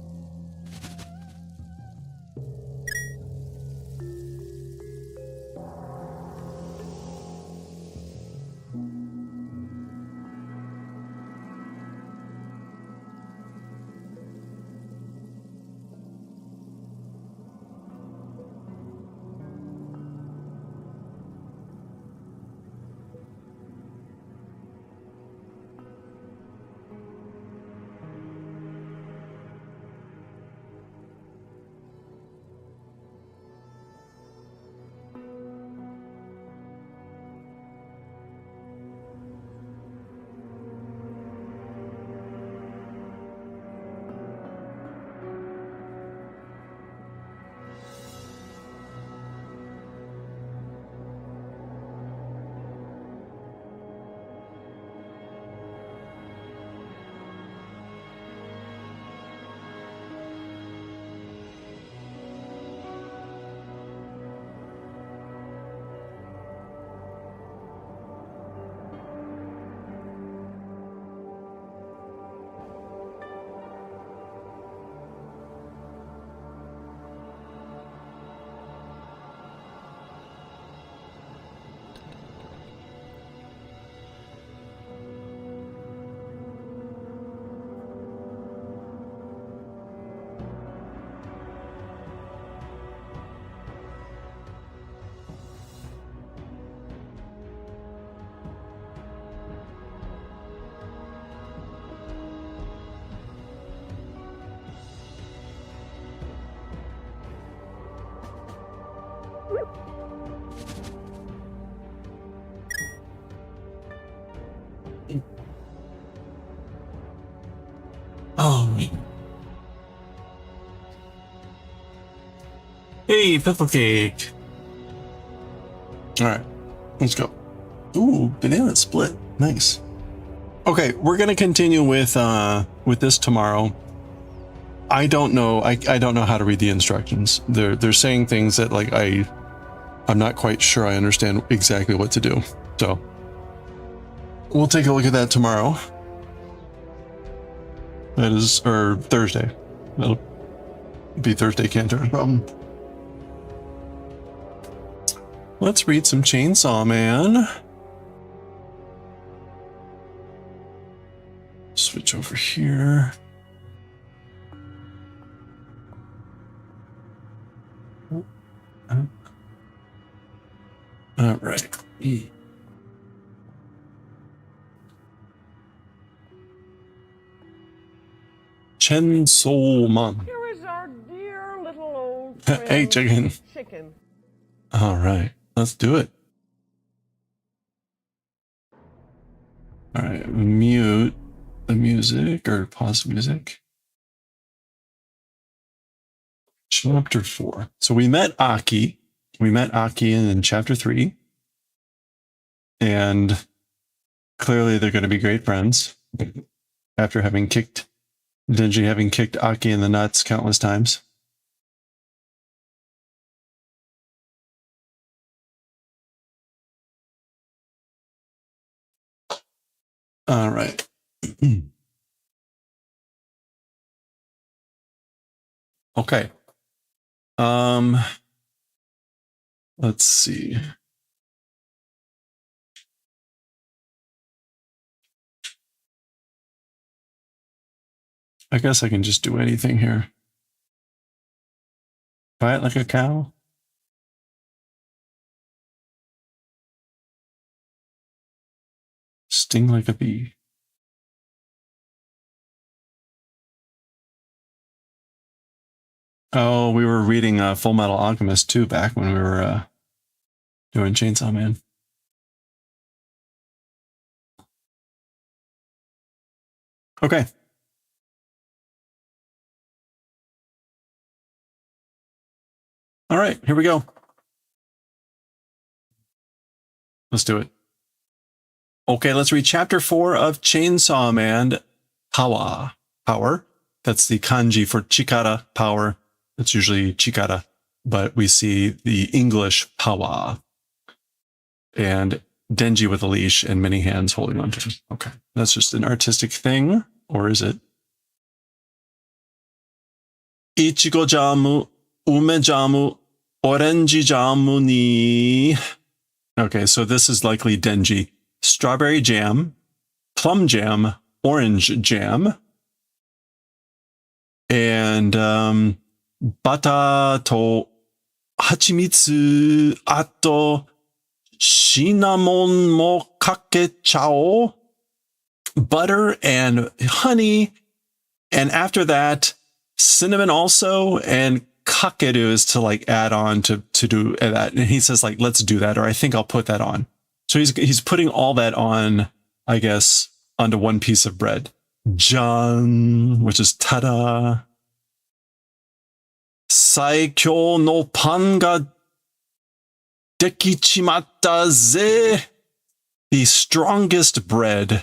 [SPEAKER 1] Oh. Hey, pickle cake. All right, let's go. Ooh, banana split. Nice. Okay, we're gonna continue with this tomorrow. I don't know. I don't know how to read the instructions. They're saying things that like I'm not quite sure I understand exactly what to do. So we'll take a look at that tomorrow. That is, or Thursday. That'll be Thursday Cantor's problem. Let's read some Chainsaw Man. Switch over here. All right. Chainsaw Man.
[SPEAKER 2] Here is our dear little old friend,
[SPEAKER 1] Hey, chicken.
[SPEAKER 2] Chicken.
[SPEAKER 1] All right, let's do it. All right, mute the music or pause the music. Chapter 4. So we met Aki. We met Aki in chapter 3. And clearly they're going to be great friends after having kicked Denji, having kicked Aki in the nuts countless times. All right. Okay. Let's see. I guess I can just do anything here. Fight like a cow. Sting like a bee. Oh, we were reading Full Metal Alchemist too back when we were doing Chainsaw Man. Okay. All right, here we go. Let's do it. Okay, let's read chapter 4 of Chainsaw Man. Power. Power. That's the kanji for chikara, power. It's usually chikara, but we see the English power. And Denji with a leash and many hands holding on to him. Okay, that's just an artistic thing, or is it? Ichigo jamu, ume jamu, orange jamu ni. Okay, so this is likely Denji. Strawberry jam, plum jam, orange jam, and bata to hachimitsu ato cinnamon mo kakechao. Butter and honey, and after that, cinnamon also, and kakeru is to like add on to do that. And he says like, let's do that, or I think I'll put that on. So he's putting all that on, I guess, onto one piece of bread. Jan, which is tada. Saikyo no pan ga dekichimatta ze. The strongest bread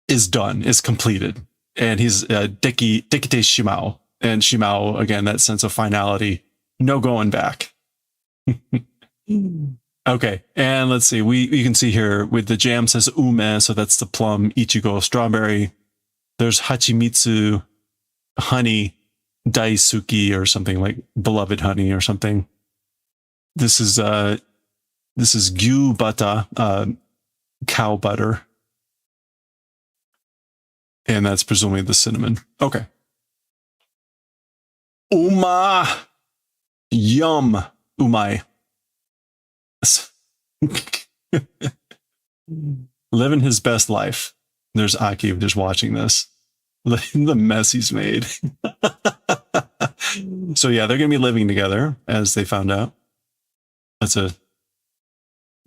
[SPEAKER 1] is done, is completed. And he's dekite shimao. And shimao, again, that sense of finality. No going back. Okay, and let's see. You can see here with the jam says ume, so that's the plum, ichigo, strawberry. There's hachimitsu, honey, daisuki, or something like beloved honey or something. This is gyu bata, cow butter. And that's presumably the cinnamon. Okay. Uma. Yum. Umai. Living his best life. There's Aki just watching this. The mess he's made. So yeah, they're going to be living together, as they found out. That's a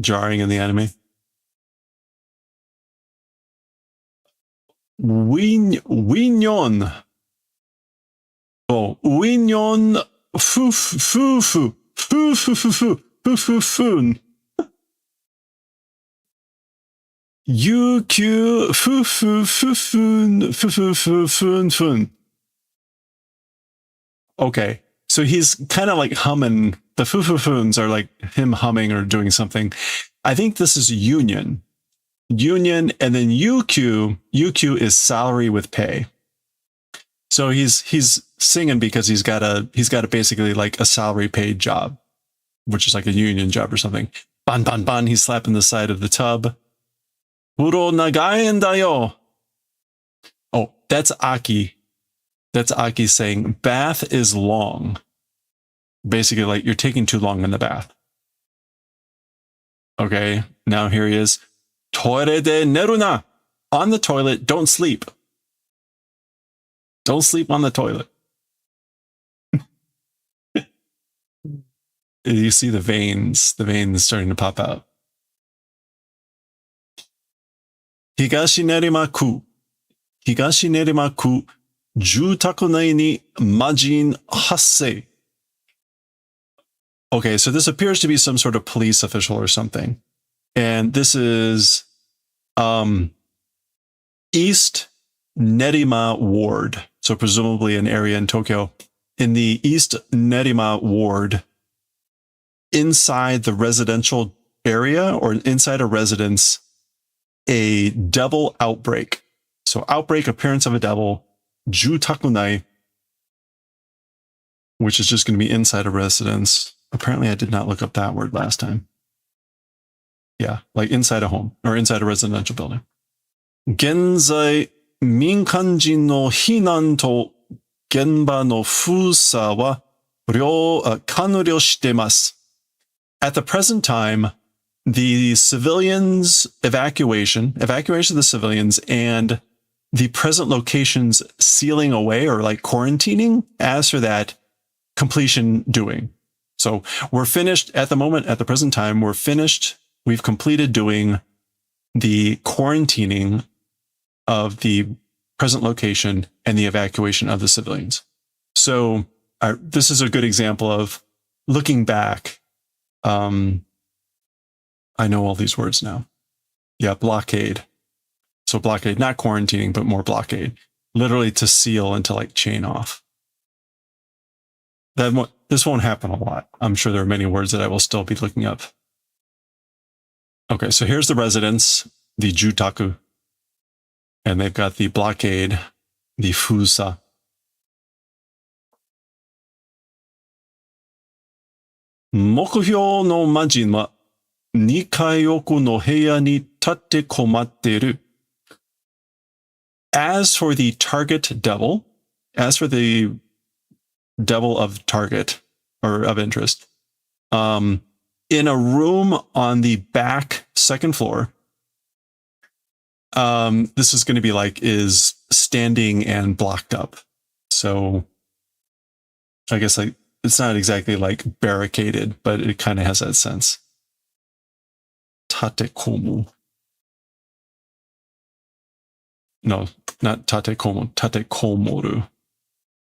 [SPEAKER 1] jarring in the anime. Winyon. Oh, Winyon fun. UQ fun. Okay, so he's kind of like humming. The funs are like him humming or doing something. I think this is union, and then UQ is salary with pay. So he's singing because he's got a basically like a salary paid job, which is like a union job or something. Ban. He's slapping the side of the tub. Furo nagaien da yo. Oh, that's Aki. That's Aki saying bath is long. Basically, like you're taking too long in the bath. Okay, now here he is. Toire de neruna. On the toilet, don't sleep. Don't sleep on the toilet. You see the veins starting to pop out. Higashi nerimaku. Jutaku nai ni majin hassei. Okay, so this appears to be some sort of police official or something. And this is East Nerima Ward. So presumably an area in Tokyo. In the East Nerima Ward, inside the residential area or inside a residence, a devil outbreak. So outbreak, appearance of a devil, jutakunai, which is just going to be inside a residence. Apparently I did not look up that word last time. Yeah, like inside a home or inside a residential building. Genzai minkanjin no hinan to genba no fusa wa kanuryo shitemasu. At the present time, the civilians evacuation of the civilians and the present locations sealing away or like quarantining, as for that, completion doing. So we're finished at the moment, at the present time, we're finished. We've completed doing the quarantining of the present location and the evacuation of the civilians. So this is a good example of looking back. I know all these words now. Yeah, blockade. So blockade, not quarantining, but more blockade. Literally to seal and to like chain off. This won't happen a lot. I'm sure there are many words that I will still be looking up. Okay, so here's the residence, the jutaku. And they've got the blockade the fusa. Mokhyou no majin wa 2階奥の部屋に立って困っている. As for the target devil, as for the devil of target or of interest, in a room on the back second floor, this is going to be like is standing and blocked up. So I guess like it's not exactly like barricaded, but it kind of has that sense. Tatekomu. No, not tatekomu, tatekomoru.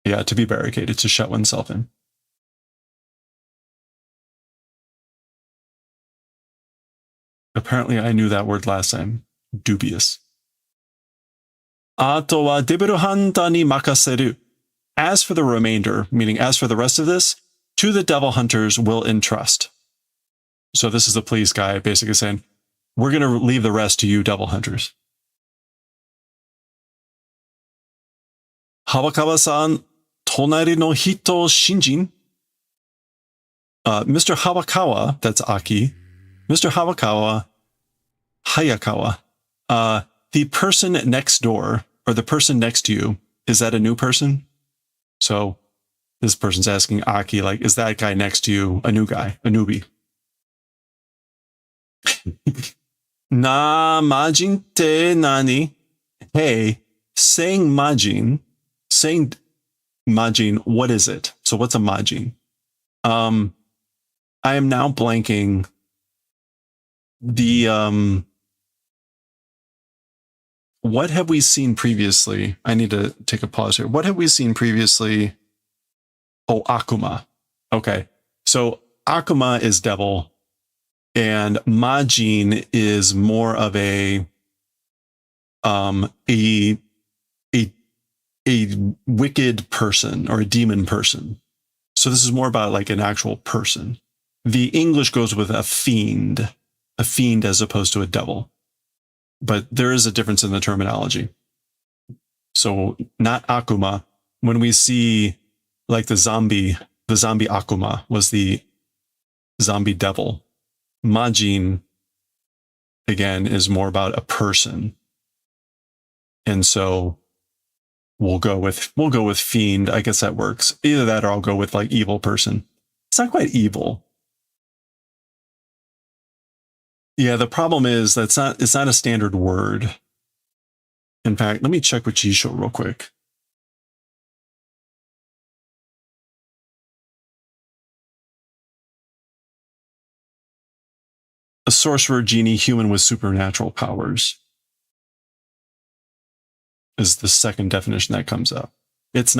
[SPEAKER 1] Yeah, to be barricaded, to shut oneself in. Apparently I knew that word last time. Dubious. Ato wa debiru hanta ni makaseru. As for the remainder, meaning as for the rest of this, to the devil hunters will entrust. So this is the police guy basically saying, we're going to leave the rest to you devil hunters. Hawakawa-san, tonari no hito shinjin. Mr. Hawakawa, that's Aki. Mr. Hawakawa, Hayakawa. The person next door, or the person next to you, is that a new person? So this person's asking Aki, like, is that guy next to you a new guy, a newbie? Na majin te nani? Hey, saying majin, what is it? So what's a majin? I am now blanking the, what have we seen previously? I need to take a pause here. What have we seen previously? Oh, Akuma. Okay. So Akuma is devil and Majin is more of a wicked person or a demon person. So this is more about like an actual person. The English goes with a fiend as opposed to a devil. But there is a difference in the terminology. So not Akuma. When we see like the zombie Akuma was the zombie devil. Majin, again, is more about a person. And so we'll go with fiend. I guess that works. Either that or I'll go with like evil person. It's not quite evil. Yeah, the problem is it's not a standard word. In fact, let me check with Jisho real quick. A sorcerer, genie, human with supernatural powers is the second definition that comes up. This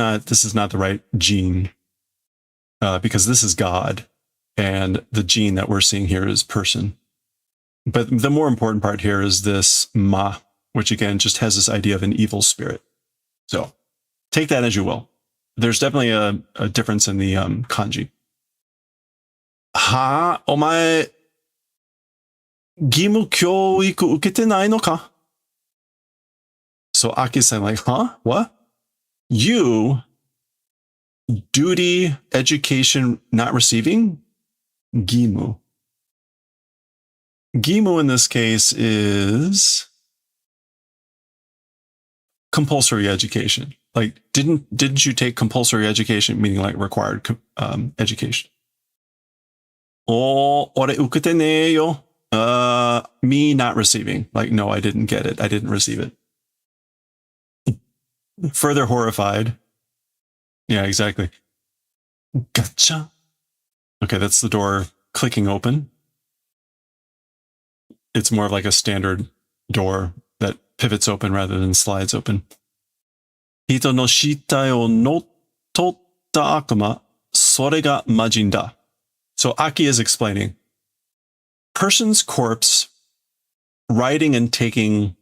[SPEAKER 1] is not the right gene, because this is God, and the gene that we're seeing here is person. But the more important part here is this ma, which again just has this idea of an evil spirit. So take that as you will. There's definitely a difference in the kanji. Ha, omae, gimu kyouiku ukete nai no ka? So Aki's saying like, huh? What? You, duty, education not receiving? Gimu. Gimu in this case is compulsory education. Like, didn't you take compulsory education, meaning like required education? Oh, ore ukete ne yo. Me not receiving. Like, no, I didn't get it. I didn't receive it. Further horrified. Yeah, exactly. Gotcha. Okay, that's the door clicking open. It's more of like a standard door that pivots open rather than slides open. Hito no shitai o no totta akuma, sore ga majin da. So Aki is explaining, person's corpse riding and taking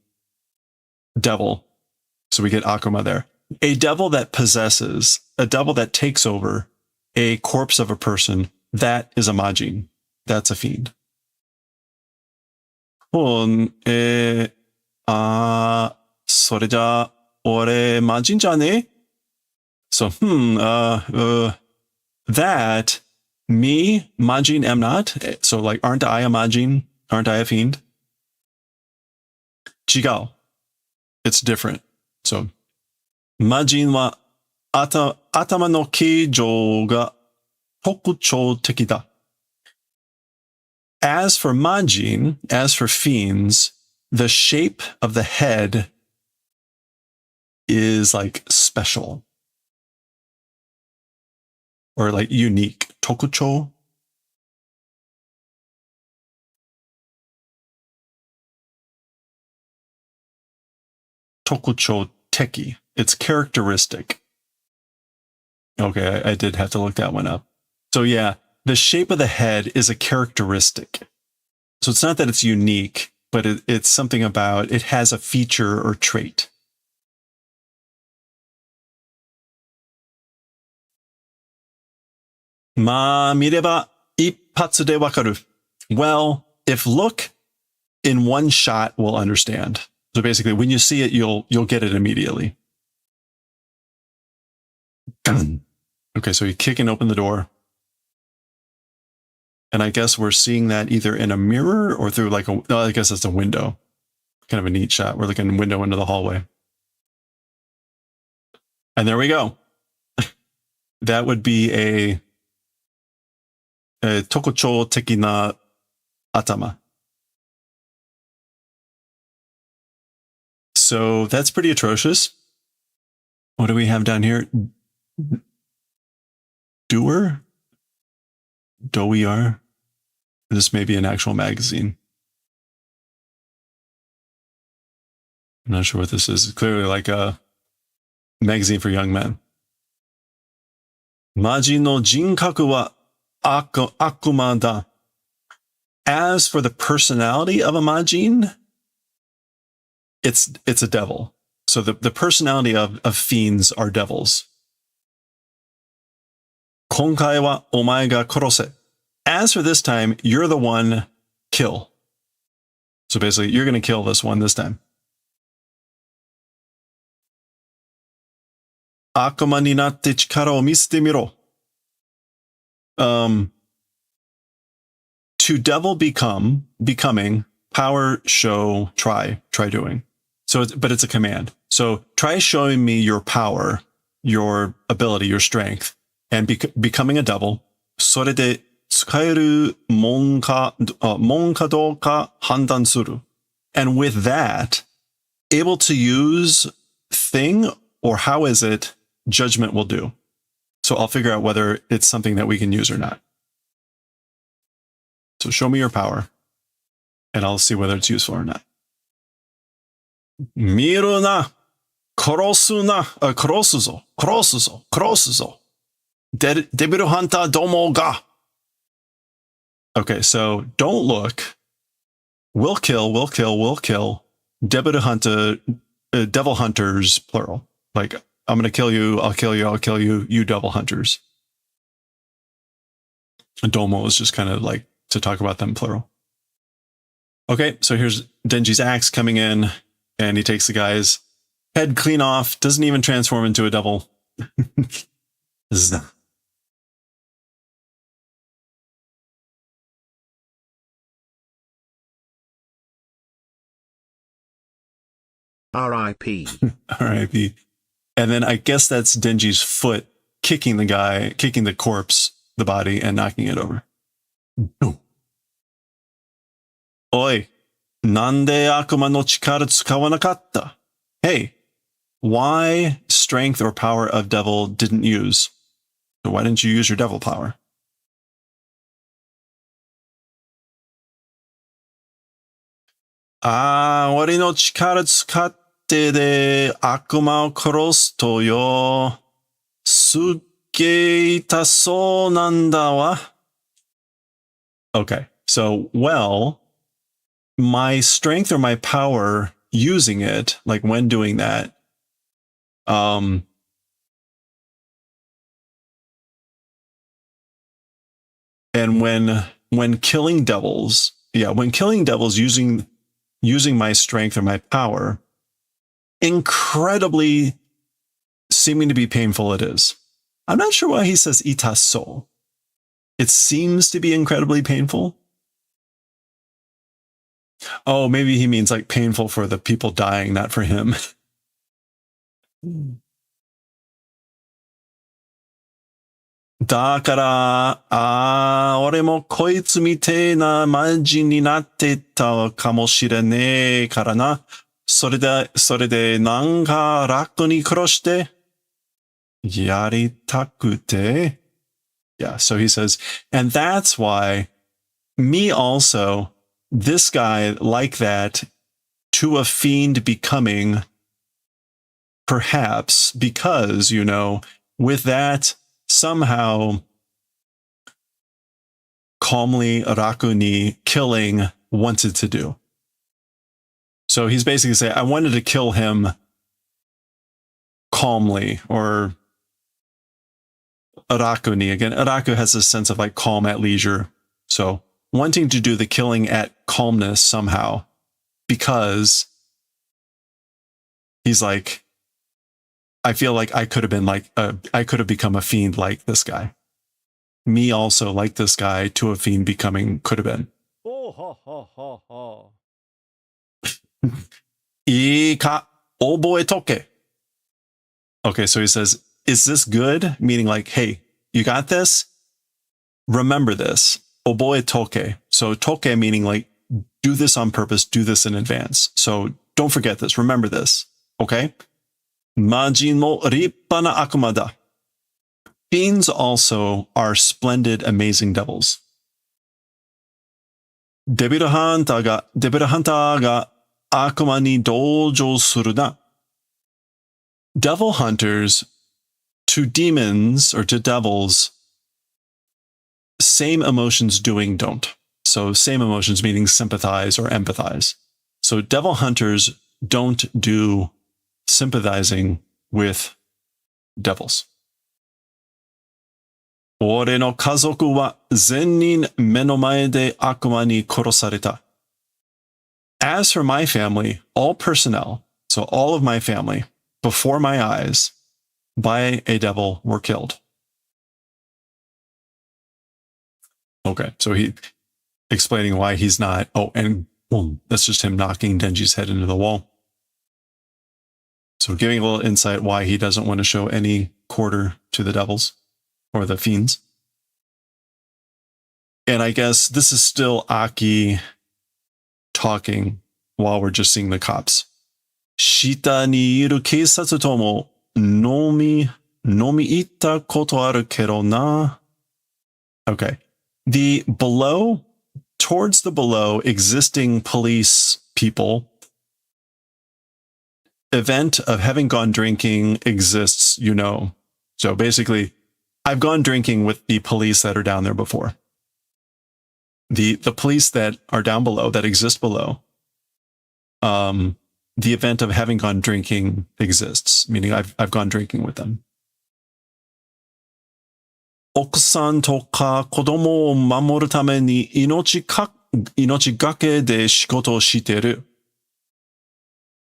[SPEAKER 1] devil. So we get Akuma there. A devil that possesses, a devil that takes over a corpse of a person, that is a majin. That's a fiend. Sore ja ore majin jane? So, that, me, majin am not. So, like, aren't I a majin? Aren't I a fiend? Chigao. It's different. So, majin wa atama no keijou ga tokuchou teki da. As for majin, as for fiends, the shape of the head is like special. Or like unique. Tokuchou. Tokuchou teki. It's characteristic. Okay, I did have to look that one up. So yeah, the shape of the head is a characteristic. So it's not that it's unique, but it's something about, it has a feature or trait. Ma mireba ippatsu de wakaru. Well, if look in one shot, we'll understand. So basically, when you see it, you'll get it immediately. Okay, so you're kicking open the door. And I guess we're seeing that either in a mirror or through like I guess it's a window. Kind of a neat shot. We're looking window into the hallway. And there we go. That would be a tokuchou teki na atama. So that's pretty atrocious. What do we have down here? Doer? Doer? This may be an actual magazine. I'm not sure what this is. It's clearly like a magazine for young men. Maji no jinkaku wa akuma da. As for the personality of a majin, it's a devil. So the personality of fiends are devils. Konkai wa omae ga korose. As for this time, you're the one kill. So basically, you're going to kill this one this time. Akuma ni natte chikara o misete miro. To devil becoming, power, show, try doing. So, but it's a command. So try showing me your power, your ability, your strength, and becoming a devil. それで使えるもんかどうか判断する. And with that, able to use thing or how is it, judgment will do. So I'll figure out whether it's something that we can use or not. So show me your power, and I'll see whether it's useful or not. Miru na, korosu na, korosu zo. Debiru hanta domo ga. Okay, so don't look. Will kill. Debiru hanta, devil hunters, plural. Like, I'm going to kill you, I'll kill you, you devil hunters. Domo is just kind of like to talk about them plural. Okay, so here's Denji's axe coming in, and he takes the guy's head clean off, doesn't even transform into a devil.
[SPEAKER 3] R.I.P.
[SPEAKER 1] R.I.P. And then I guess that's Denji's foot kicking the corpse, the body, and knocking it over. Oi, nande akuma no chikara tsukawanakatta? Hey, why strength or power of devil didn't use? So why didn't you use your devil power? Wari no chikara tsukatte de akuma o korosu to yo. Sugge itasou nanda wa. Okay, so, well, my strength or my power using it, like when doing that, and when killing devils, using my strength or my power, incredibly seeming to be painful it is. I'm not sure why he says itaso. It seems to be incredibly painful. Oh, maybe he means like painful for the people dying, not for him. だから、俺もこいつみてえなマジになってたかもしれねえからな。それでなんか楽に殺して、やりたくて。Yeah, so he says, and that's why me also, this guy like that, to a fiend becoming, perhaps because, you know, with that, somehow calmly Rakuni killing wanted to do. So he's basically saying, I wanted to kill him calmly, or Arakuni. Again, Araku has this sense of like calm at leisure. So wanting to do the killing at calmness somehow, because he's like, I feel like I could have been like, I could have become a fiend like this guy. Me also like this guy to a fiend becoming could have been.
[SPEAKER 3] Oh, ha, ha, ha, ha.
[SPEAKER 1] いいか、覚えとけ. Okay, so he says, is this good? Meaning like, hey, you got this? Remember this. 覚えとけ. So toke meaning like, do this on purpose, do this in advance. So don't forget this, remember this. Okay? 魔人も立派な悪魔だ. Fiends also are splendid, amazing devils. デビルハンターが悪魔に同情するな. Devil hunters to demons or to devils, same emotions doing don't. So same emotions meaning sympathize or empathize. So devil hunters don't do sympathizing with devils. 俺の家族は全人目の前で悪魔に殺された. As for my family, all personnel, so all of my family, before my eyes, by a devil were killed. Okay, so he explaining why he's not. Oh, and boom, that's just him knocking Denji's head into the wall. So giving a little insight why he doesn't want to show any quarter to the devils or the fiends. And I guess this is still Aki talking while we're just seeing the cops. 下にいる警察とも飲み行ったことあるけどな. Okay. The below, towards the below existing police people, event of having gone drinking exists, you know. So basically, I've gone drinking with the police that are down there before. The police that are down below, that exist below, the event of having gone drinking exists, meaning I've gone drinking with them. 奥さんとか子供を守るために命がけで仕事をしてる.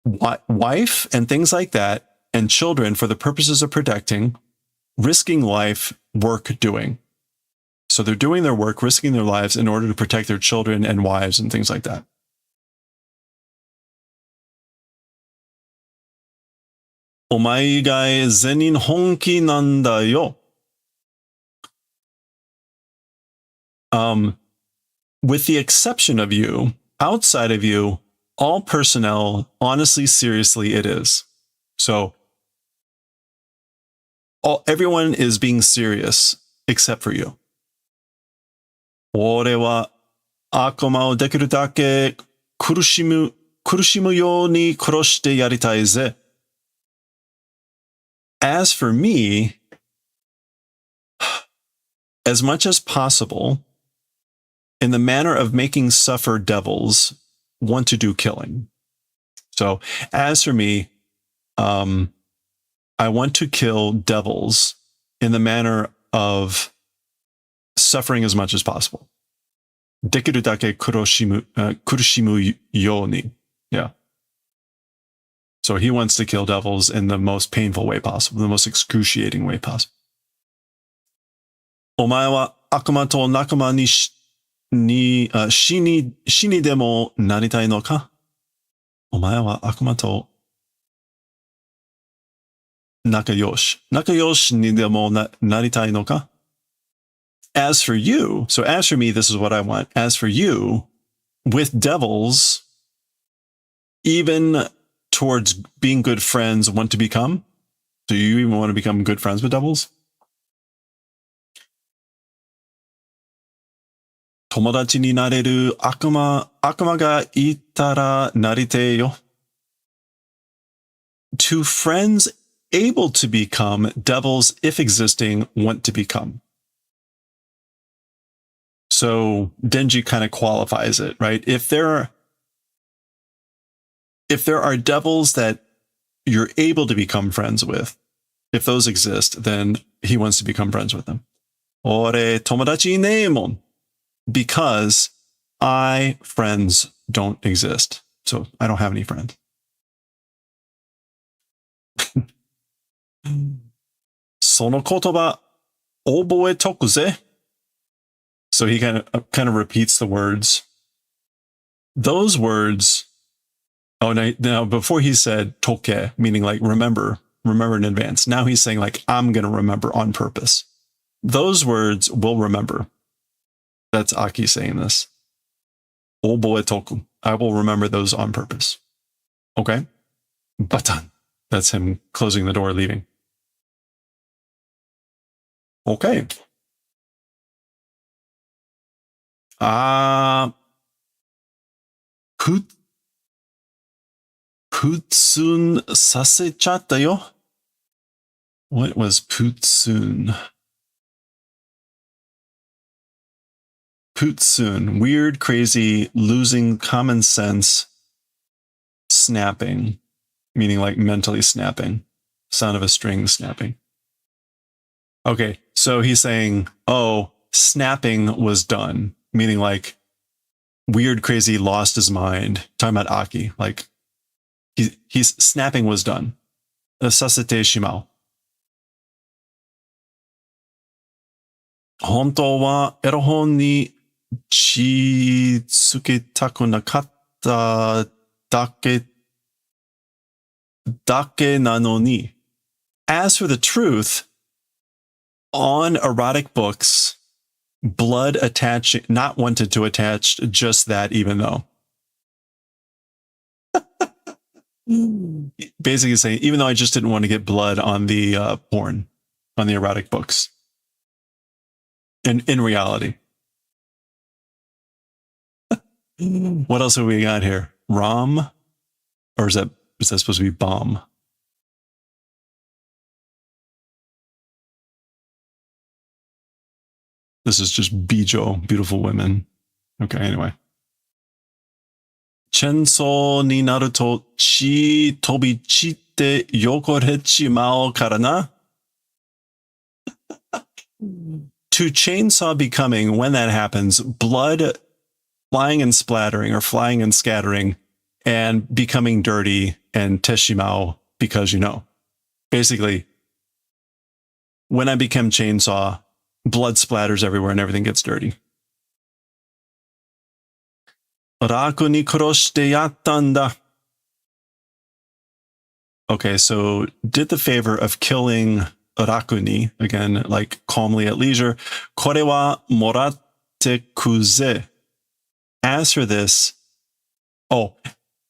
[SPEAKER 1] Wife and things like that, and children for the purposes of protecting, risking life, work doing. So they're doing their work, risking their lives in order to protect their children and wives and things like that. お前以外全員本気なんだよ. With the exception of you, outside of you, all personnel, honestly, seriously, it is. So everyone is being serious except for you. 俺は悪魔をできるだけ苦しむように殺してやりたいぜ. As for me, as much as possible, in the manner of making suffer devils, want to do killing. So as for me, I want to kill devils in the manner of suffering as much as possible. できるだけ苦しむように. Yeah. So he wants to kill devils in the most painful way possible, the most excruciating way possible. お前は悪魔と仲間に死にでもなりたいのか? お前は悪魔と仲良しにでもなりたいのか? As for you, so as for me, this is what I want. As for you, with devils, even towards being good friends, want to become? Do you even want to become good friends with devils? 友達になれる悪魔がいたらなりてえよ. To friends able to become devils, if existing, want to become. So Denji kind of qualifies it, right? If there are devils that you're able to become friends with, if those exist, then he wants to become friends with them. 俺友達いねえもん. Because friends don't exist. So I don't have any friends. その言葉覚えとくぜ. So he kind of repeats the words. Those words. Oh, now before he said toke, meaning like remember in advance. Now he's saying like I'm gonna remember on purpose. Those words will remember. That's Aki saying this. Oboe toku. I will remember those on purpose. Okay. Batan. That's him closing the door, leaving. Okay. Putsun sasechatta yo? What was putsun? Putsun. Weird, crazy, losing common sense, snapping. Meaning like mentally snapping. Sound of a string snapping. Okay, so he's saying, oh, snapping was done. Meaning like weird, crazy, lost his mind. Talking about Aki. Like he's snapping was done. Sasete shimao. 本当はエロ本に血つけたくなかっただけなのに. As for the truth, on erotic books, blood attaching, not wanted to attach, just that even though. Basically saying, even though I just didn't want to get blood on the porn, on the erotic books. In reality. What else have we got here? Rom? Or is that supposed to be bomb? This is just Bijo, beautiful women. Okay, anyway. Chenso ni naru to chi tobichite yokorechimao karana. To chainsaw becoming, when that happens, blood flying and splattering or flying and scattering and becoming dirty and teshimao because you know. Basically, when I become chainsaw, blood splatters everywhere and everything gets dirty. Raku ni kuroshite yattanda. Okay, so did the favor of killing Rakuni, again, like calmly at leisure. Kore wa moratte kuze. As for this,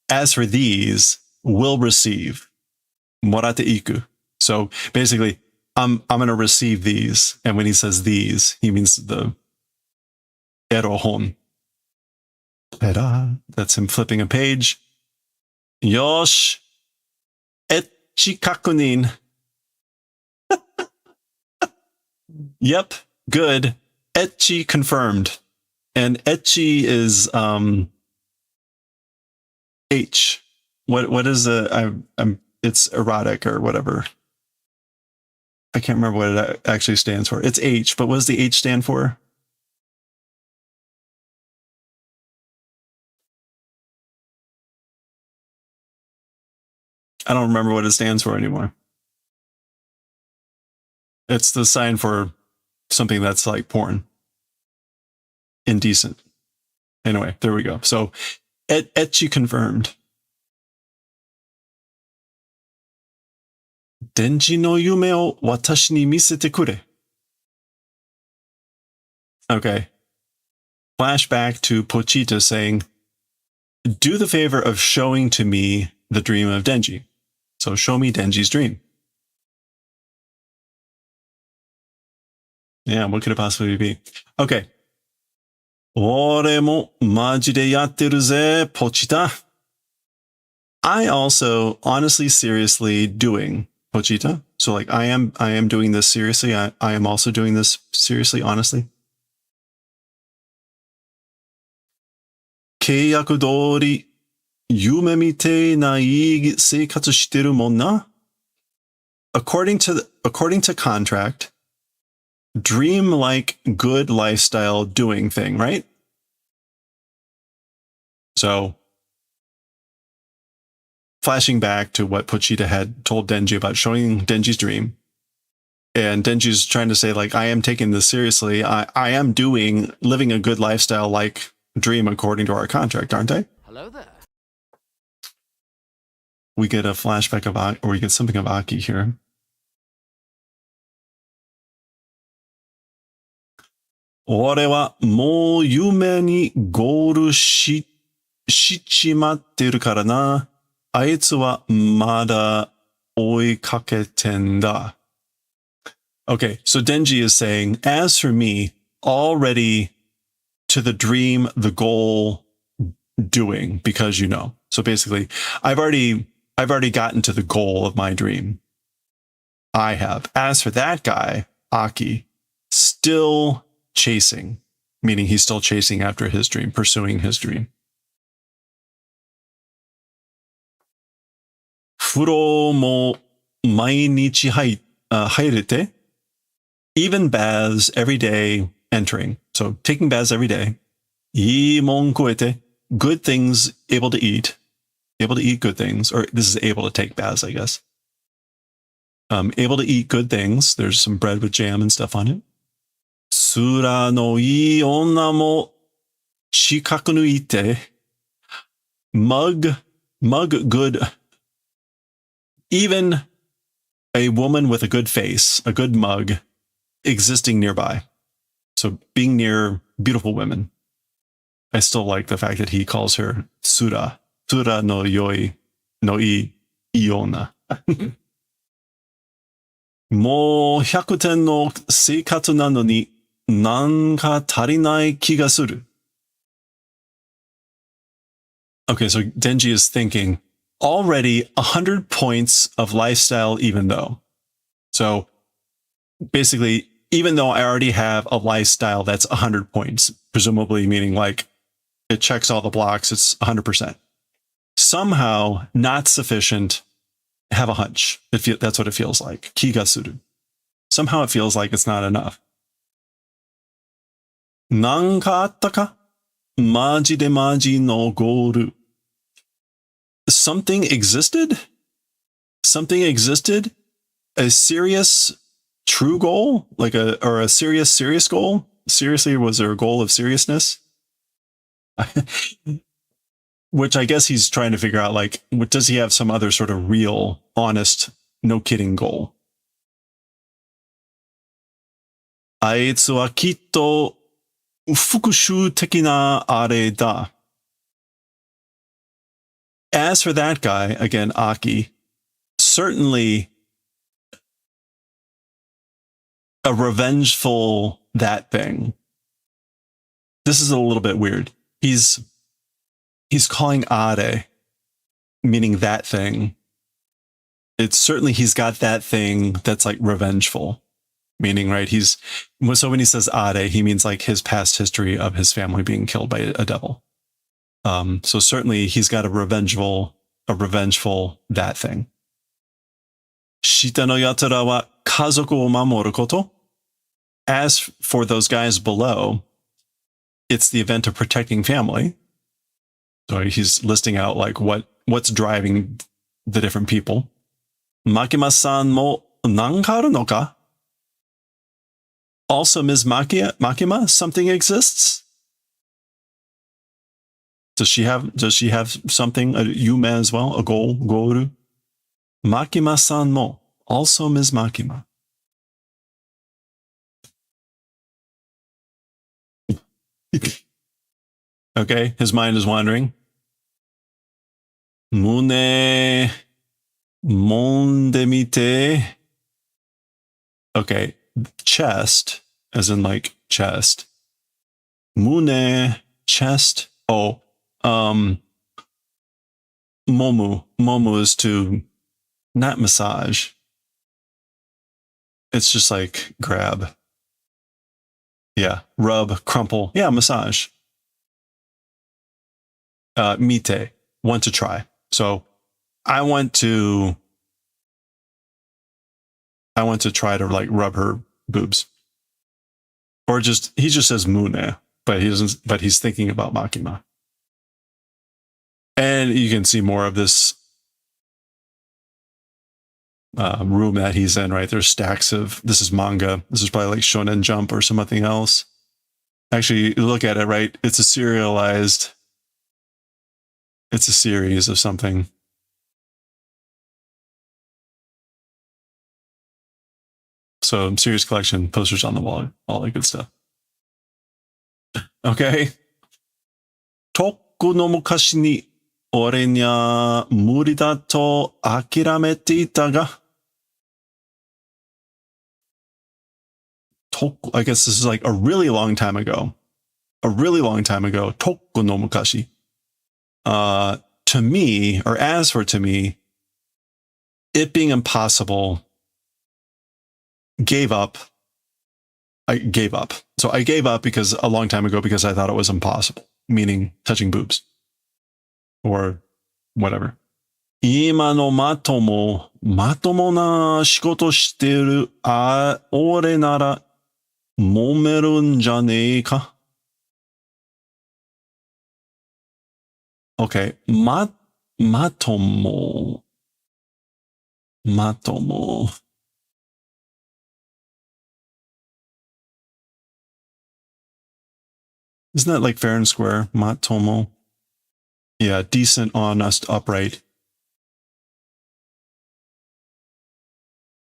[SPEAKER 1] as for these, will receive. Moratte iku. So basically, I'm going to receive these. And when he says these, he means the erohon. That's him flipping a page. Yosh. Etchi kakunin. Yep, good. Etchi confirmed. And etchi is H. What is it's erotic or whatever. I can't remember what it actually stands for. It's H, but what does the H stand for? I don't remember what it stands for anymore. It's the sign for something that's like porn. Indecent. Anyway, there we go. So, ecchi confirmed. Denji no yume o watashi ni misete kure. Okay. Flashback to Pochita saying, do the favor of showing to me the dream of Denji. So show me Denji's dream. Yeah, what could it possibly be? Okay. 俺もマジでやってるぜ, Pochita. I also honestly, seriously doing Pochita. So like I am doing this seriously. I am also doing this seriously, honestly. 契約通り夢みてない生活してるもんな. According to contract, dream like good lifestyle doing thing, right? So, flashing back to what Pochita had told Denji about showing Denji's dream. And Denji's trying to say, like, I am taking this seriously. I am living a good lifestyle like dream according to our contract, aren't I?
[SPEAKER 3] Hello there.
[SPEAKER 1] We get a flashback of Aki, or we get something of Aki here. Ore wa mou yume ni goal shichimatte kara na. Aitsu wa mada oikaketen da. Okay, so Denji is saying, as for me, already to the dream, the goal, doing, because you know. So basically, I've already gotten to the goal of my dream. I have. As for that guy, Aki, still chasing, meaning he's still chasing after his dream, pursuing his dream. Furo mo mainichi hairete. Even baths every day entering. So taking baths every day. Ii mon koete. Good things, able to eat good things, or this is able to take baths, I guess. Able to eat good things. There's some bread with jam and stuff on it. Tsura no ii onna mo shikaku nuite. Mug, good. Even a woman with a good face, a good mug, existing nearby. So being near beautiful women. I still like the fact that he calls her Tsura. Tsura no yoi no ii iona. もう100点の生活なのになんか足りない気がする. Okay, so Denji is thinking, already 100 points of lifestyle even though. So basically, even though I already have a lifestyle that's 100 points, presumably meaning like it checks all the blocks, it's 100%. Somehow not sufficient. Have a hunch. That's what it feels like. Kigasuru. Somehow it feels like it's not enough. Nanka atta ka? Maji de maji no goru. Something existed? Something existed? A serious, true goal? Or a serious goal? Seriously, was there a goal of seriousness? Which I guess he's trying to figure out, like, does he have some other sort of real, honest, no kidding goal? Aitsu wa kitto fukushu teki na are da. As for that guy, again, Aki, certainly a revengeful that thing. This is a little bit weird. He's calling Are, meaning that thing. It's certainly he's got that thing that's like revengeful, meaning, right? So when he says Are, he means like his past history of his family being killed by a devil. So certainly he's got a revengeful that thing. Shita no yatara wa kazoku o mamoru koto. As for those guys below, it's the event of protecting family. So he's listing out like what's driving the different people. Makima-san mo nanka aru no ka? Also, Ms. Makima, something exists? Does she have something, a yume as well, a goal, goru? Makima-san mo, also Ms. Makima. Okay, his mind is wandering. Mune monde mite. Okay, chest, as in like chest. Mune, chest. Oh, momu. Momu is to not massage. It's just like grab. Yeah, rub, crumple. Yeah, massage. Mite, want to try. So I want to try to like rub her boobs. Or he just says mune, but he doesn't, but he's thinking about Makima. And you can see more of this room that he's in, right? There's stacks of, this is manga. This is probably like Shonen Jump or something else. Actually, look at it, right? It's a serialized, it's a series of something. So series collection, posters on the wall, all that good stuff. Okay. Toku no mukashi ni ore ni wa muri da to akiramete ita ga. Toku, I guess this is like a really long time ago. A really long time ago. Toku no mukashi. To me, or as for to me, it being impossible, gave up. I gave up. So I gave up because a long time ago because I thought it was impossible, meaning touching boobs or whatever. 今のまともな仕事してる俺なら揉めるんじゃねえか? Okay, まとも. Isn't that like fair and square? Matomo. Yeah, decent, honest, upright.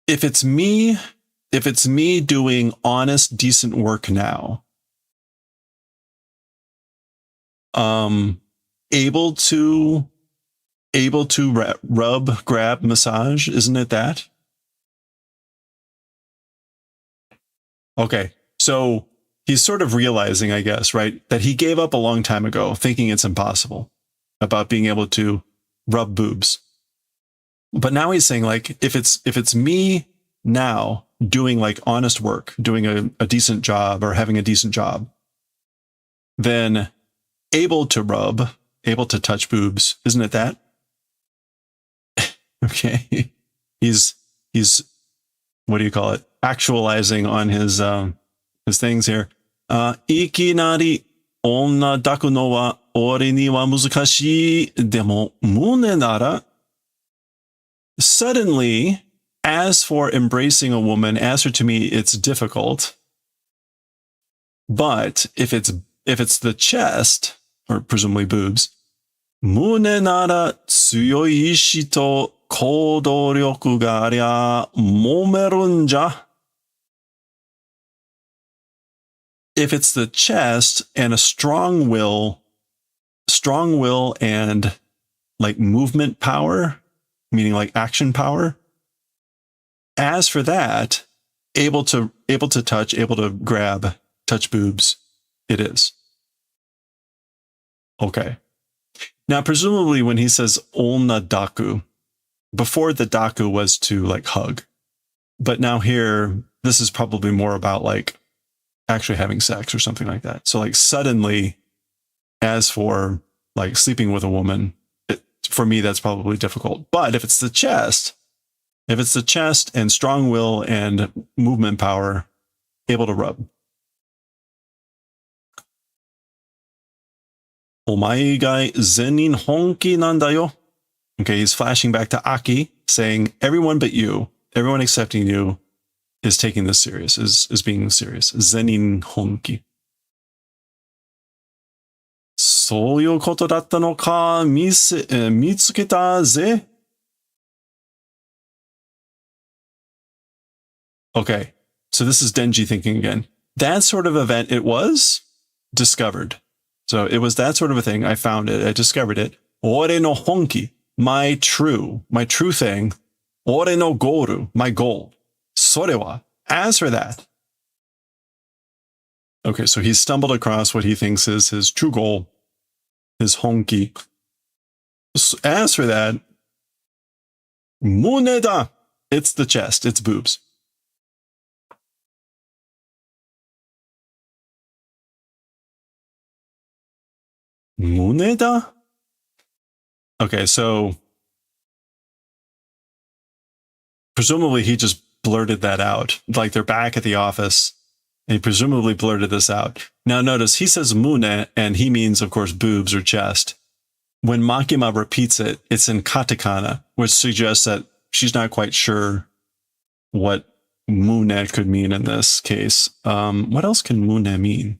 [SPEAKER 1] If it's me doing honest, decent work now, able to rub, grab, massage, isn't it that? Okay, so he's sort of realizing, I guess, right, that he gave up a long time ago, thinking it's impossible about being able to rub boobs. But now he's saying, like, if it's me now doing like honest work, doing a decent job or having a decent job, then able to rub, able to touch boobs, isn't it that? Okay. He's what do you call it? Actualizing on his things here. Ikinari onna daku no wa ore ni wa muzukashii. Demo mune nara. Suddenly, as for embracing a woman, as for to me, it's difficult. But if it's the chest, or presumably boobs, mune nara tsuyoi ishi to koudou ryoku ga aria momeru ja. If it's the chest and a strong will and like movement power, meaning like action power, as for that, able to touch, able to grab, touch boobs, it is. Okay. Now, presumably when he says onna daku, before the daku was to like hug, but now here, this is probably more about like actually having sex or something like that. So like suddenly, as for like sleeping with a woman, for me, that's probably difficult. But if it's the chest and strong will and movement power, able to rub. お前以外全員本気なんだよ. Okay, he's flashing back to Aki, saying, everyone but you, everyone excepting you, is taking this serious, is being serious. Zenin honki. そういうことだったのか、見つけたぜ。Okay, so this is Denji thinking again. That sort of event it was discovered. So it was that sort of a thing. I found it. I discovered it. Ore no honki, my true thing. Ore no goru, my goal. Sore wa, as for that. Okay, so he stumbled across what he thinks is his true goal, his honki. As for that, muneda, it's the chest, it's boobs. Muneda? Okay, so presumably he just blurted that out. Like they're back at the office, and he presumably blurted this out. Now notice he says mune, and he means, of course, boobs or chest. When Makima repeats it, it's in katakana, which suggests that she's not quite sure what mune could mean in this case. What else can mune mean?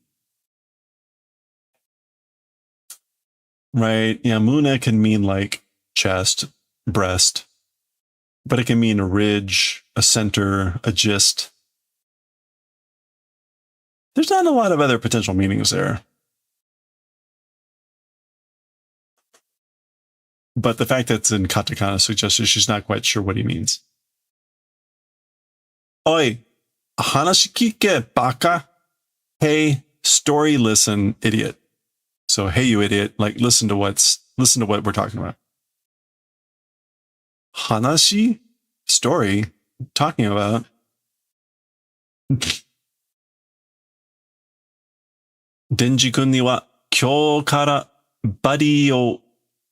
[SPEAKER 1] Right, yeah, mune can mean like chest, breast, but it can mean a ridge, a center, a gist. There's not a lot of other potential meanings there. But the fact that it's in katakana suggests that she's not quite sure what he means. Oi, hanashi kike baka. Hey, story listen, idiot. So, hey, you idiot, like listen to what we're talking about. Hanashi, story, talking about. Denji-kun ni wa kyou kara buddy o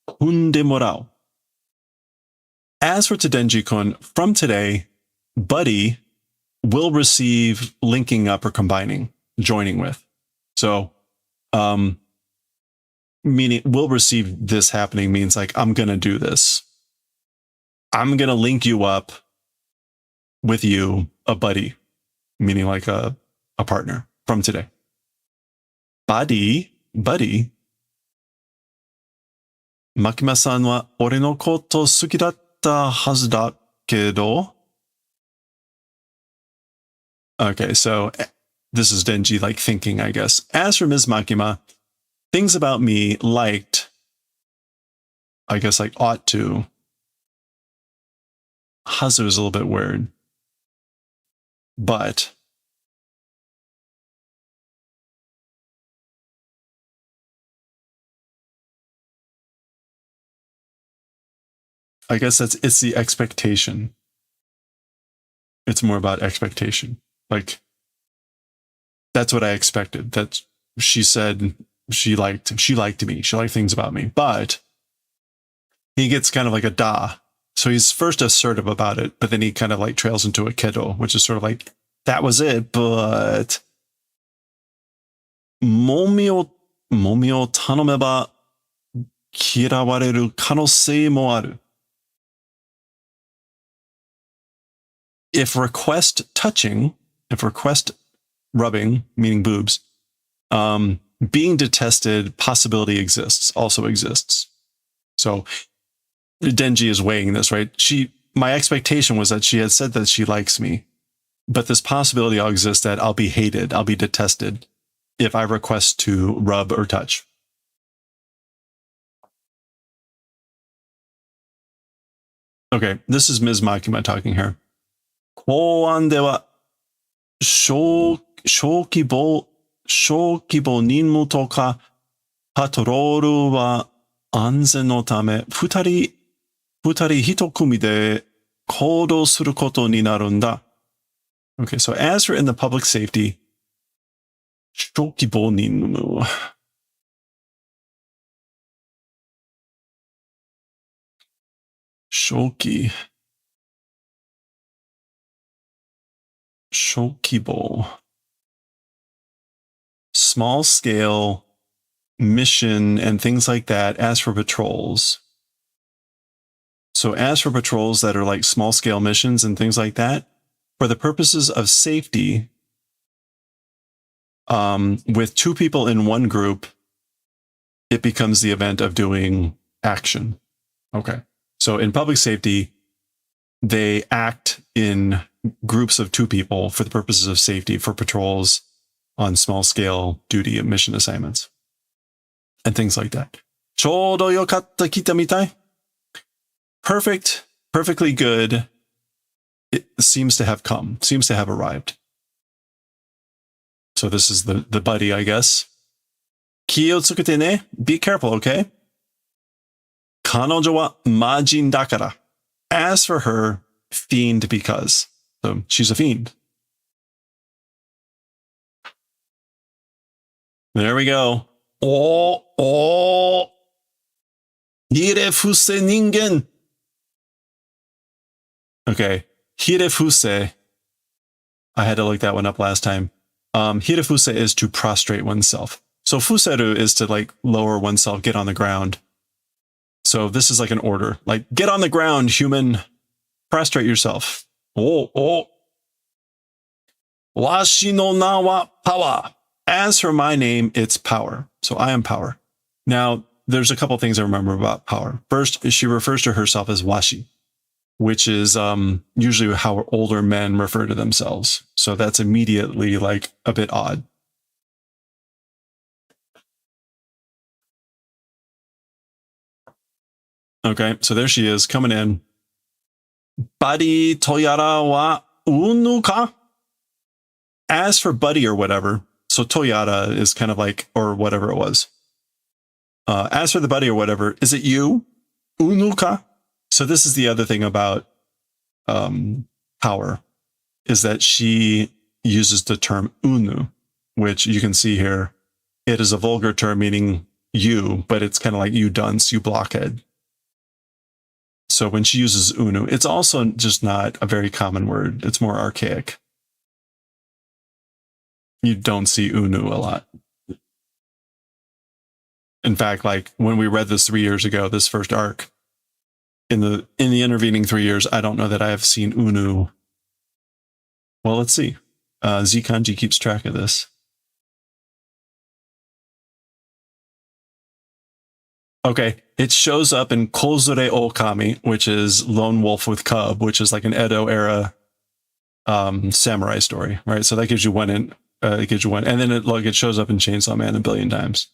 [SPEAKER 1] hunde morao. As for Denji-kun, from today, buddy will receive linking up or combining, joining with. So, meaning will receive this happening means like, I'm going to do this. I'm going to link you up with you, a buddy, meaning like a partner from today. Buddy. Makima-san wa ore no koto suki datta hazu da kedo. Okay, so this is Denji like thinking, I guess. As for Ms. Makima, things about me liked, I guess like ought to. Hazu is a little bit weird. But I guess it's the expectation. It's more about expectation. Like, that's what I expected. That she said she liked me. She liked things about me. But he gets kind of like a da. So he's first assertive about it, but then he kind of like trails into a kedo, which is sort of like, that was it, but momi o tanomeba kirawareru kanosei mo aru. If request rubbing, meaning boobs, being detested, possibility also exists. So Denji is weighing this, right? My expectation was that she had said that she likes me, but this possibility exists that I'll be hated, I'll be detested if I request to rub or touch. Okay, this is Ms. Makima talking here. 公安では小規模任務とかパトロールは安全のため二人一組で行動することになるんだ. Okay, so as for in the public safety, 小規模任務. Shokibo. Small scale mission and things like that. As for patrols, So as for patrols that are like small scale missions and things like that, for the purposes of safety, with 2 people in one group, it becomes the event of doing action. Okay. So in public safety, they act in groups of 2 people for the purposes of safety for patrols on small scale duty and mission assignments and things like that. ちょうどよかった来たみたい. Perfect, perfectly good. It seems to have come, seems to have arrived. So this is the buddy, I guess. 気をつけてね. Be careful, okay? 彼女は魔人だから. As for her, fiend because. So she's a fiend. There we go. Oh. Hirefuse ningen. Okay. Hirefuse. I had to look that one up last time. Hirefuse is to prostrate oneself. So fuseru is to like lower oneself, get on the ground. So this is like an order. Like, get on the ground, human. Prostrate yourself. Oh. Washi no na wa power. As for my name, it's power. So I am power. Now, there's a couple things I remember about power. First, she refers to herself as washi, which is usually how older men refer to themselves. So that's immediately like a bit odd. Okay, so there she is coming in. Buddy Toyara wa unu ka? As for buddy or whatever, so Toyara is kind of like, or whatever it was. As for the buddy or whatever, is it you? Unu ka? So this is the other thing about power, is that she uses the term unu, which you can see here. It is a vulgar term meaning you, but it's kind of like you dunce, you blockhead. So when she uses unu, it's also just not a very common word. It's more archaic. You don't see unu a lot. In fact, like when we read this 3 years ago, this first arc, in the intervening 3 years, I don't know that I have seen unu. Well, let's see. Zkanji keeps track of this. Okay, it shows up in Kozure Okami, which is Lone Wolf with Cub, which is like an Edo era samurai story, right? So that gives you one in, it gives you one, and then it shows up in Chainsaw Man a billion times,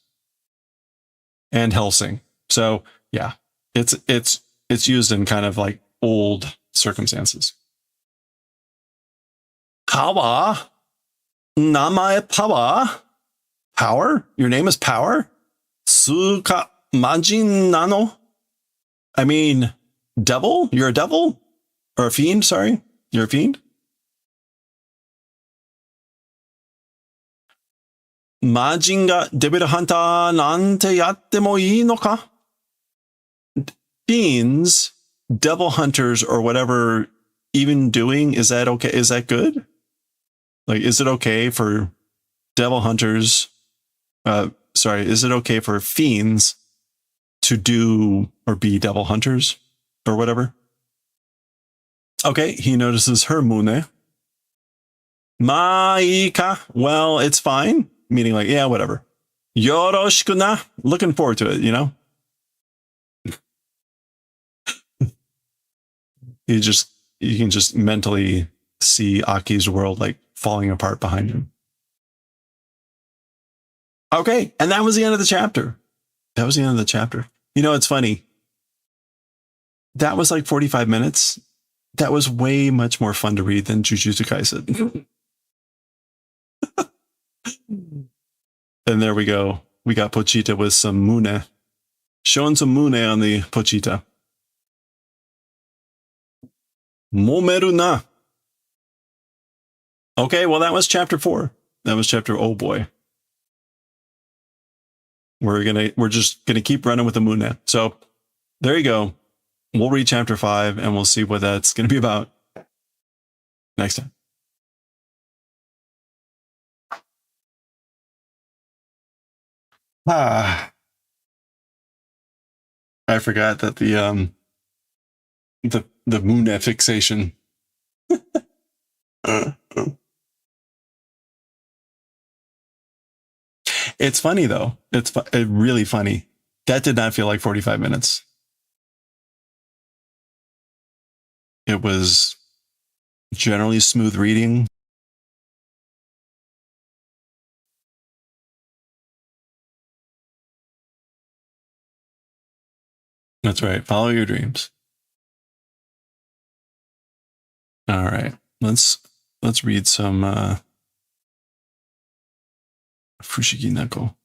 [SPEAKER 1] and Hellsing. So yeah, it's used in kind of like old circumstances. Power, namae power, power. Your name is Power. Suka. Majin nano? I mean, devil? You're a devil? Or a fiend, sorry? You're a fiend? Majin ga devil hunter nante yatte mo ii no ka? Fiends, devil hunters, or whatever even doing, is that okay? Is that good? Like, is it okay for devil hunters? Is it okay for fiends to do or be devil hunters or whatever? Okay, he notices her mune. Maika, well, it's fine. Meaning like, yeah, whatever. Yoroshiku na, looking forward to it, you know? You can just mentally see Aki's world like falling apart behind him. Okay, and that was the end of the chapter. That was the end of the chapter. You know, it's funny. That was like 45 minutes. That was way much more fun to read than Jujutsu Kaisen. And there we go. We got Pochita with some mune. Showing some mune on the Pochita. Momeru na. Okay, well, that was chapter 4. That was chapter, oh boy. We're just gonna keep running with the mune. So there you go. We'll read chapter 5 and we'll see what that's gonna be about next time. I forgot that the moon fixation. It's funny though. It's really funny. That did not feel like 45 minutes. It was generally smooth reading. That's right. Follow your dreams. All right. Let's read some Fushigi Neko.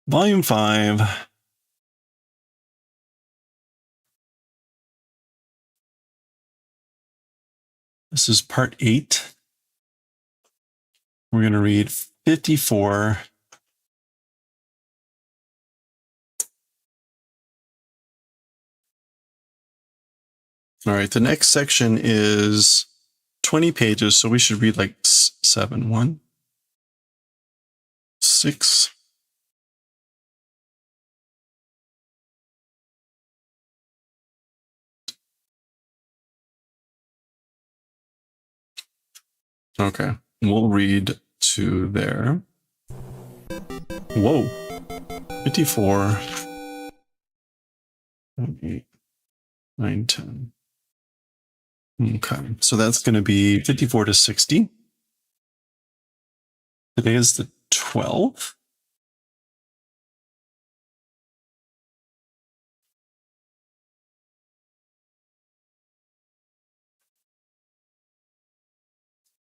[SPEAKER 1] Volume 5. This is part 8. We're going to read 54. All right, the next section is 20 pages, so we should read like 7. 1, 6. Okay, we'll read to there. Whoa, 54. 8, 9, 10. Okay, so that's going to be 54 to 60. Today is the 12th.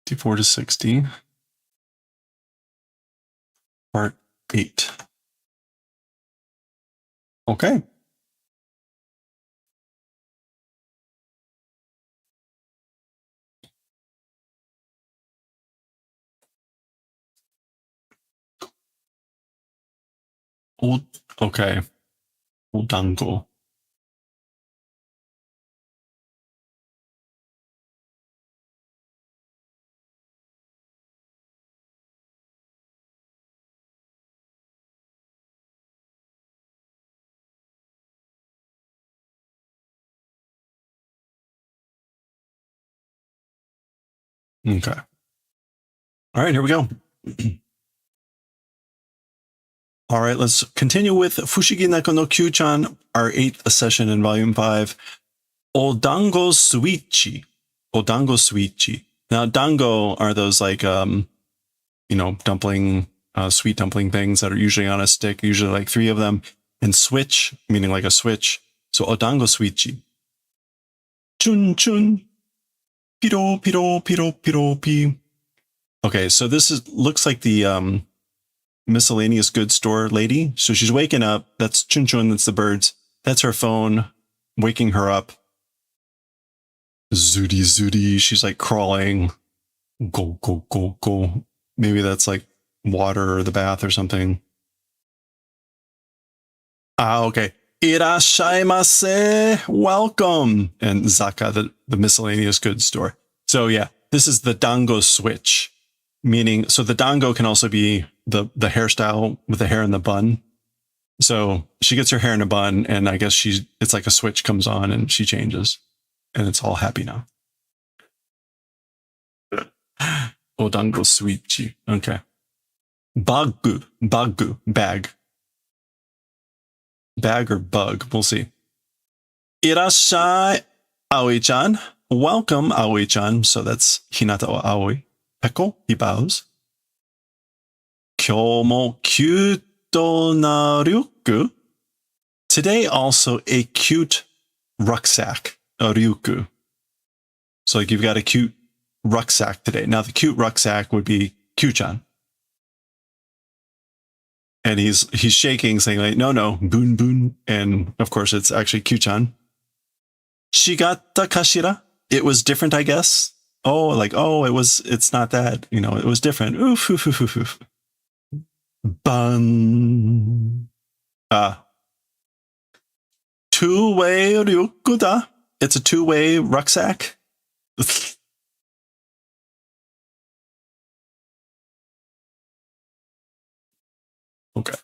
[SPEAKER 1] To 60. Part 8. Okay. Okay. Odango. Okay. All right, here we go. All right, let's continue with Fushigi Neko no Kyuu-chan, our 8th session in volume 5. Odango Suichi. Odango Suichi. Now, dango are those like, dumpling, sweet dumpling things that are usually on a stick, usually like 3 of them. And switch, meaning like a switch. So Odango Suichi. Chun chun. Piro, piro, piro, piro, pi. Okay, so this looks like the miscellaneous goods store lady. So she's waking up. That's Chun Chun, that's the birds. That's her phone waking her up. Zooty, zooty. She's like crawling. Go, go, go, go. Maybe that's like water or the bath or something. Okay. Irashaimase. Welcome. And Zaka, the miscellaneous goods store. So yeah, this is the dango switch. Meaning, so the dango can also be the hairstyle with the hair in the bun. So she gets her hair in a bun, and I guess it's like a switch comes on and she changes. And it's all happy now. Odango Suichi. Okay. Bagu. Bagu. Bag. Bag or bug. We'll see. Irashai Aoi-chan. Welcome, Aoi-chan. So that's Hinata o Aoi. Peko, he bows. Kyou mo kyuto na ryuku. Today also a cute rucksack. A ryuku. So like you've got a cute rucksack today. Now the cute rucksack would be Kyuu-chan. And he's shaking, saying like, no, boon, boon. And of course it's actually Kyuu-chan. Shigatta kashira? It was different, I guess. It's not that, it was different. Oof, oof, oof, oof, oof. Bun. Two-way ryukuda. It's a two-way rucksack. Okay.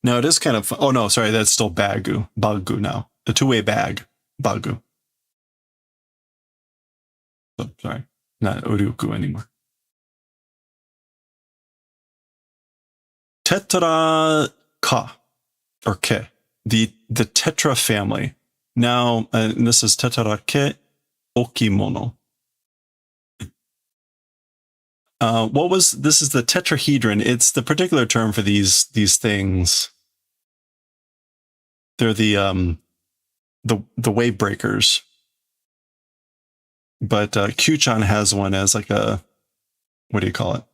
[SPEAKER 1] No, it is kind of. Oh no, sorry, that's still bagu. Bagu now. The two-way bag. Bagu. Oh, sorry, not uruku anymore. Tetra ka or ke. The tetra family. Now, this is tetra ke okimono. This is the tetrahedron. It's the particular term for these things. They're the wave breakers. But Kyuu-chan has one as like a, what do you call it?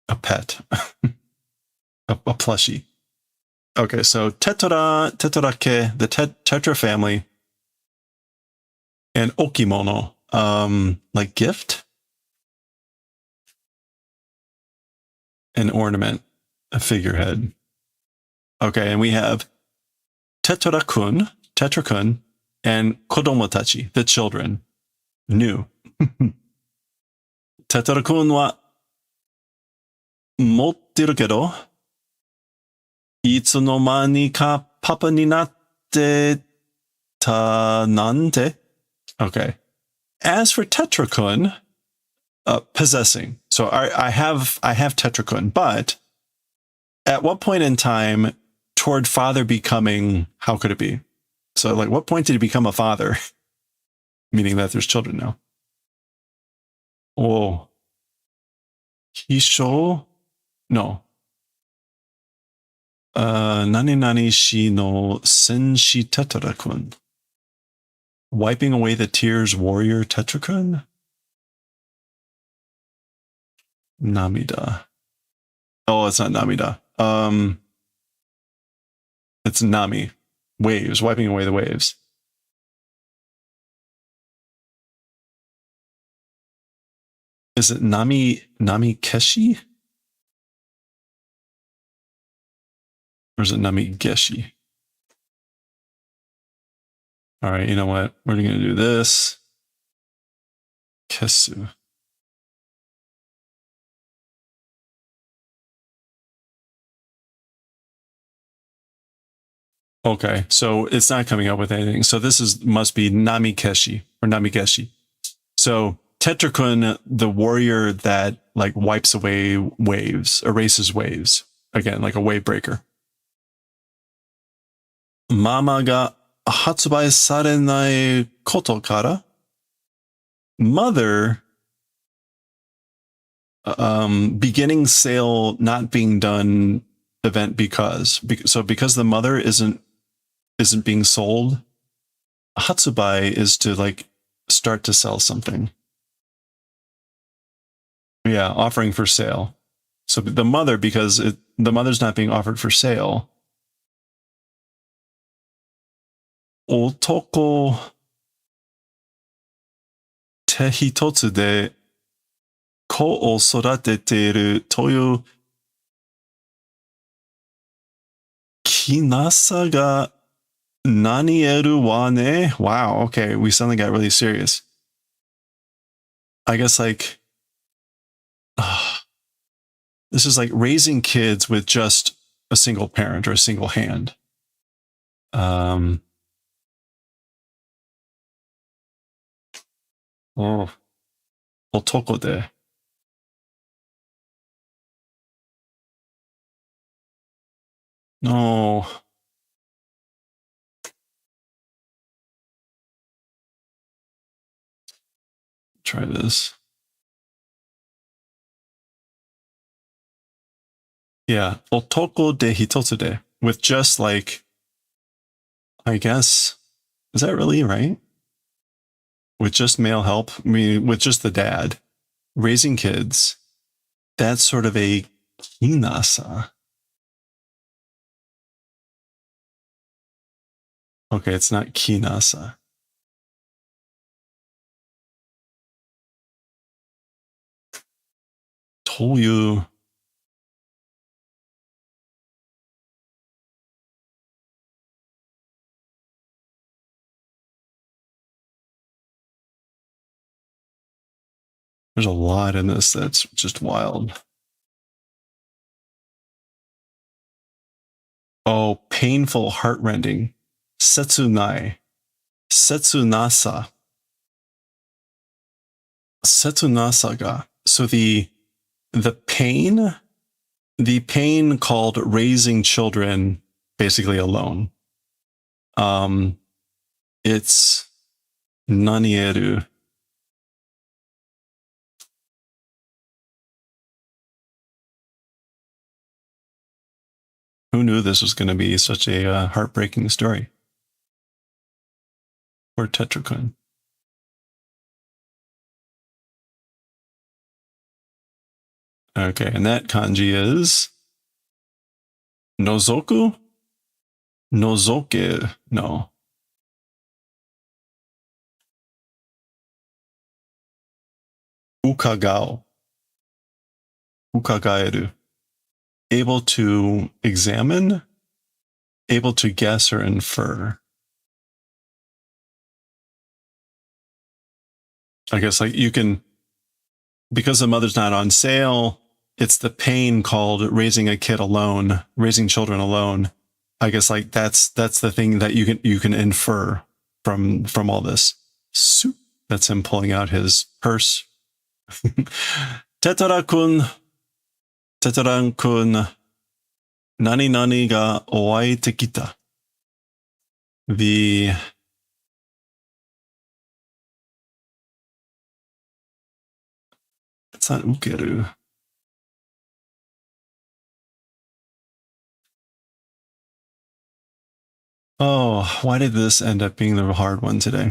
[SPEAKER 1] A pet. a plushie. Okay, so tetrake, the tetra family, and okimono, like gift, an ornament, a figurehead. Okay, and we have tetrakun, and kodomotachi, the children. New. Tetrakun wa motteru kedo, itsu no mani ka papa ni natte ta nante. Okay. As for tetrakun, possessing. So I have tetrakun, but at what point in time toward father becoming, how could it be? So like what point did he become a father? Meaning that there's children now. Oh. Hisho? No. Nani shi no senshi tetrakun. Wiping away the tears warrior tetrakun? Namida. Oh, it's not Namida. It's Nami. Waves, wiping away the waves. Is it Nami Keshi? Or is it Nami Geshi? All right, you know what? We're going to do this. Kesu. Okay, so it's not coming up with anything. So this must be Nami Keshi or Nami Geshi. So Tetrakun, the warrior that like wipes away waves, erases waves. Again, like a wave breaker. Mama ga hatsubai sarenai koto kara. Mother beginning sale not being done event because the mother isn't being sold, hatsubai is to like start to sell something. Yeah, offering for sale. So the mother, because the mother's not being offered for sale. Otoko te hitotsu de ko o sorateteru toyu kinasa ga nanieru wa ne. Wow, okay, we suddenly got really serious. I guess like this is like raising kids with just a single parent or a single hand. Oh, otoko de. No. Try this. Yeah, otoko de hitotsu de, with just like, I guess, is that really right? With just male help, I mean, with just the dad raising kids, that's sort of a kinasa. Okay, it's not kinasa. Toyu. There's a lot in this that's just wild. Oh, painful, heartrending. Setsunai. Setsunasa. Setsunasa ga. So the pain called raising children basically alone. It's nanieru. Who knew this was going to be such a heartbreaking story? Or Tetsuwan. Okay, and that kanji is nozoku? Nozoke. No. Ukagao. Ukagaeru. Able to examine, able to guess or infer. I guess like you can, because the mother's not on sale, it's the pain called raising a kid alone, raising children alone. I guess like that's the thing that you can infer from all this. That's him pulling out his purse. Tetsuwan-kun, nani nani ga owaite kita. It's not ukeru. Oh, why did this end up being the hard one today?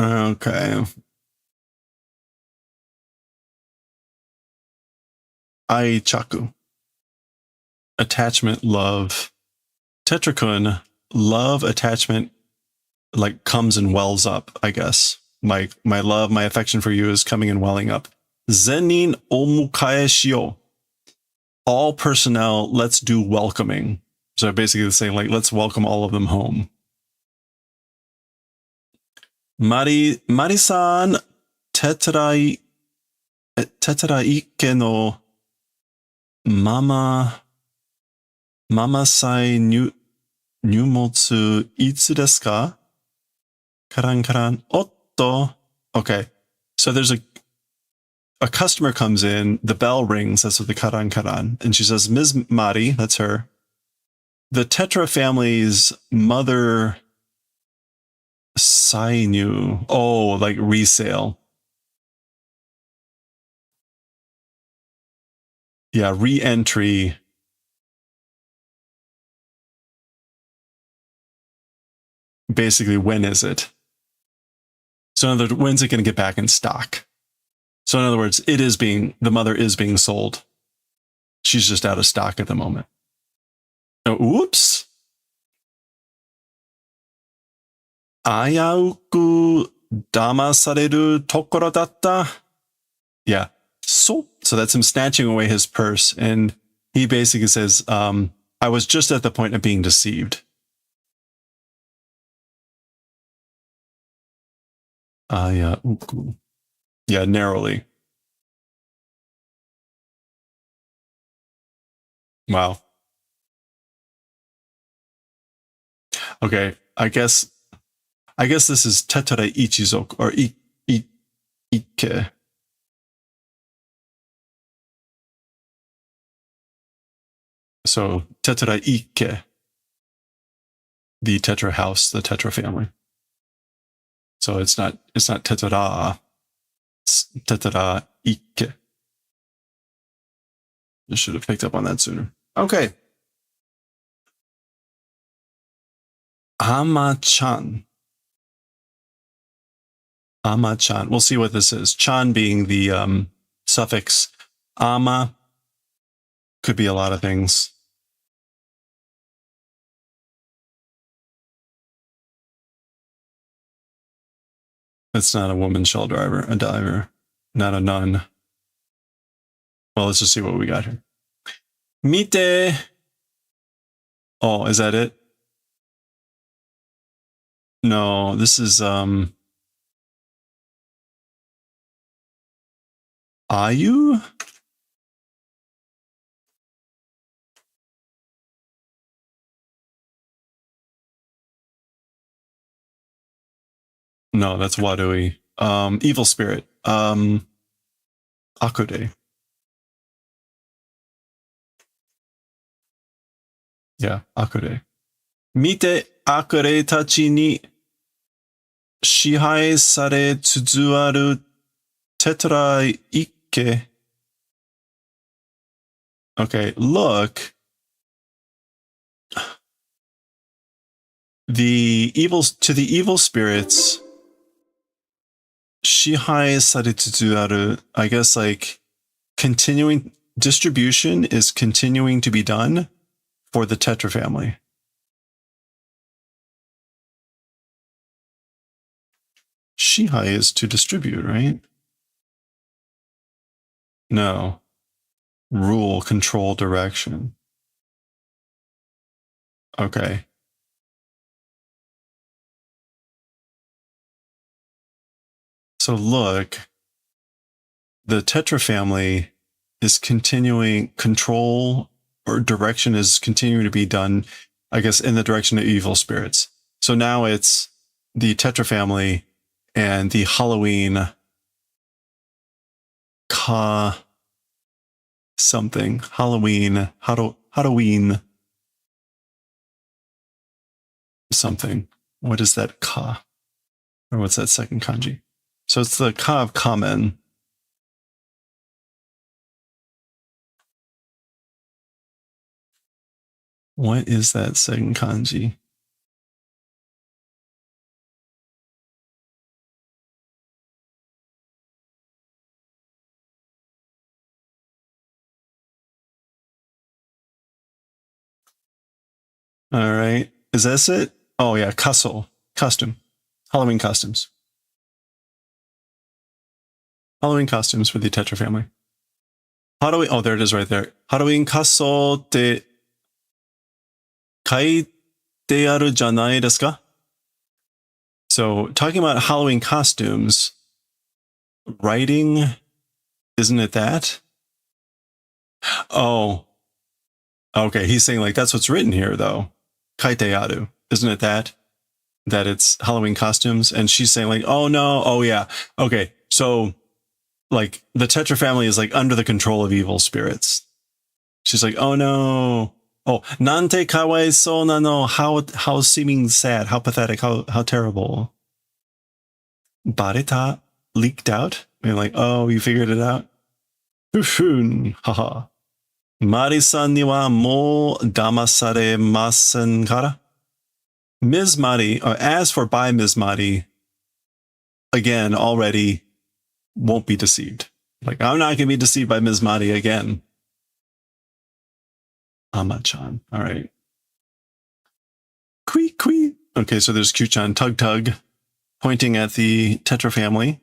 [SPEAKER 1] Okay. Aichaku. Attachment, love. Tetsuwan, love, attachment, like comes and wells up, I guess. My love, my affection for you is coming and welling up. Zenin omukae shio. All personnel, let's do welcoming. So basically saying like, let's welcome all of them home. Mari-san, teterai ike no mama sai nyumotsu itsu desu ka? Karan. Otto. Okay. So there's a customer comes in, the bell rings, that's what the karan, and she says, Ms. Mari, that's her. The Tetra family's mother sainu. Oh, like resale. Yeah, re-entry. Basically, when is it? So in other words, when's it going to get back in stock? So in other words, the mother is being sold. She's just out of stock at the moment. Oh, oops. Ayauku damasareru tokoro datta. Yeah. So that's him snatching away his purse. And he basically says, I was just at the point of being deceived. Ayauku. Yeah, narrowly. Wow. Okay, I guess this is Tetere Ichizoku or Ike. So Tetere Ike, the Tetra house, the Tetra family. So it's not Tetera, it's Tetera Ike. I should have picked up on that sooner. Okay. Ama-chan. Ama-chan. We'll see what this is. Chan being the suffix. Ama could be a lot of things. It's not a woman shell driver, a diver, not a nun. Well, let's just see what we got here. Mite. Oh, is that it? No, this is Ayu? No, that's Wadui. Evil spirit. Akude. Yeah, Akude. Mite Akure tachi ni shihai sare tsuzuaru tetra ikke. Okay, look. The evil spirits. Shihai sare tsuzuaru. I guess like continuing distribution is continuing to be done for the Tetra family. Shihai is to distribute, right? No. Rule, control, direction. Okay. So look, the Tetra family is continuing, control or direction is continuing to be done, I guess, in the direction of evil spirits. So now it's the Tetra family and the Halloween something. Halloween something. What is that ka? Or what's that second kanji? So it's the ka of kamen. What is that second kanji? All right. Is this it? Oh yeah, kaso. Costume. Halloween costumes. Halloween costumes for the Tetra family. Halloween, oh, there it is right there. Halloween kaso te kaite aru janai desu ka? So talking about Halloween costumes, writing, isn't it that? Oh, okay. He's saying like, that's what's written here though. Kaite aru. Isn't it that? That it's Halloween costumes. And she's saying like, oh no. Oh yeah. Okay. So like the Tetra family is like under the control of evil spirits. She's like, oh no. Oh, nante kawaiso nano. How seeming sad, how pathetic, how terrible. Bareta, leaked out. And like, oh, you figured it out? Haha. Mari-san ni wa mo damasaremasen kara? Ms. Mari, as for by Ms. Mari, again, already won't be deceived. Like, I'm not going to be deceived by Ms. Mari again. Ama-chan. All right. Kui. Okay, so there's Kyuu-chan tug, pointing at the Tetra family.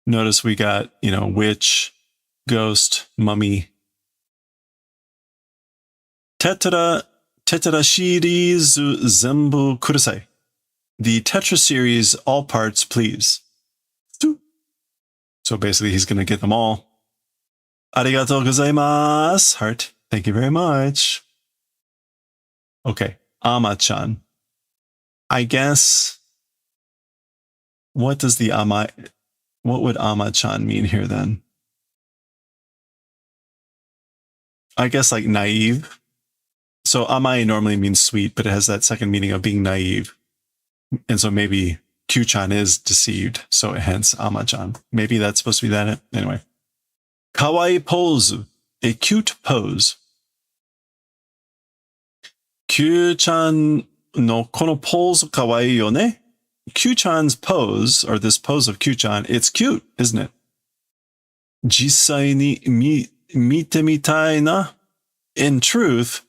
[SPEAKER 1] Notice we got, witch, ghost, mummy. Tetra series zenbu kudasai. The Tetra series, all parts, please. So basically, he's going to get them all. Arigatou gozaimasu. Heart. Thank you very much. Okay. Ama-chan. I guess. What would Ama-chan mean here then? I guess like naive. So Amai normally means sweet, but it has that second meaning of being naive. And so maybe Kyuu-chan is deceived. So hence Ama-chan. Maybe that's supposed to be that. Anyway. Kawaii pose. A cute pose. Kyuu-chan no kono pose kawaii yo ne? Kyuu-chan's pose, or this pose of Kyuu-chan, it's cute, isn't it? Jisai ni mite mitai na? In truth,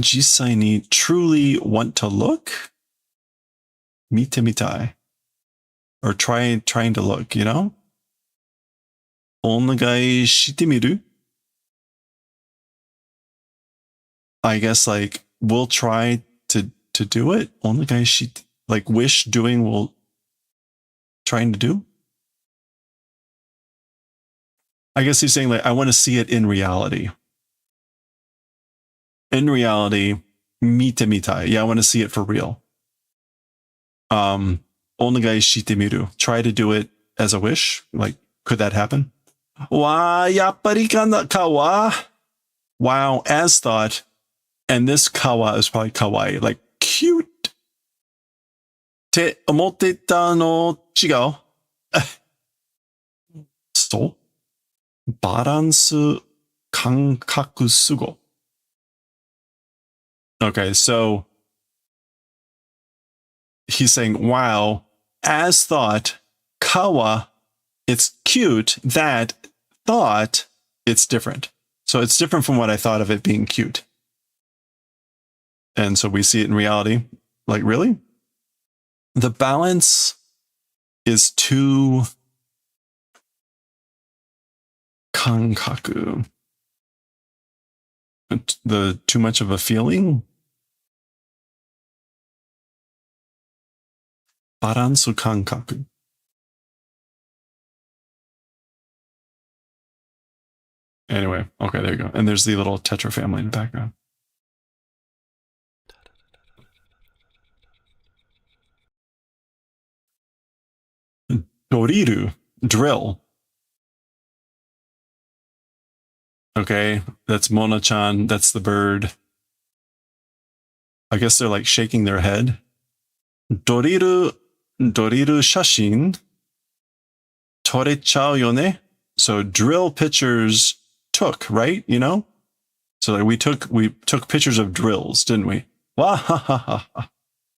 [SPEAKER 1] Jisai ni truly want to look? Mite mitai. Or trying to look, Onagai shite miru? I guess like we'll try to do it. Onagai shite, like wish doing will trying to do? I guess he's saying like, I want to see it in reality. In reality, mite mitai. Yeah, I want to see it for real. Onegai shite miru. Try to do it as a wish. Like, could that happen? Wa yappari kana kawa. Wow, as thought. And this kawa is probably kawaii, like cute. Te omoteta no chigao. So, baransu kankaku sugo. Okay, so he's saying, wow, as thought, kawa, it's cute. That thought, it's different. So it's different from what I thought of it being cute. And so we see it in reality. Like, really? The balance is too kankaku. The too much of a feeling? Baransu kankaku. Anyway, okay, there you go. And there's the little Tetra family in the background. Doriru, drill. Okay, that's Mona-chan. That's the bird. I guess they're like shaking their head. Doriru shashin. Torechao yone. So drill pictures took, right? You know? So like we took pictures of drills, didn't we? Wah ha ha ha ha.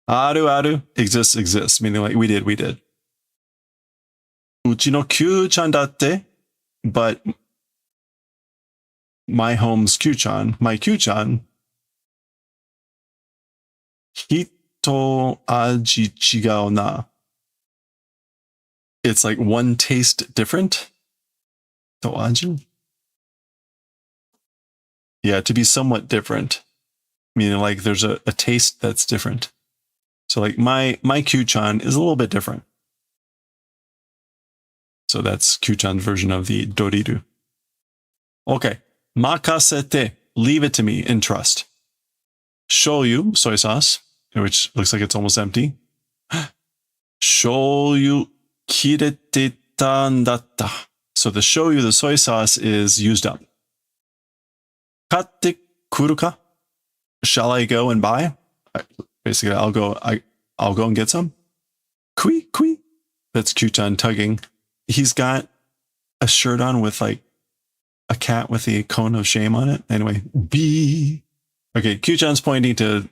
[SPEAKER 1] Aru exists. Meaning like we did. Uchi no Kyuu-chan datte, but my home's Kyuu-chan, my Kyuu-chan, hito aji chigao na. It's like one taste different. To aji? Yeah, to be somewhat different. Meaning like there's a taste that's different. So like my Kyuu-chan is a little bit different. So that's Kyuu-chan's version of the doriru. Okay. Makasete. Leave it to me in trust. Shoyu, soy sauce, which looks like it's almost empty. Shoyu kirete datta. So the shoyu, the soy sauce, is used up. Katte kuruka. Shall I go and buy? Basically, I'll go and get some. Kui. That's Kyuu-chan tugging. He's got a shirt on with like a cat with a cone of shame on it. Anyway, B. Okay, Kyuu-chan's pointing to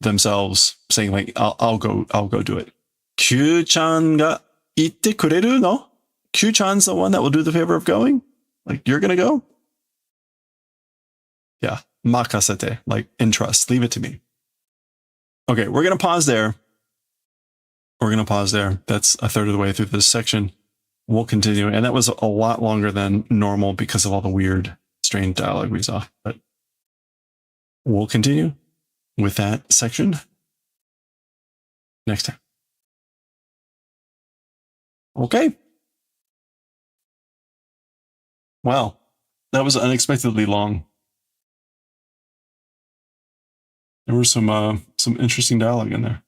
[SPEAKER 1] themselves, saying like, I'll go do it. Kyuu-chan ga itte kureru no? Kyuu-chan's the one that will do the favor of going? Like, you're gonna go? Yeah, makasete, like in trust. Leave it to me. Okay, we're gonna pause there. That's a third of the way through this section. We'll continue. And that was a lot longer than normal because of all the weird, strange dialogue we saw. But we'll continue with that section next time. Okay. Wow. That was unexpectedly long. There was some interesting dialogue in there.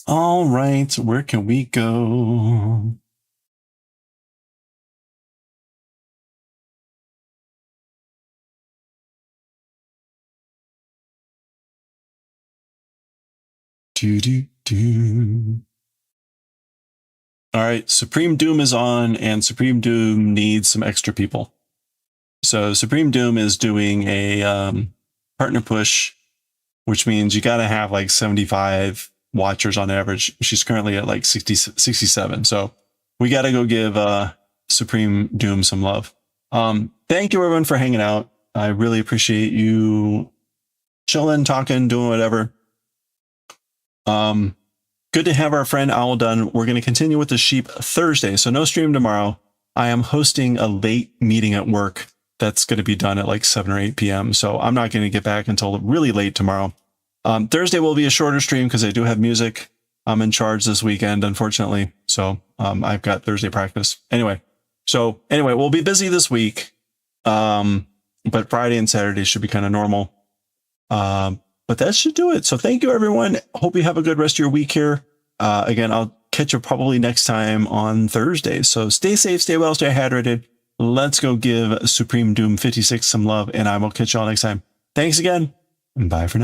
[SPEAKER 1] All right, where can we go? All right, Supreme Doom is on, and Supreme Doom needs some extra people. So Supreme Doom is doing a partner push, which means you got to have like 75 watchers on average. She's currently at like 67. So we got to go give Supreme Doom some love. Thank you everyone for hanging out. I really appreciate you chilling, talking, doing whatever. Good to have our friend Owl done. We're going to continue with the sheep Thursday. So no stream tomorrow. I am hosting a late meeting at work that's going to be done at like 7 or 8 p.m. So I'm not going to get back until really late tomorrow. Thursday will be a shorter stream because I do have music. I'm in charge this weekend, unfortunately. So I've got Thursday practice. Anyway, we'll be busy this week. But Friday and Saturday should be kind of normal. But that should do it. So thank you, everyone. Hope you have a good rest of your week here. Again, I'll catch you probably next time on Thursday. So stay safe, stay well, stay hydrated. Let's go give Supreme Doom 56 some love, and I will catch y'all next time. Thanks again, and bye for now.